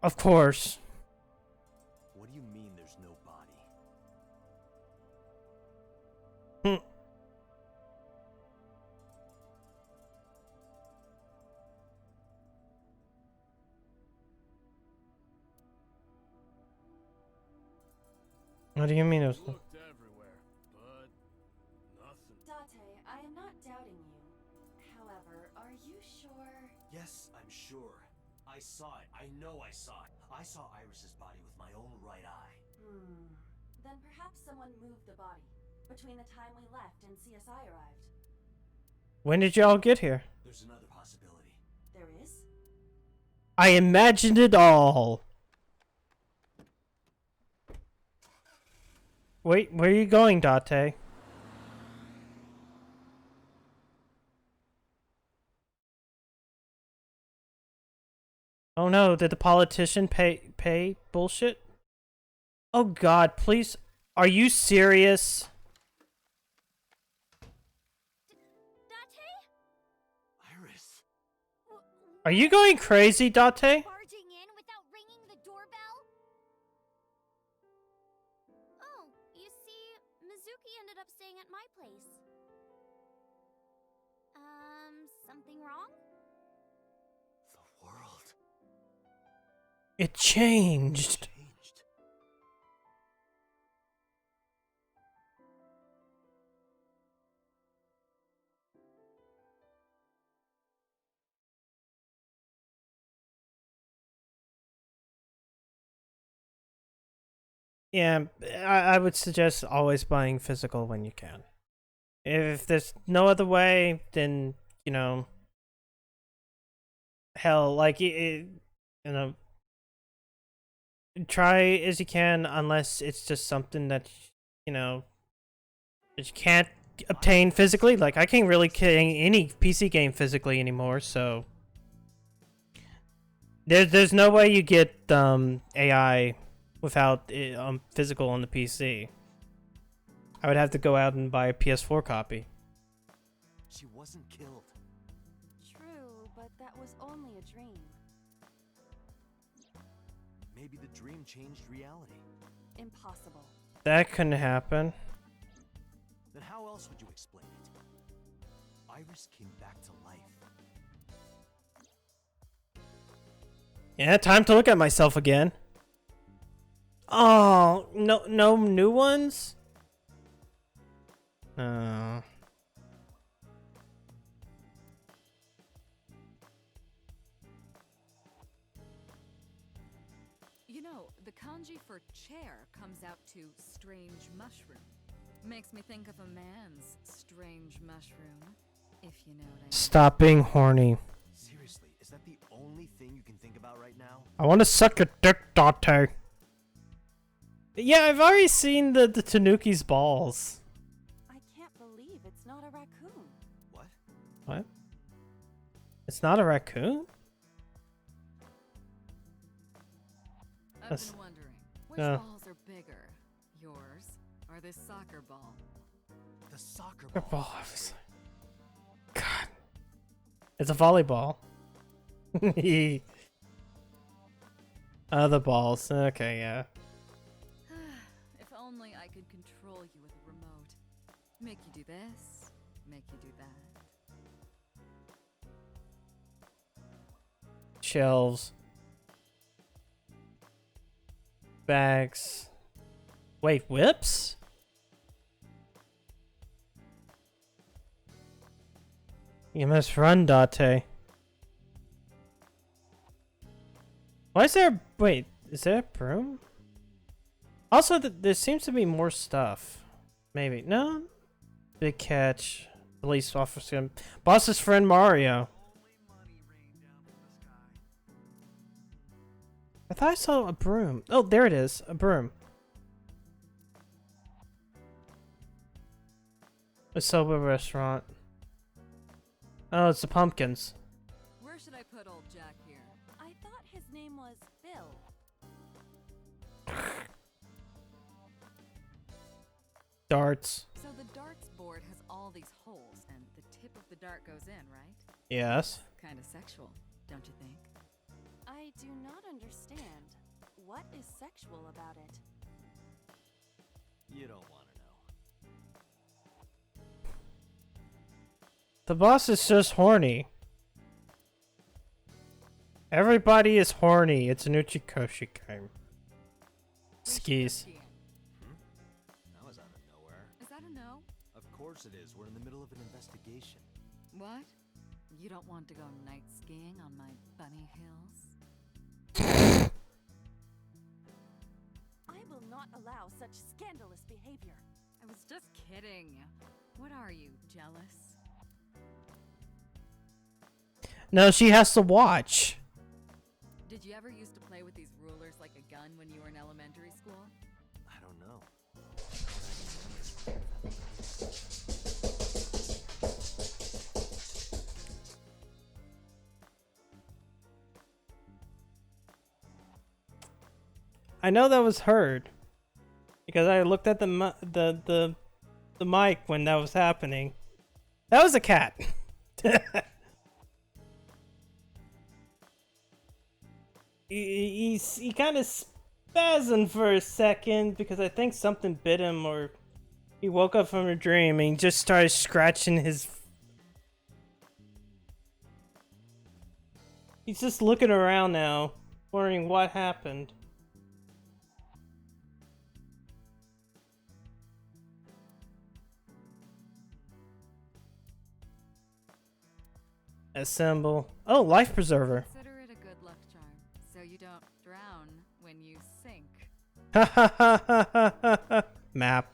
Of course. What do you mean there's no body? Hmm. What do you mean there's no... Looked everywhere, but nothing. Date, I am not doubting you. However, are you sure? Yes, I'm sure. I saw it. I know I saw it. I saw Iris's body with my own right eye. Then perhaps someone moved the body between the time we left and CSI arrived. When did y'all get here? There's another possibility. There is? I imagined it all. Wait, where are you going, Date? Oh no, did the politician pay bullshit? Oh god, please. Are you serious? Iris. Are you going crazy, Date? Barging in without ringing the doorbell? Oh, you see, Mizuki ended up staying at my place. Something wrong? The world. It changed. Yeah, I would suggest always buying physical when you can. If there's no other way, then, you know, hell, like, you know, try as you can unless it's just something that, you know, that you can't obtain physically. Like, I can't really play any PC game physically anymore, so... There's no way you get AI without it, physical on the PC. I would have to go out and buy a PS4 copy. She wasn't killed. True, but that was only a dream. Maybe the dream changed reality. Impossible. That couldn't happen. Then how else would you explain it? Iris came back to life. Yeah, time to look at myself again. Oh, no new ones? No. You know, the kanji for chair comes out to strange mushroom. Makes me think of a man's strange mushroom, if you know what I mean. Stop being horny. Seriously, is that the only thing you can think about right now? I want to suck your dick, Date. Yeah, I've already seen the Tanuki's balls. I can't believe it's not a raccoon. What? What? It's not a raccoon? I've That's- been wondering, which balls are bigger? Yours or this soccer ball? The soccer Your ball. ball. God. It's a volleyball. Other balls. Okay, yeah. If only I could control you with a remote. Make you do this, make you do that. Shelves. Bags. Wait, whips? You must run, Date. Why is there? Wait, is there a broom? Also, there seems to be more stuff. Maybe no. Big catch. Police officer. Boss's friend Mario. I thought I saw a broom. Oh, there it is. A broom. A Subway restaurant. Oh, it's the pumpkins. Where should I put old Jack here? I thought his name was Bill. Darts. So the darts board has all these holes, and the tip of the dart goes in, right? Yes. Kind of sexual, don't you think? I do not understand. What is sexual about it? You don't want to know. The boss is just horny. Everybody is horny. It's an Uchikoshi game. Skis. That was out of nowhere. Is that a no? Of course it is. We're in the middle of an investigation. What? You don't want to go night skiing on my bunny hills? I will not allow such scandalous behavior. I was just kidding. What are you, jealous? No, she has to watch. Did you ever used to play with these rulers like a gun when you were in elementary school? I don't know. I know that was heard because I looked at the mic when that was happening. That was a cat. he kind of spasmed for a second because I think something bit him, or he woke up from a dream and he just started scratching his. He's just looking around now, wondering what happened. Assemble. Oh, life preserver. Consider it a good luck charm, so you don't drown when you sink. Ha ha ha ha ha ha. Map.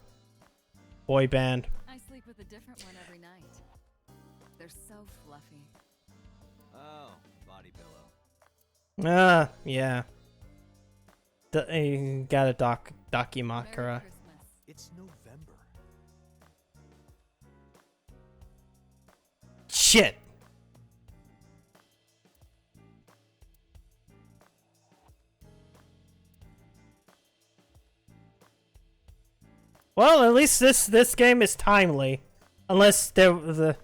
Boy band. I sleep with a different one every night. They're so fluffy. Oh, body pillow. Ah, yeah. Got a Dakimakura. It's November. Shit. Well, at least this game is timely, unless there was a.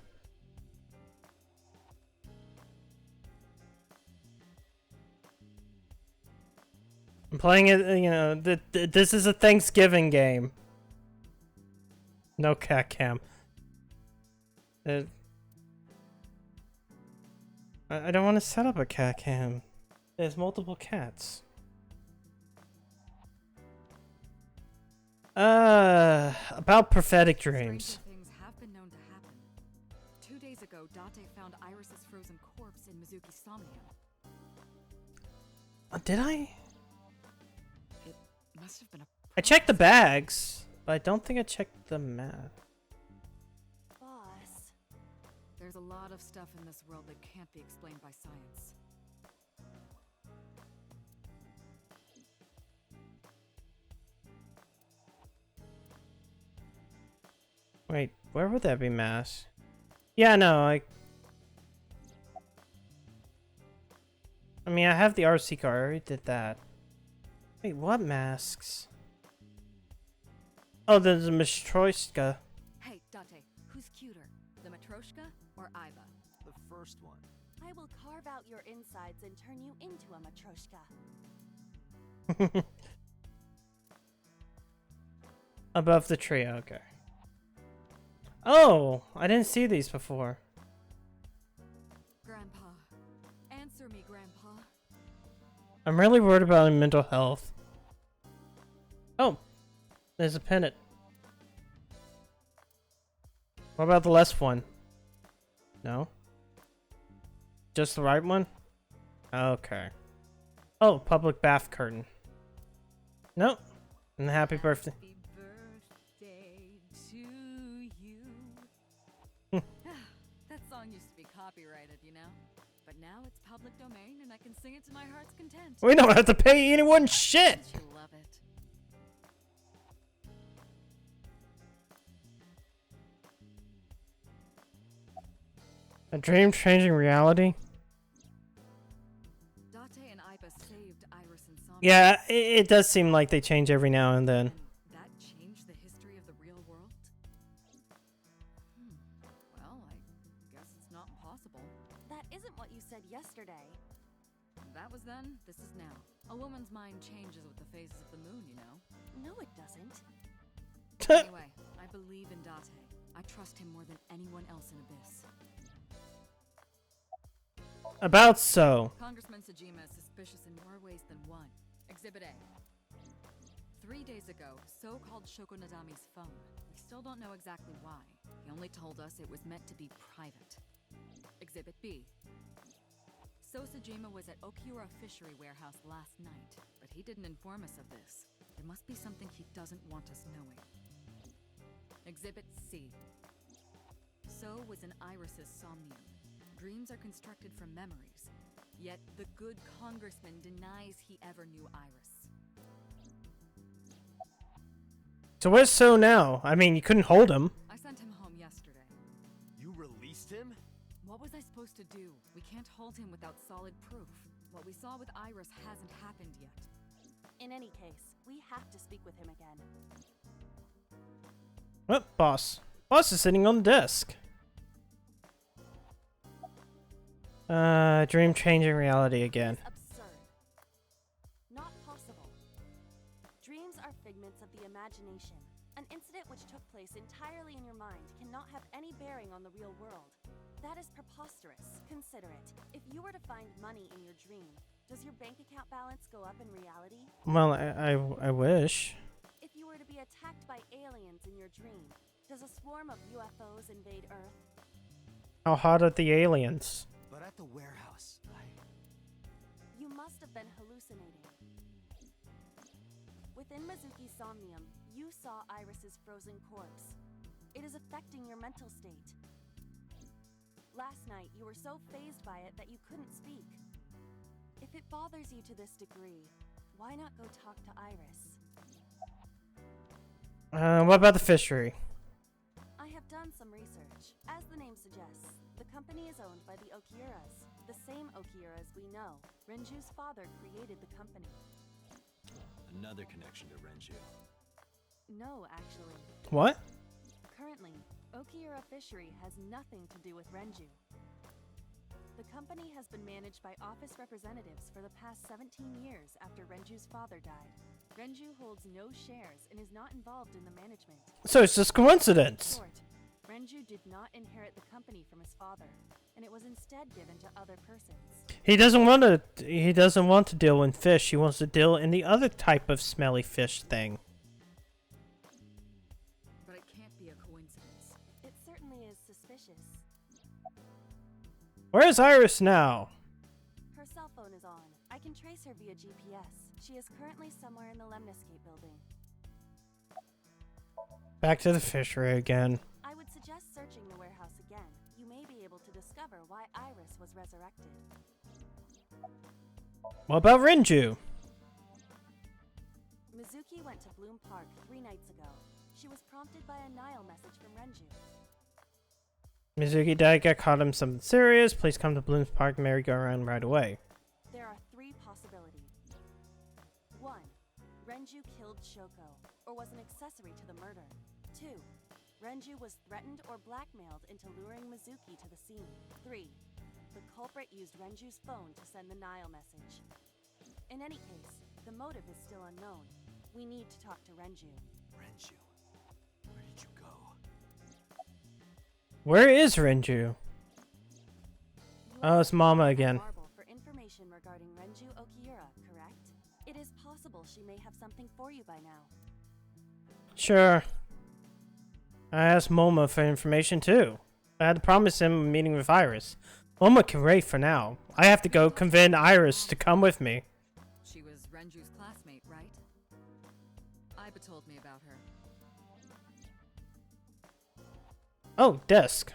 I'm playing it. You know, this is a Thanksgiving game. No cat cam. I don't want to set up a cat cam. There's multiple cats. About prophetic dreams. Things have been known to happen. 2 days ago, Date found Iris's frozen corpse in Mizuki's Somnium. Did I? It must have been a. I checked the bags, but I don't think I checked the map. Boss. There's a lot of stuff in this world that can't be explained by science. Wait, where would that be mass? Yeah, no, I mean, I have the RC car. I already did that. Wait, what masks? Oh, there's a Matryoshka. Hey, Date, who's cuter, the Matryoshka or Iba? The first one. I will carve out your insides and turn you into a matryoshka. Above the tree, okay. Oh, I didn't see these before. Grandpa. Answer me, Grandpa. I'm really worried about mental health. Oh, there's a pennant. What about the left one? No? Just the right one? Okay. Oh, public bath curtain. Nope. And happy birthday. Happy birthday to you. That song used to be copyrighted, you know? But now it's public domain and I can sing it to my heart's content. We don't have to pay anyone shit. Don't you love it? A dream changing reality? Date and Iba saved Iris and Somnium. Yeah, it does seem like they change every now and then. That changed the history of the real world? Well, I guess it's not possible. That isn't what you said yesterday. That was then, this is now. A woman's mind changes with the phases of the moon, you know? No, it doesn't. Anyway, I believe in Date. I trust him more than anyone else in Abyss. About so. Congressman Sajima is suspicious in more ways than one. Exhibit A. 3 days ago, So called Shoko Nadami's phone. We still don't know exactly why. He only told us it was meant to be private. Exhibit B. So Sajima was at Okiura Fishery Warehouse last night, but he didn't inform us of this. There must be something he doesn't want us knowing. Exhibit C. So was in Iris's Somnium. Dreams are constructed from memories, yet the good congressman denies he ever knew Iris. So where's So now? I mean, you couldn't hold him. I sent him home yesterday. You released him? What was I supposed to do? We can't hold him without solid proof. What we saw with Iris hasn't happened yet. In any case, we have to speak with him again. Oh, boss. Boss is sitting on the desk. Dream changing reality again. Absurd. Not possible. Dreams are figments of the imagination. An incident which took place entirely in your mind cannot have any bearing on the real world. That is preposterous. Consider it. If you were to find money in your dream, does your bank account balance go up in reality? Well, I wish. If you were to be attacked by aliens in your dream, does a swarm of UFOs invade Earth? How hot are the aliens? But at the warehouse, You must have been hallucinating. Within Mizuki's Somnium, you saw Iris's frozen corpse. It is affecting your mental state. Last night, you were so fazed by it that you couldn't speak. If it bothers you to this degree, why not go talk to Iris? What about the fishery? I have done some research. As the name suggests, the company is owned by the Okiuras, the same Okiuras we know. Renju's father created the company. another connection to Renju. No, actually. What? Currently, Okiura Fishery has nothing to do with Renju. The company has been managed by office representatives for the past 17 years after Renju's father died. Renju holds no shares and is not involved in the management. So it's just coincidence. In short, Renju did not inherit the company from his father, and it was instead given to other persons. He doesn't want to. He doesn't want to deal in fish. He wants to deal in the other type of smelly fish thing. But it can't be a coincidence. It certainly is suspicious. Where is Iris now? Her cell phone is on. I can trace her via GPS. She is currently somewhere in the Lemniscape building. Back to the fishery again. I would suggest searching the warehouse again. You may be able to discover why Iris was resurrected. What about Renju? Mizuki went to Bloom Park 3 nights ago. She was prompted by a Nile message from Renju. Mizuki Dad got caught in something serious. Please come to Bloom's Park merry-go-round right away. There are 3 possibilities. 1. Renju killed Shoko, or was an accessory to the murder. 2. Renju was threatened or blackmailed into luring Mizuki to the scene. 3. The culprit used Renju's phone to send the Nile message. In any case, the motive is still unknown. We need to talk to Renju. Renju, where did you go? Where is Renju? Oh, it's Mama again. Marble for information regarding Renju Okiura, correct? It is possible she may have something for you by now. Sure. I asked Moma for information too. I had to promise him a meeting with Iris. Moma can wait for now. I have to go convince Iris to come with me. Renju's classmate, right? Iba told me about her. Oh, desk.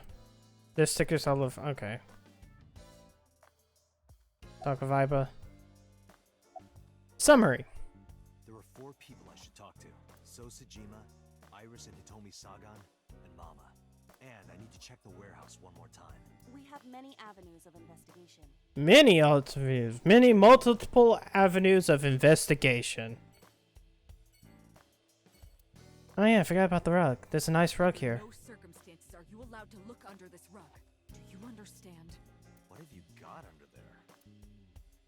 There's stickers all over. Okay. Talk of Iba. Summary. There are 4 people I should talk to. So Sajima, Iris and Hitomi Sagan, and Mama. And I need to check the warehouse one more time. We have many avenues of investigation. Many multiple avenues of investigation. Oh yeah, I forgot about the rug. There's a nice rug here. No circumstances are you allowed to look under this rug. Do you understand? What have you got under there?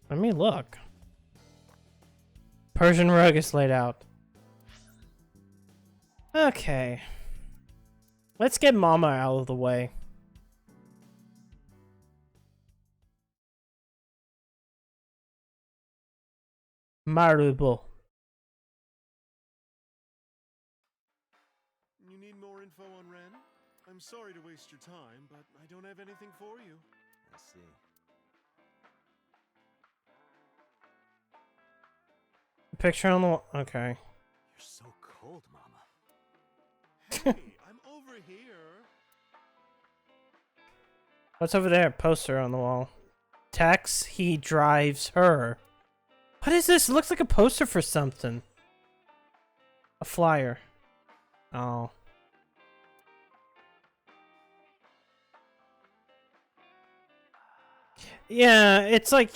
Let me look. Persian rug is laid out. Okay. Let's get Mama out of the way. Marubo. You need more info on Ren? I'm sorry to waste your time, but I don't have anything for you. I see. Picture on the wall. Okay. You're so cold, Mama. Hey, I'm over here. What's over there? Poster on the wall. Tax, he drives her. What is this? It looks like a poster for something. A flyer. Oh. Yeah, it's like,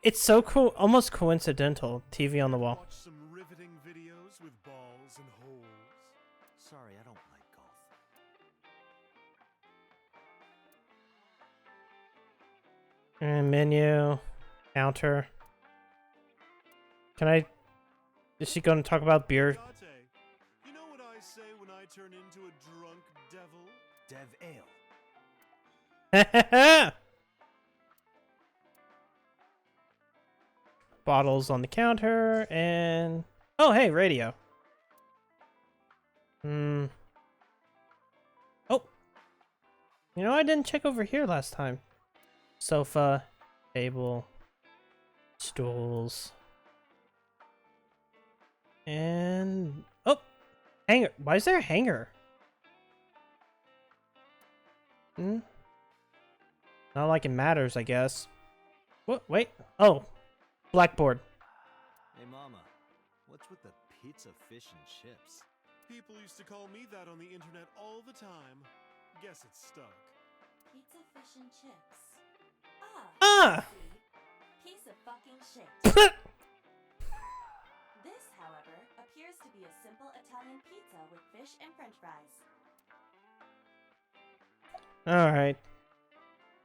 it's so cool, almost coincidental. TV on the wall. Watch some riveting videos with balls and holes. Sorry, I don't like golf. And menu, counter. Can I? Is she going to talk about beer? Date, you know what I say when I turn into a drunk devil? Dev Ale. Bottles on the counter and oh hey, radio. Oh, you know I didn't check over here last time. Sofa, table, stools, and oh, hanger. Why is there a hanger? Not like it matters, I guess. What? Wait. Oh. Blackboard. Hey, Mama. What's with the pizza, fish, and chips? People used to call me that on the internet all the time. Guess it's stuck. Pizza, fish, and chips. Ah! Piece of fucking shit. This, however, appears to be a simple Italian pizza with fish and french fries. Alright.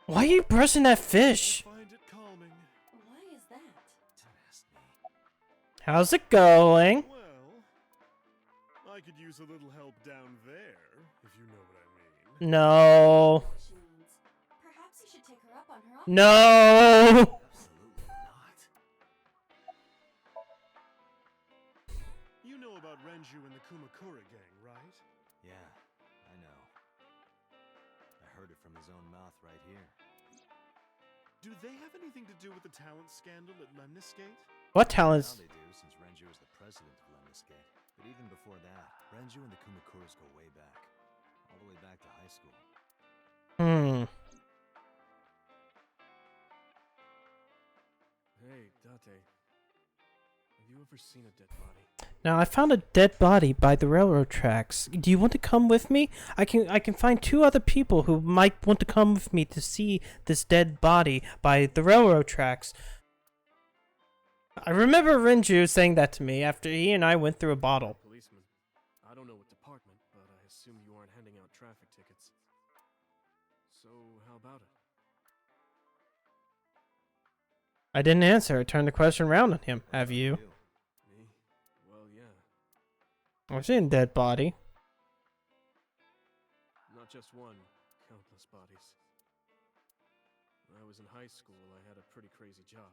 Why are you brushing that fish? I find it calming. Why is that? Don't ask me. How's it going? Well, I could use a little help down there, if you know what I mean. No. She means. Perhaps you should take her up on her offer. No. Absolutely not. You know about Renju and the Kumakura gang, right? Yeah, I know. I heard it from his own mouth right here. Do they have anything to do with the talent scandal at Lemniscate? What Now talents? they do, since Renju is the president of Lemniscate. But even before that, Renju and the Kumakuras go way back. All the way back to high school. Hey, Date. Have you ever seen a dead body? Now I found a dead body by the railroad tracks. Do you want to come with me? I can find 2 other people who might want to come with me to see this dead body by the railroad tracks. I remember Renju saying that to me after he and I went through a bottle. Policeman. I don't know what department, but I assume you aren't handing out traffic tickets. So, how about it? I didn't answer. I turned the question around on him. Have you? Me? Well, yeah. I've seen a dead body. Not just one, countless bodies. When I was in high school, I had a pretty crazy job.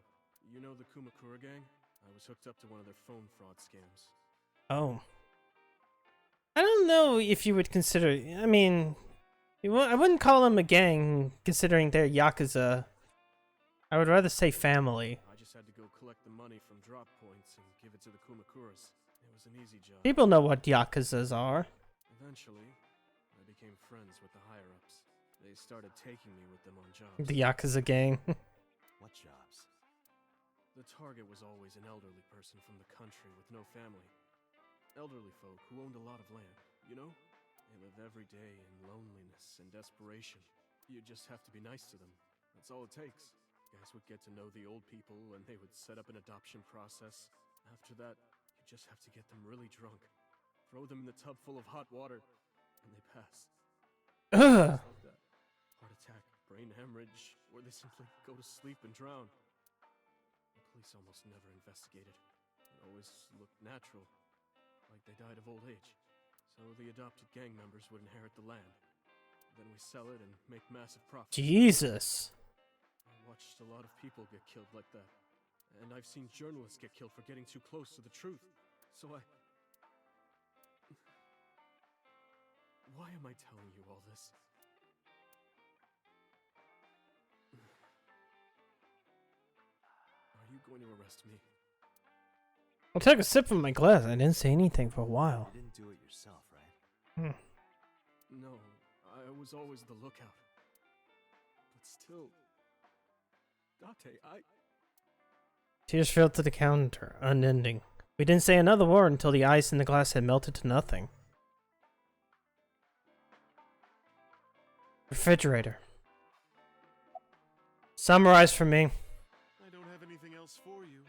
You know the Kumakura gang? I was hooked up to one of their phone fraud scams. Oh. I don't know if you would consider... I mean... I wouldn't call them a gang, considering they're Yakuza. I would rather say family. I just had to go collect collect the money from drop points and give it to the Kumakuras. It was an easy job. People know what Yakuzas are. Eventually, I became friends with the higher-ups. They started taking me with them on jobs. The Yakuza gang. What jobs? The target was always an elderly person from the country with no family. Elderly folk who owned a lot of land, you know? They live every day in loneliness and desperation. You just have to be nice to them. That's all it takes. Guys would get to know the old people and they would set up an adoption process. After that, you just have to get them really drunk. Throw them in the tub full of hot water, and they pass. Ugh. Heart attack, brain hemorrhage, or they simply go to sleep and drown. The police almost never investigated. It always looked natural, like they died of old age. So the adopted gang members would inherit the land. Then we sell it and make massive profits. Jesus. I watched a lot of people get killed like that. And I've seen journalists get killed for getting too close to the truth. So why am I telling you all this? Are you going to arrest me? I took a sip from my glass. I didn't say anything for a while. You didn't do it yourself, right? No, I was always the lookout. But still, Date, Tears fell to the counter, unending. We didn't say another word until the ice in the glass had melted to nothing. Refrigerator. Summarize for me. I don't have anything else for you.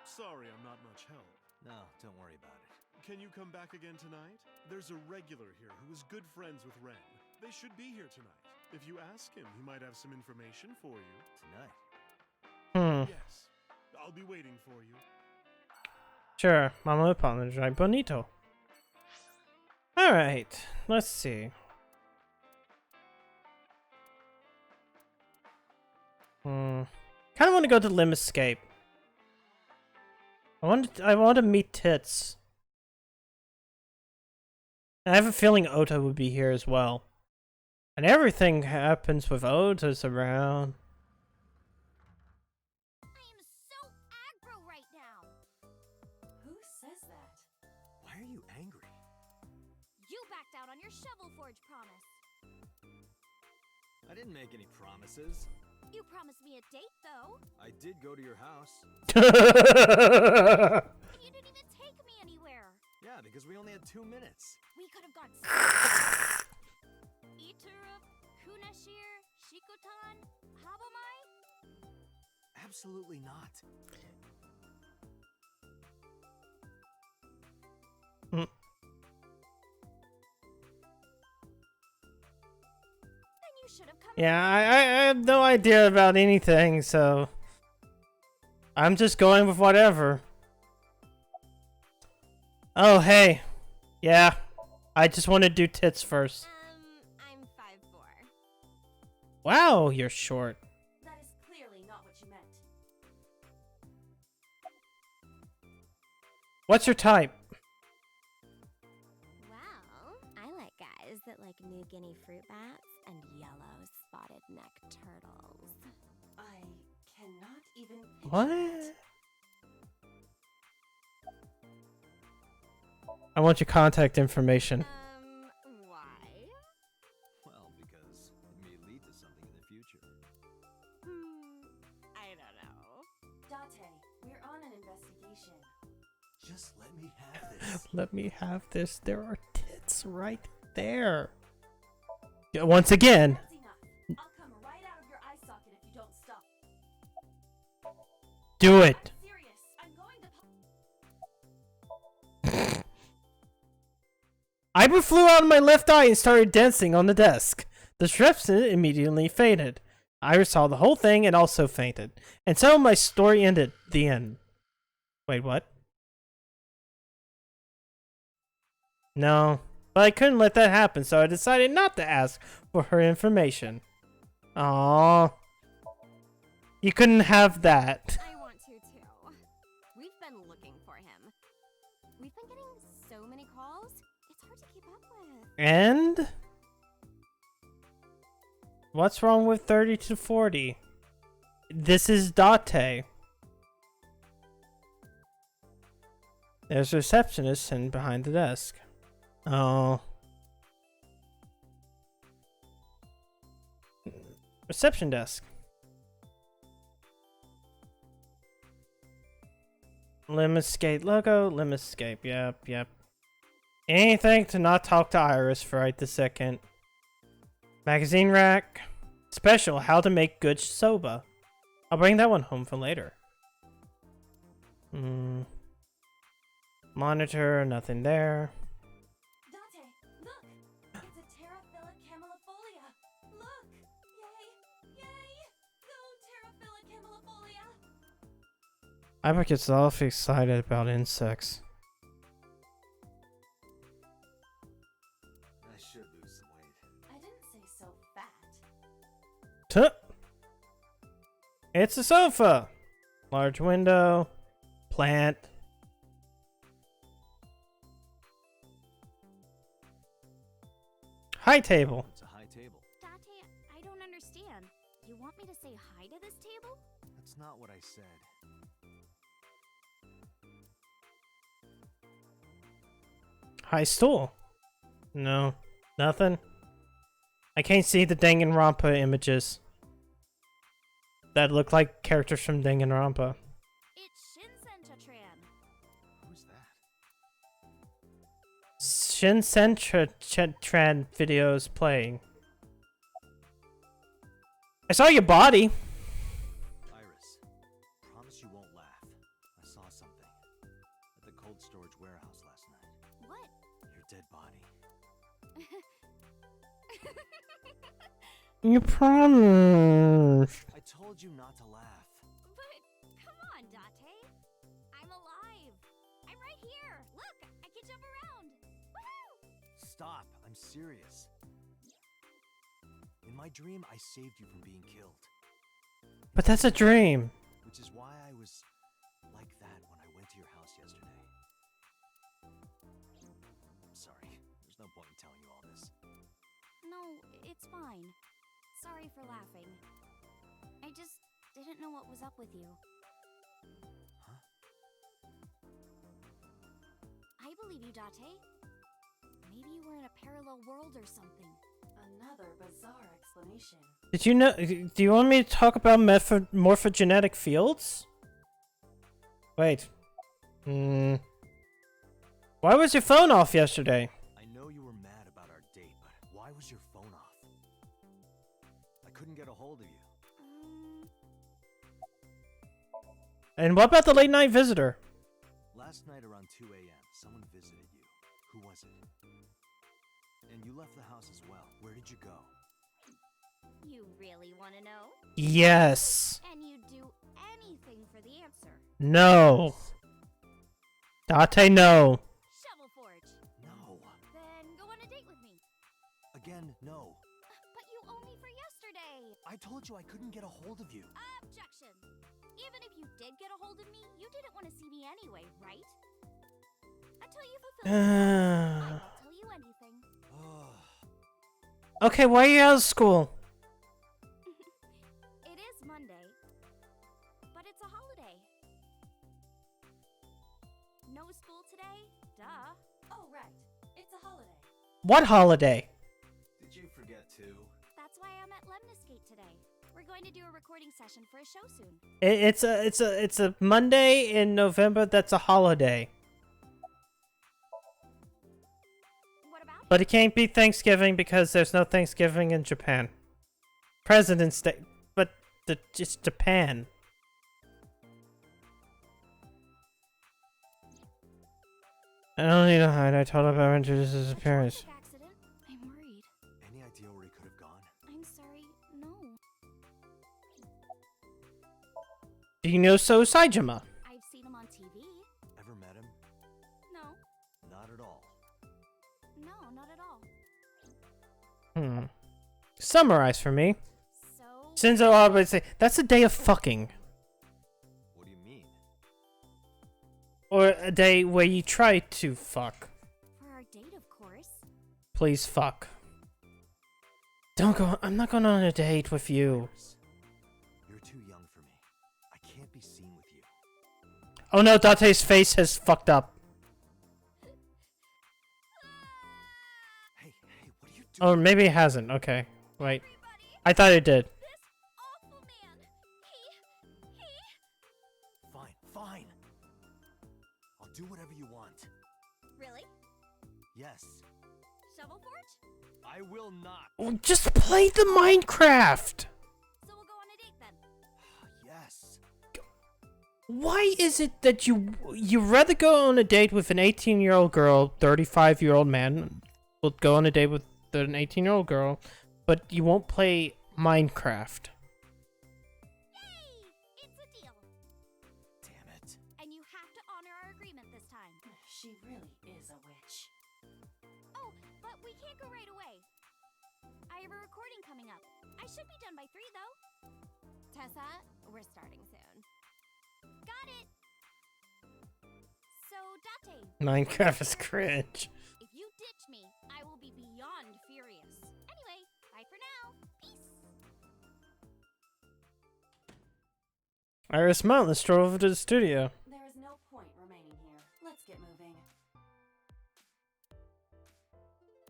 Sorry, I'm not much help. No, don't worry about it. Can you come back again tonight? There's a regular here who is good friends with Ren. They should be here tonight. If you ask him, he might have some information for you. Tonight? Yes. I'll be waiting for you. Sure, Mama apologized. Bonito. Alright, let's see. Kind of want to go to Limb Escape. I want to meet Tits. I have a feeling Ota would be here as well. And everything happens with Ota's around. I am so aggro right now. Who says that? Why are you angry? You backed out on your Shovel Forge promise. I didn't make any promises. You promised me a date, though. I did go to your house. And you didn't even take me anywhere. Yeah, because we only had 2 minutes. We could have gone Iturup, Kunashir, Shikotan, Habamai? Absolutely not. Then you should have come. Yeah, I have no idea about anything, so I'm just going with whatever. Oh, hey. Yeah, I just want to do Tits first. I'm 5'4". Wow, you're short. That is clearly not what you meant. What's your type? Well, I like guys that like New Guinea fruit bats and yellow spotted neck turtles. I cannot even picture What? it. I want your contact information. Why? Well, because it may lead to something in the future. I don't know. Date, we're on an investigation. Just let me have this. Let me have this. There are tits right there. Yeah, once again. That's enough. I'll come right out of your eye socket if you don't stop. Do it. I'm serious. I'm going to. Iber flew out of my left eye and started dancing on the desk. The strips immediately faded. Iris saw the whole thing and also fainted. And so my story ended. The end. Wait, what? No. But I couldn't let that happen, so I decided not to ask for her information. Aww. You couldn't have that. I want to too. We've been looking for him. We've been getting so many calls. It's hard to keep up with. And? What's wrong with 30 to 40? This is Date. There's a receptionist sitting behind the desk. Oh. Reception desk. Limescape logo, Limescape, yep. Anything to not talk to Iris for right this second. Magazine rack. Special, how to make good soba. I'll bring that one home for later. Monitor, nothing there. Dante, look! It's a Terraphila camellifolia! Look! Yay! Go Terraphila camellifolia! Iber gets awfully excited about insects. I should lose some weight. I didn't say so fat. Tuh. It's a sofa. Large window. Plant. High table. It's a high table. Date, I don't understand. You want me to say hi to this table? That's not what I said. High stool. No. Nothing. I can't see the Danganronpa images. That look like characters from Danganronpa. It's Shinsen-Chatran. Who's that? Shinsen-Chatran videos playing. I saw your body. Iris, promise you won't laugh. I saw something at the cold storage warehouse last night. What? Your dead body. You promised. I told you not to laugh. But, come on, Date. I'm alive. I'm right here. Look, I can jump around. Woohoo! Stop, I'm serious. In my dream, I saved you from being killed. But that's a dream. Which is why I was like that when I went to your house yesterday. I'm sorry. There's no point in telling you all this. No, it's fine. Sorry for laughing. I just didn't know what was up with you. Huh? I believe you, Date. Maybe you were in a parallel world or something. Another bizarre explanation. Did you know? Do you want me to talk about morphogenetic fields? Wait. Why was your phone off yesterday? I know you were mad about our date, but why was your phone off? I couldn't get a hold of you. And what about the late night visitor? Last night around 2 a.m., someone visited you. Who was it? And you left the house as well. Where did you go? You really want to know? Yes. And you'd do anything for the answer. No. Date, no. Shovel Forge. No. Then go on a date with me. Again, no. But you owe me for yesterday. I told you I couldn't get a hold of you. Objection. Even if you did get a hold of me, you didn't want to see me anyway, right? Until you fulfill I won't tell you anything. Okay, why are you out of school? It is Monday, but it's a holiday. No school today? Duh. Oh, right. It's a holiday. What holiday? Did you forget too? That's why I'm at Lemniscate today. We're going to do a recording session for a show soon. It's a Monday in November. That's a holiday. What about But it can't be Thanksgiving because there's no Thanksgiving in Japan. President's Day, but it's Japan. I don't need to hide. I told her about Renju's disappearance. accident? I'm worried. Any idea where he could have gone? I'm sorry. No. Do you know So Saijima? I've seen him on TV. Ever met him? No. Not at all. No, not at all. Summarize for me. So... Shinzo Abe say, that's a day of fucking. What do you mean? Or a day where you try to fuck. For our date, of course. Please fuck. Don't go. I'm not going on a date with you. You're too young for me. I can't be seen with you. Oh no, Date's face has fucked up. Or maybe it hasn't. Okay. Wait. I thought it did. Fine, fine. I'll do whatever you want. Really? Yes. Shovel Forge? I will not. Well, just play the Minecraft. So we'll go on a date then. Yes. Why is it that you rather go on a date with an 18-year-old girl, 35-year-old man will go on a date with an 18-year-old girl, but you won't play Minecraft? Yay! It's a deal. Damn it. And you have to honor our agreement this time. She really is a witch. Oh, but we can't go right away. I have a recording coming up. I should be done by 3 though. Tessa, we're starting soon. Got it. So, Date, Minecraft is cringe. if you ditch me, I will be beyond furious. Anyway, bye for now. Peace. Iris Mount, let's stroll over to the studio. There is no point remaining here. Let's get moving.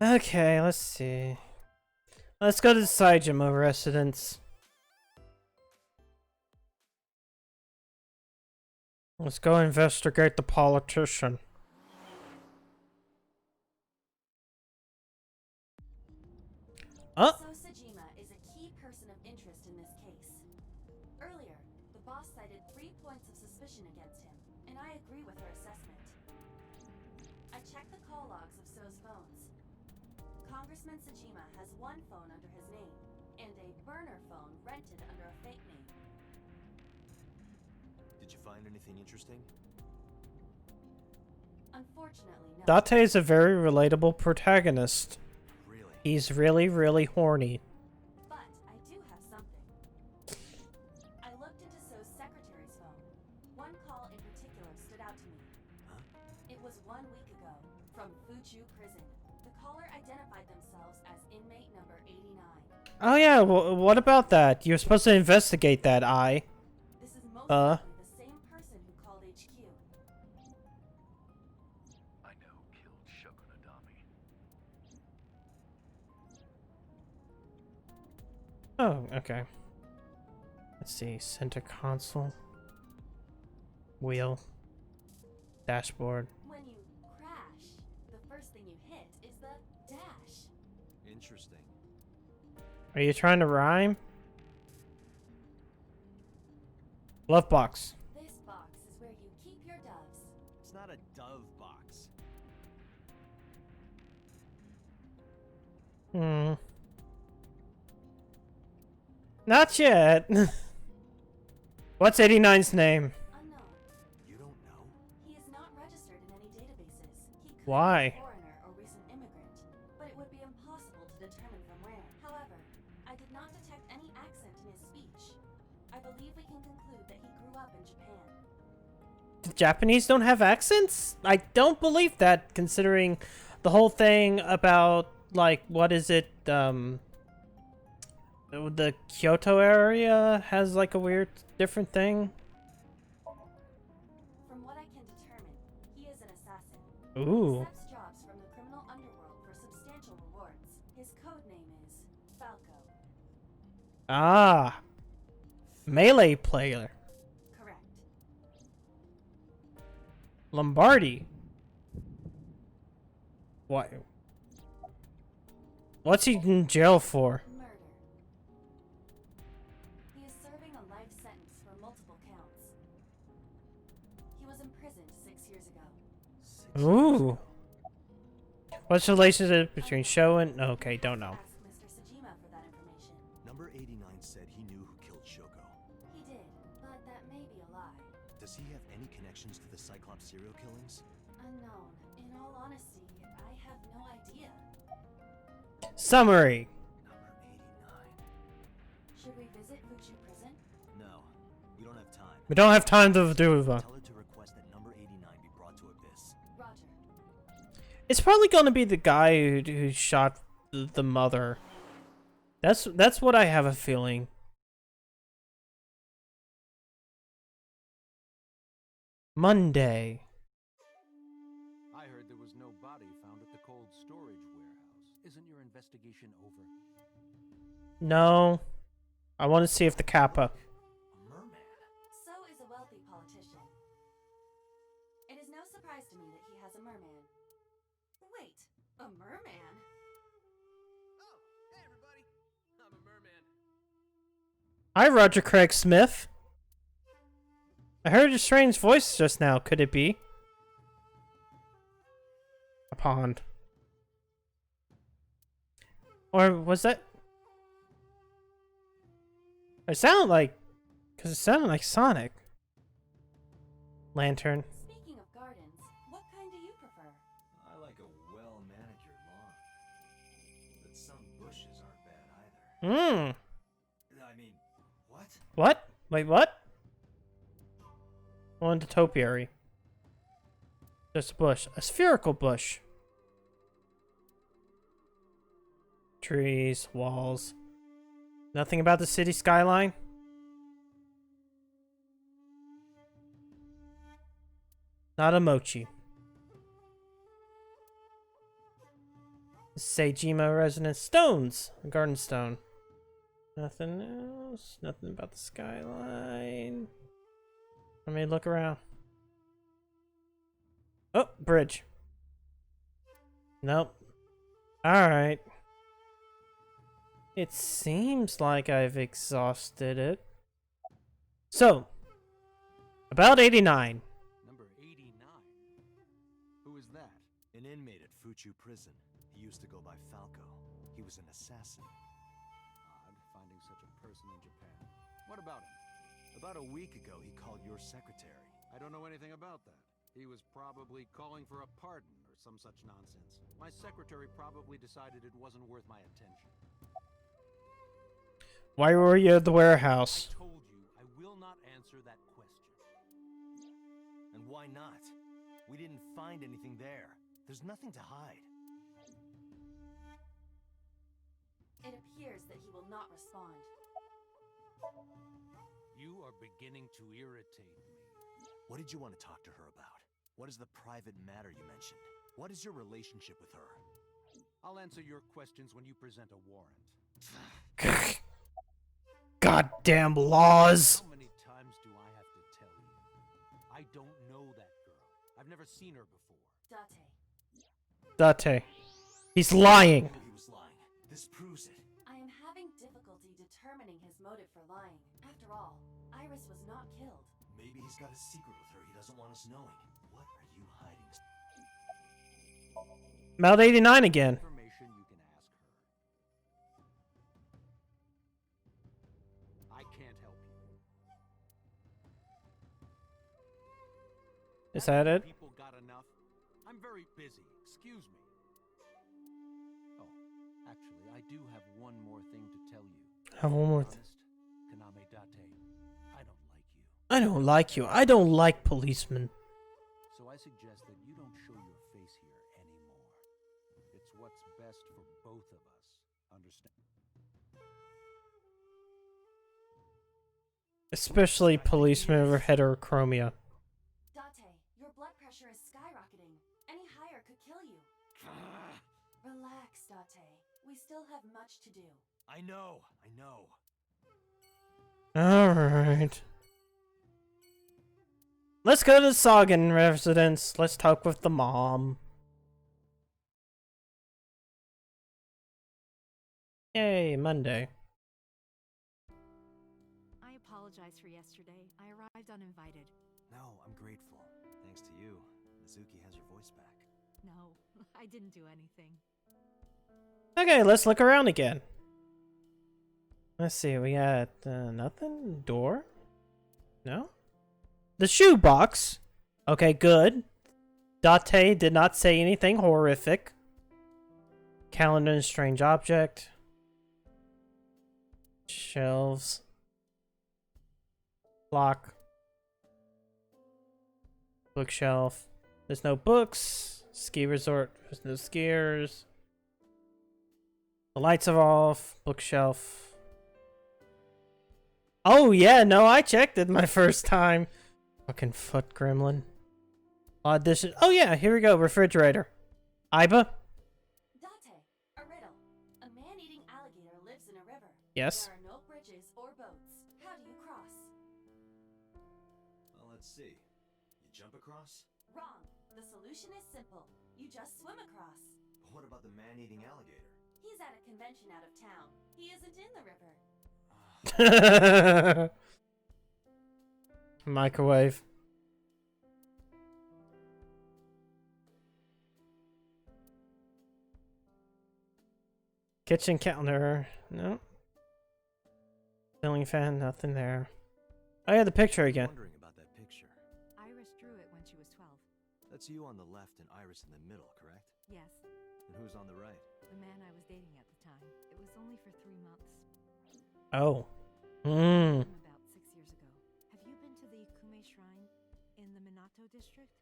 Okay, let's see. Let's go to the Saijima residence. Let's go investigate the politician. Oh! So Sajima is a key person of interest in this case. Earlier, the boss cited 3 points of suspicion against him, and I agree with her assessment. I checked the call logs of So's phones. Congressman Sajima has 1 phone under his name, and a burner phone rented under a fake name. Did you find anything interesting? Unfortunately, no. Date is a very relatable protagonist. Really? He's really, really horny. But I do have something. I looked into So's secretary's phone. 1 call in particular stood out to me. Huh? It was 1 week ago, from Fuchu Prison. The caller identified themselves as inmate number 89. Oh yeah, what about that? You're supposed to investigate that, This is most likely the same person who called HQ. I know who killed Shoko Nadami. Oh, okay. Let's see, center console. Wheel. Dashboard. When you crash, the first thing you hit is the dash. Interesting. Are you trying to rhyme? Love box. This box is where you keep your doves. It's not a dove box. Not yet. What's 89's name? Unknown. You don't know? He is not registered in any databases. He could Why? be a foreigner or recent immigrant, but it would be impossible to determine from where. However, I did not detect any accent in his speech. I believe we can conclude that he grew up in Japan. The Japanese don't have accents? I don't believe that, considering the whole thing about, like, what is it, the Kyoto area has, like, a weird, different thing. From what I can determine, he is an assassin. Ooh. He accepts jobs from the criminal underworld for substantial rewards. His code name is Falco. Ah. Melee player. Correct. Lombardi. What? What's he in jail for? Murder. He is serving a life sentence for multiple counts. He was imprisoned 6 years ago. Ooh. What's the relationship between Sho and... Okay, don't know. Ask Mr. Sajima for that information. Number 89 said he knew who killed Shoko. He did, but that may be a lie. Does he have any connections to the Cyclops serial killings? Unknown. In all honesty, I have no idea. Summary. Number 89. Should we visit Fuchu Prison? No, we don't have time. We don't have time to do that. Tell her to request that number 89 be brought to Abyss. Roger. It's probably gonna be the guy who shot the mother. That's what I have a feeling. Monday. I heard there was no body found at the cold storage warehouse. Isn't your investigation over? No. I want to see if the Kappa. So is a wealthy politician. It is no surprise to me that he has a merman. Wait, a merman? Oh, hey everybody. I'm a merman. Hi, Roger Craig Smith. I heard a strange voice just now. Could it be? A pond. Or was that... It sounded like... Because it sounded like Sonic. Lantern. Speaking of gardens, what kind do you prefer? I like a well-manicured lawn. But some bushes aren't bad either. I mean, what? What? Wait, what? On to topiary. Just a bush. A spherical bush. Trees, walls. Nothing about the city skyline? Not a mochi. Seijima residence. Stones. A garden stone. Nothing else. Nothing about the skyline. Let me look around. Oh, bridge. Nope. Alright. It seems like I've exhausted it. So, about 89. Number 89? Who is that? An inmate at Fuchu prison. He used to go by Falco. He was an assassin. Odd, finding such a person in Japan. What about him? About a week ago, he called your secretary. I don't know anything about that. He was probably calling for a pardon or some such nonsense. My secretary probably decided it wasn't worth my attention. Why were you at the warehouse? I told you, I will not answer that question. And why not? We didn't find anything there. There's nothing to hide. It appears that he will not respond. You are beginning to irritate me. What did you want to talk to her about? What is the private matter you mentioned? What is your relationship with her? I'll answer your questions when you present a warrant. Goddamn laws! How many times do I have to tell you? I don't know that girl. I've never seen her before. Date. He's lying. He was lying. This proves it. I am having difficulty determining his motive for lying. After all, Iris was not killed. Maybe he's got a secret with her he doesn't want us knowing. What are you hiding? About 89 again. Information you can ask her. I can't help you. Is that it? People got enough. I'm very busy. Excuse me. Oh, actually, I do have one more thing to tell you. Have one more. Kaname Date, I don't like you. I don't like you. I don't like policemen. So I suggest that you don't show your face here anymore. It's what's best for both of us. Understand? Especially policemen over heterochromia. Date, your blood pressure is skyrocketing. Any higher could kill you. Relax, Date. We still have much to do. I know. I know. Alright. Let's go to the Sagan residence. Let's talk with the mom. Yay, Monday. I apologize for yesterday. I arrived uninvited. No, I'm grateful. Thanks to you, Mizuki has her voice back. No, I didn't do anything. Okay, let's look around again. Let's see, we got nothing? Door? No? The shoebox. Okay, good. Date did not say anything horrific. Calendar and strange object. Shelves. Lock. Bookshelf. There's no books. Ski resort. There's no skiers. The lights are off. Bookshelf. Oh yeah, no, I checked it my first time. Fucking foot gremlin. Odd dishes. Oh yeah, here we go. Refrigerator. Iba? Date, a Yes. There are no bridges or boats. How do you cross? Well, let's see. You jump across? Wrong. The solution is simple. You just swim across. But what about the man-eating alligator? He's at a convention out of town. He isn't in the river. Microwave. Kitchen counter. No. Ceiling fan, nothing there. Oh yeah, the picture again. Wondering about that picture. Iris drew it when she was 12. That's you on the left and Iris in the middle, correct? Yes, And who's on the right? the man I was dating at the time. It was only for 3 months. Oh. About 6 years ago. Have you been to the Ikume Shrine in the Minato district?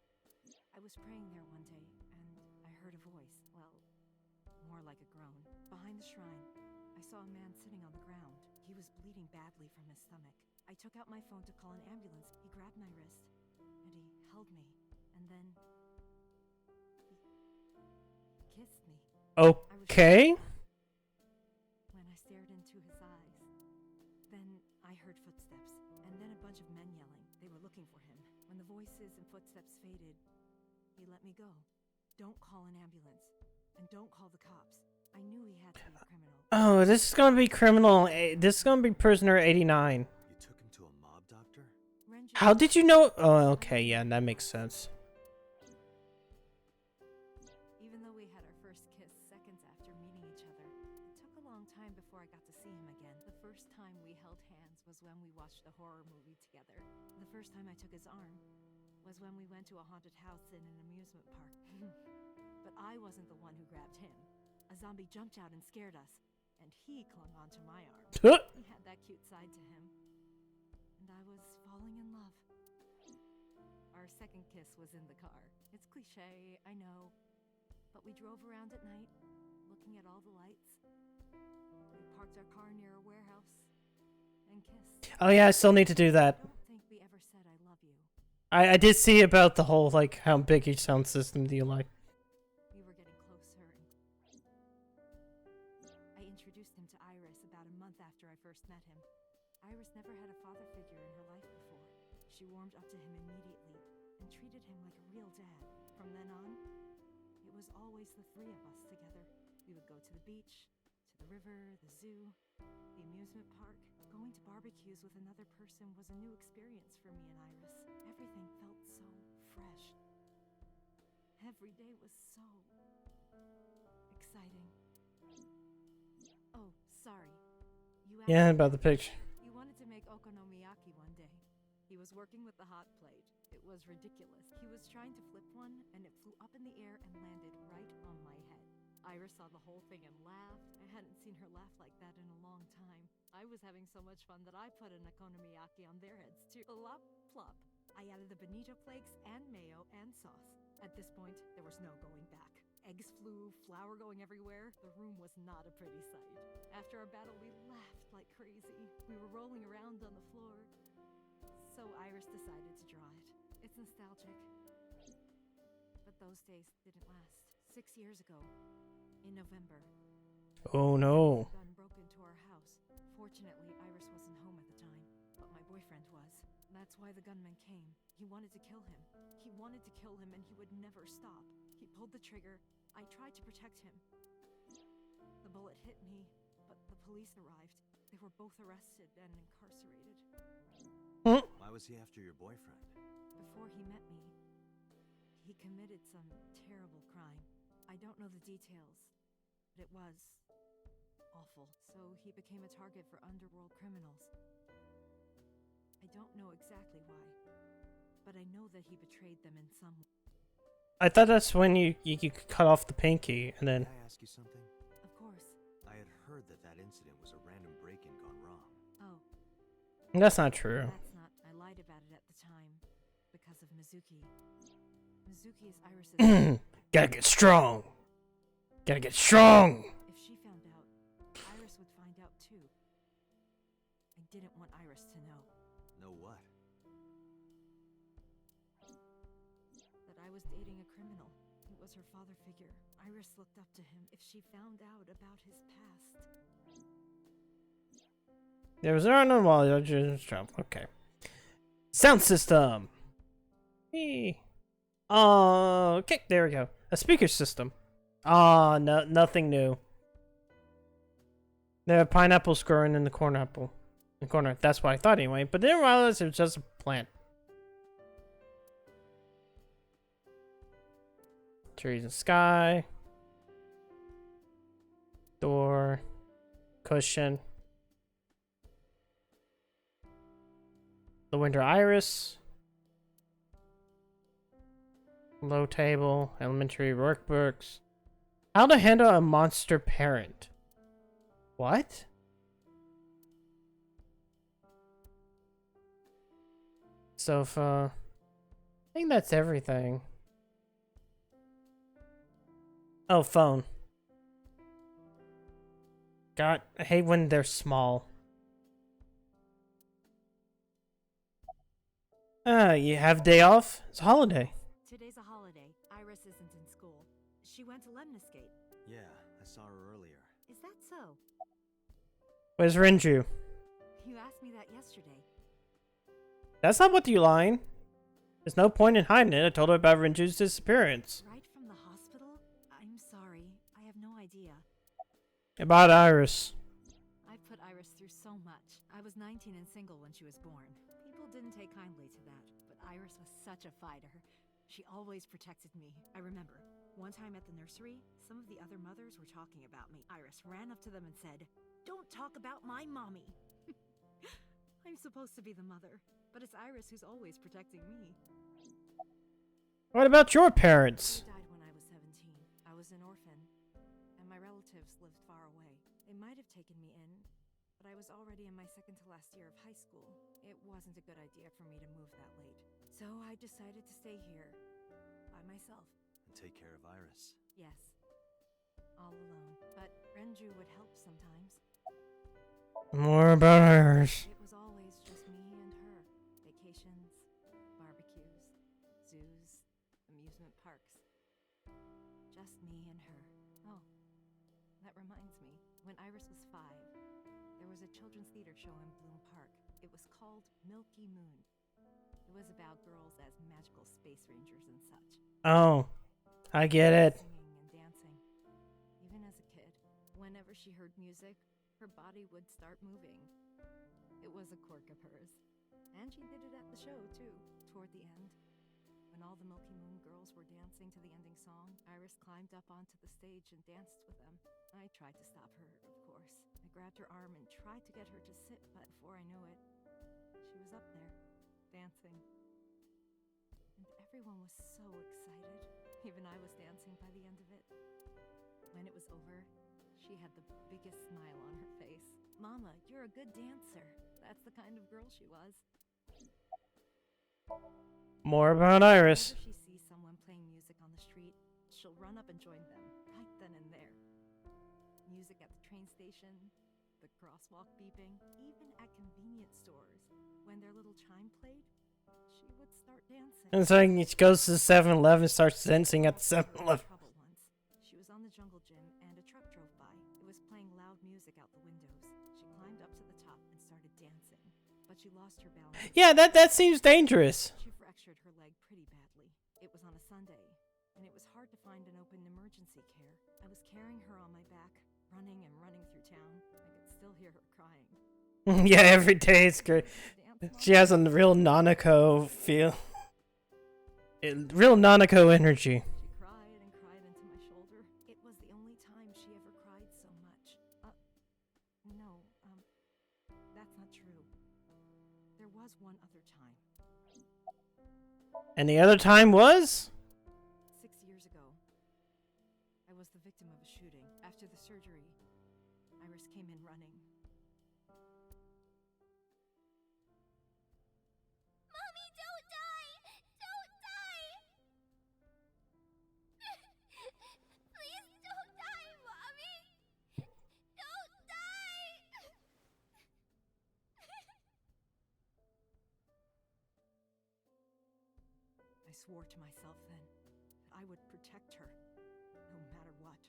I was praying there one day, and I heard a voice. Well, more like a groan. Behind the shrine, I saw a man sitting on the ground. He was bleeding badly from his stomach. I took out my phone to call an ambulance. He grabbed my wrist, and he held me, and then he kissed me. Okay. When I stared into his eyes, then I heard footsteps, and then a bunch of men yelling. They were looking for him. When the voices and footsteps faded, he let me go. Don't call an ambulance, and don't call the cops. I knew he had to be a criminal. Oh, this is gonna be criminal. This is gonna be prisoner 89. You took him to a mob doctor? How did you know? Oh, okay, yeah, that makes sense. Even though we had our first kiss seconds after meeting each other, it took a long time before I got to see him again. The first time we held hands was when we watched a horror movie together. The first time I took his arm was when we went to a haunted house in an amusement park. But I wasn't the one who grabbed him. A zombie jumped out and scared us, and he clung onto my arm. He had that cute side to him. And I was falling in love. Our second kiss was in the car. It's cliche, I know. But we drove around at night, looking at all the lights. We parked our car near a warehouse and kissed. Oh yeah, I still need to do that. I don't think we ever said I love you. I did see about the whole, like, how big each sound system do you like. We were getting closer, and I introduced him to Iris about a month after I first met him. Iris never had a father figure in her life before. She warmed up to him immediately and treated him like a real dad. From then on, it was always the three of us together. We would go to the beach, to the river, the zoo, the amusement park. Going to barbecues with another person was a new experience for me and Iris. Everything felt so fresh. Every day was so exciting. Oh, sorry. You asked Yeah, me about the picture. He wanted to make okonomiyaki one day. He was working with the hot plate. It was ridiculous. He was trying to flip one, and it flew up in the air and landed right on my head. Iris saw the whole thing and laughed. I hadn't seen her laugh like that in a long time. I was having so much fun that I put an okonomiyaki on their heads too. Plop, plop. I added the bonito flakes and mayo and sauce. At this point, there was no going back. Eggs flew, flour going everywhere. The room was not a pretty sight. After our battle, we laughed like crazy. We were rolling around on the floor. So Iris decided to draw it. It's nostalgic. But those days didn't last. 6 years ago, in November, Oh no. a gun broke into our house. Fortunately, Iris wasn't home at the time, but my boyfriend was. That's why the gunman came. He wanted to kill him. He wanted to kill him, and he would never stop. He pulled the trigger. I tried to protect him. The bullet hit me, but the police arrived. They were both arrested and incarcerated. Why was he after your boyfriend? Before he met me, he committed some terrible crime. I don't know the details, but it was awful. So he became a target for underworld criminals. I don't know exactly why, but I know that he betrayed them in some way. I thought that's when you cut off the pinky and then. Can I ask you something? Of course. I had heard that incident was a random break-in gone wrong. Oh. That's not true. That's not. I lied about it at the time because of Mizuki. Mizuki is Iris's. Gotta get strong. Gotta get strong. If she found out, Iris would find out too. I didn't want Iris to know. Know what? That I was dating a criminal. It was her father figure. Iris looked up to him. If she found out about his past. There was no wall. Okay. Sound system. Hey. Okay, there we go. A speaker system. No, nothing new. There are pineapples growing in the corner. That's what I thought anyway. But then I realized it was just a plant. Trees and sky. Door. Cushion. The winter iris. Low table. Elementary workbooks. How to handle a monster parent. What? Sofa. I think that's everything. Oh, phone. God, I hate when they're small. You have day off? It's a holiday. Today's a holiday. Iris isn't in school. She went to Lemniscate. Yeah, I saw her earlier. Is that so? Where's Renju? You asked me that yesterday. That's not what you lying. There's no point in hiding it. I told her about Renju's disappearance. Right from the hospital? I'm sorry. I have no idea. About Iris. I've put Iris through so much. I was 19 and single when she was born. People didn't take kindly to that, but Iris was such a fighter. She always protected me. I remember, one time at the nursery, some of the other mothers were talking about me. Iris ran up to them and said, "Don't talk about my mommy." I'm supposed to be the mother, but it's Iris who's always protecting me. What about your parents? They died when I was 17. I was an orphan, and my relatives lived far away. They might have taken me in, but I was already in my second to last year of high school. It wasn't a good idea for me to move that late. So I decided to stay here, by myself. And take care of Iris. Yes. All alone. But Renju would help sometimes. More about Iris. It was always just me and her. Vacations, barbecues, zoos, amusement parks. Just me and her. Oh, that reminds me. When Iris was 5, there was a children's theater show in Bloom Park. It was called Milky Moon. It was about girls as magical space rangers and such. Oh, I get it. Singing and dancing. Even as a kid, whenever she heard music, her body would start moving. It was a quirk of hers. And she did it at the show, too, toward the end. When all the Milky Moon girls were dancing to the ending song, Iris climbed up onto the stage and danced with them. I tried to stop her, of course. I grabbed her arm and tried to get her to sit, but before I knew it, she was up there, dancing. And everyone was so excited. Even I was dancing by the end of it. When it was over, she had the biggest smile on her face. "Mama, you're a good dancer." That's the kind of girl she was. More about Iris. Whenever she sees someone playing music on the street, she'll run up and join them, right then and there. Music at the train station, the crosswalk beeping, even at convenience stores. When their little chime played, she would start dancing. And so she goes to the 7-Eleven, starts dancing at the 7-Eleven. She was on the jungle gym and a truck drove by. It was playing loud music out the windows. She climbed up to the top and started dancing, but she lost her balance. Yeah, that seems dangerous. She fractured her leg pretty badly. It was on a Sunday, and it was hard to find an open emergency care. I was carrying her on my back, running and running through town. I could still hear her crying. Yeah, every day it's great. She has a real Nanako feel. Real Nanako energy. She cried and cried into my shoulder. It was the only time she ever cried so much. No, that's not true. There was one other time. And the other time was? 6 years ago. I was the victim of a shooting. After the surgery, Iris came in running. Mommy, don't die! Don't die! Please don't die, Mommy! Don't die! I swore to myself then that I would protect her, no matter what.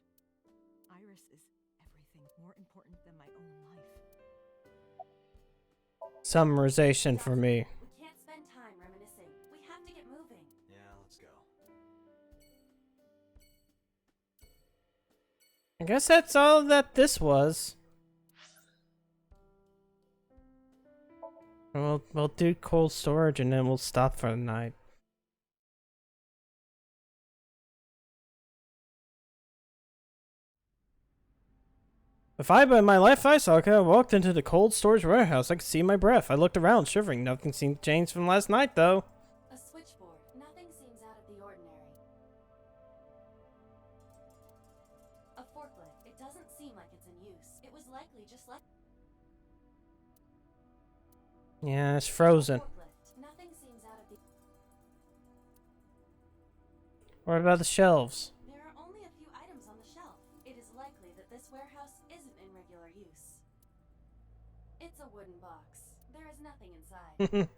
Iris is everything more important than my own life. Summarization for me. We can't spend time reminiscing. We have to get moving. Yeah, let's go. I guess that's all that this was. We'll do cold storage and then we'll stop for the night. If I in my life I saw, I walked into the cold storage warehouse. I could see my breath. I looked around, shivering. Nothing seemed to change from last night, though. A switchboard. Nothing seems out of the ordinary. A forklift. It doesn't seem like it's in use. It was likely just left. Yeah, it's frozen. Forklift. Nothing seems out of the. What about the shelves? There are only a few items on the shelf. It is likely that this warehouse isn't in regular use. It's a wooden box. There is nothing inside.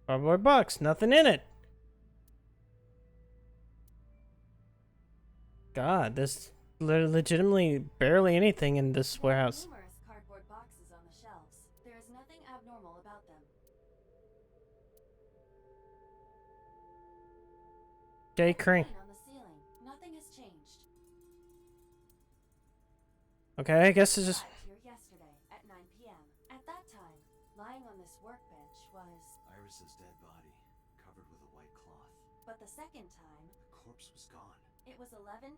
Cardboard box, nothing in it. God, there's legitimately barely anything in this warehouse. Numerous cardboard boxes on the shelves. There is nothing abnormal about them. Jay Crane. On the ceiling. Nothing has changed. Okay, I guess it's just. Here yesterday at 9 p.m. At that time, lying on this workbench was. Iris's dead body, covered with a white cloth. But the second time, The corpse was gone. it was 11:25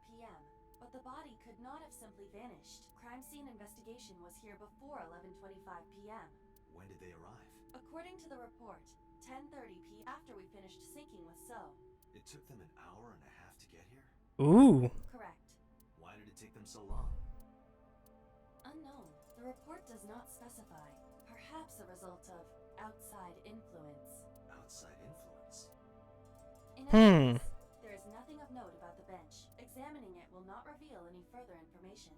p.m. But the body could not have simply vanished. Crime scene investigation was here before 11:25 p.m. When did they arrive? According to the report, 10:30 p.m. after we finished sinking with So. It took them an hour and a half to get here? Ooh. Correct. Why did it take them so long? Unknown. The report does not specify. Perhaps a result of outside influence. Outside influence? In any case, there is nothing of note about the bench. Examining it will not reveal any further information.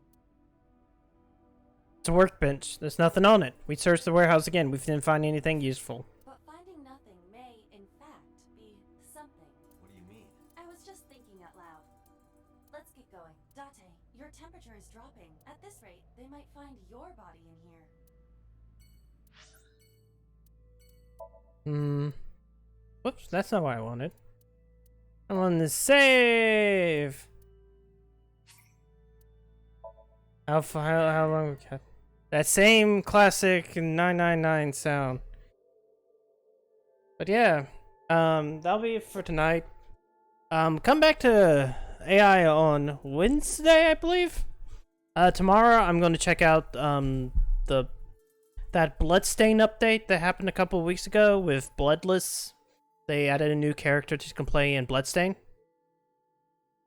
It's a workbench. There's nothing on it. We searched the warehouse again. We didn't find anything useful. But finding nothing may, in fact, be something. What do you mean? I was just thinking out loud. Let's get going. Date, your temperature is dropping. At this rate, they might find your body in here. Whoops, that's not what I wanted. I wanted to save. How long we kept? That same classic 999 sound. But yeah, that'll be it for tonight. Come back to AI on Wednesday, I believe. Tomorrow I'm going to check out that Bloodstain update that happened a couple of weeks ago with Bloodless. They added a new character to can play in Bloodstain.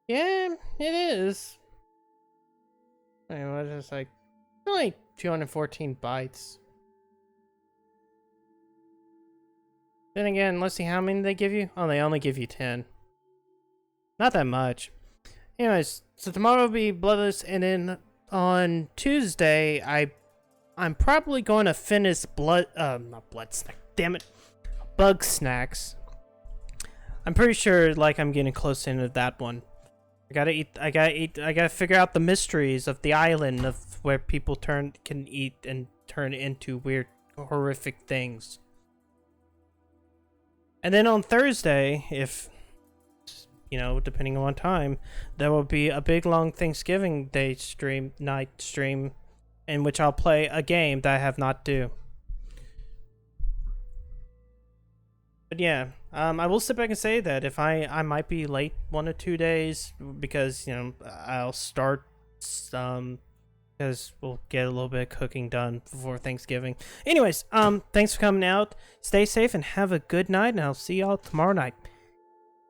Yeah, it is. I was just like, only 214 bytes. Then again, let's see how many they give you. Oh, they only give you 10. Not that much. Anyways, so tomorrow will be Bloodless, and then on Tuesday, I'm probably going to finish not Blood Snack, damn it, Bug Snacks. I'm pretty sure, like, I'm getting close into that one. I gotta figure out the mysteries of the island of where people can eat and turn into weird, horrific things. And then on Thursday, if, you know, depending on time, there will be a big long Thanksgiving Day night stream, in which I'll play a game that I have not do. But yeah, I will sit back and say that if I might be late 1 or 2 days because, you know, I'll start because we'll get a little bit of cooking done before Thanksgiving. Anyways, thanks for coming out. Stay safe and have a good night, and I'll see y'all tomorrow night.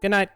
Good night.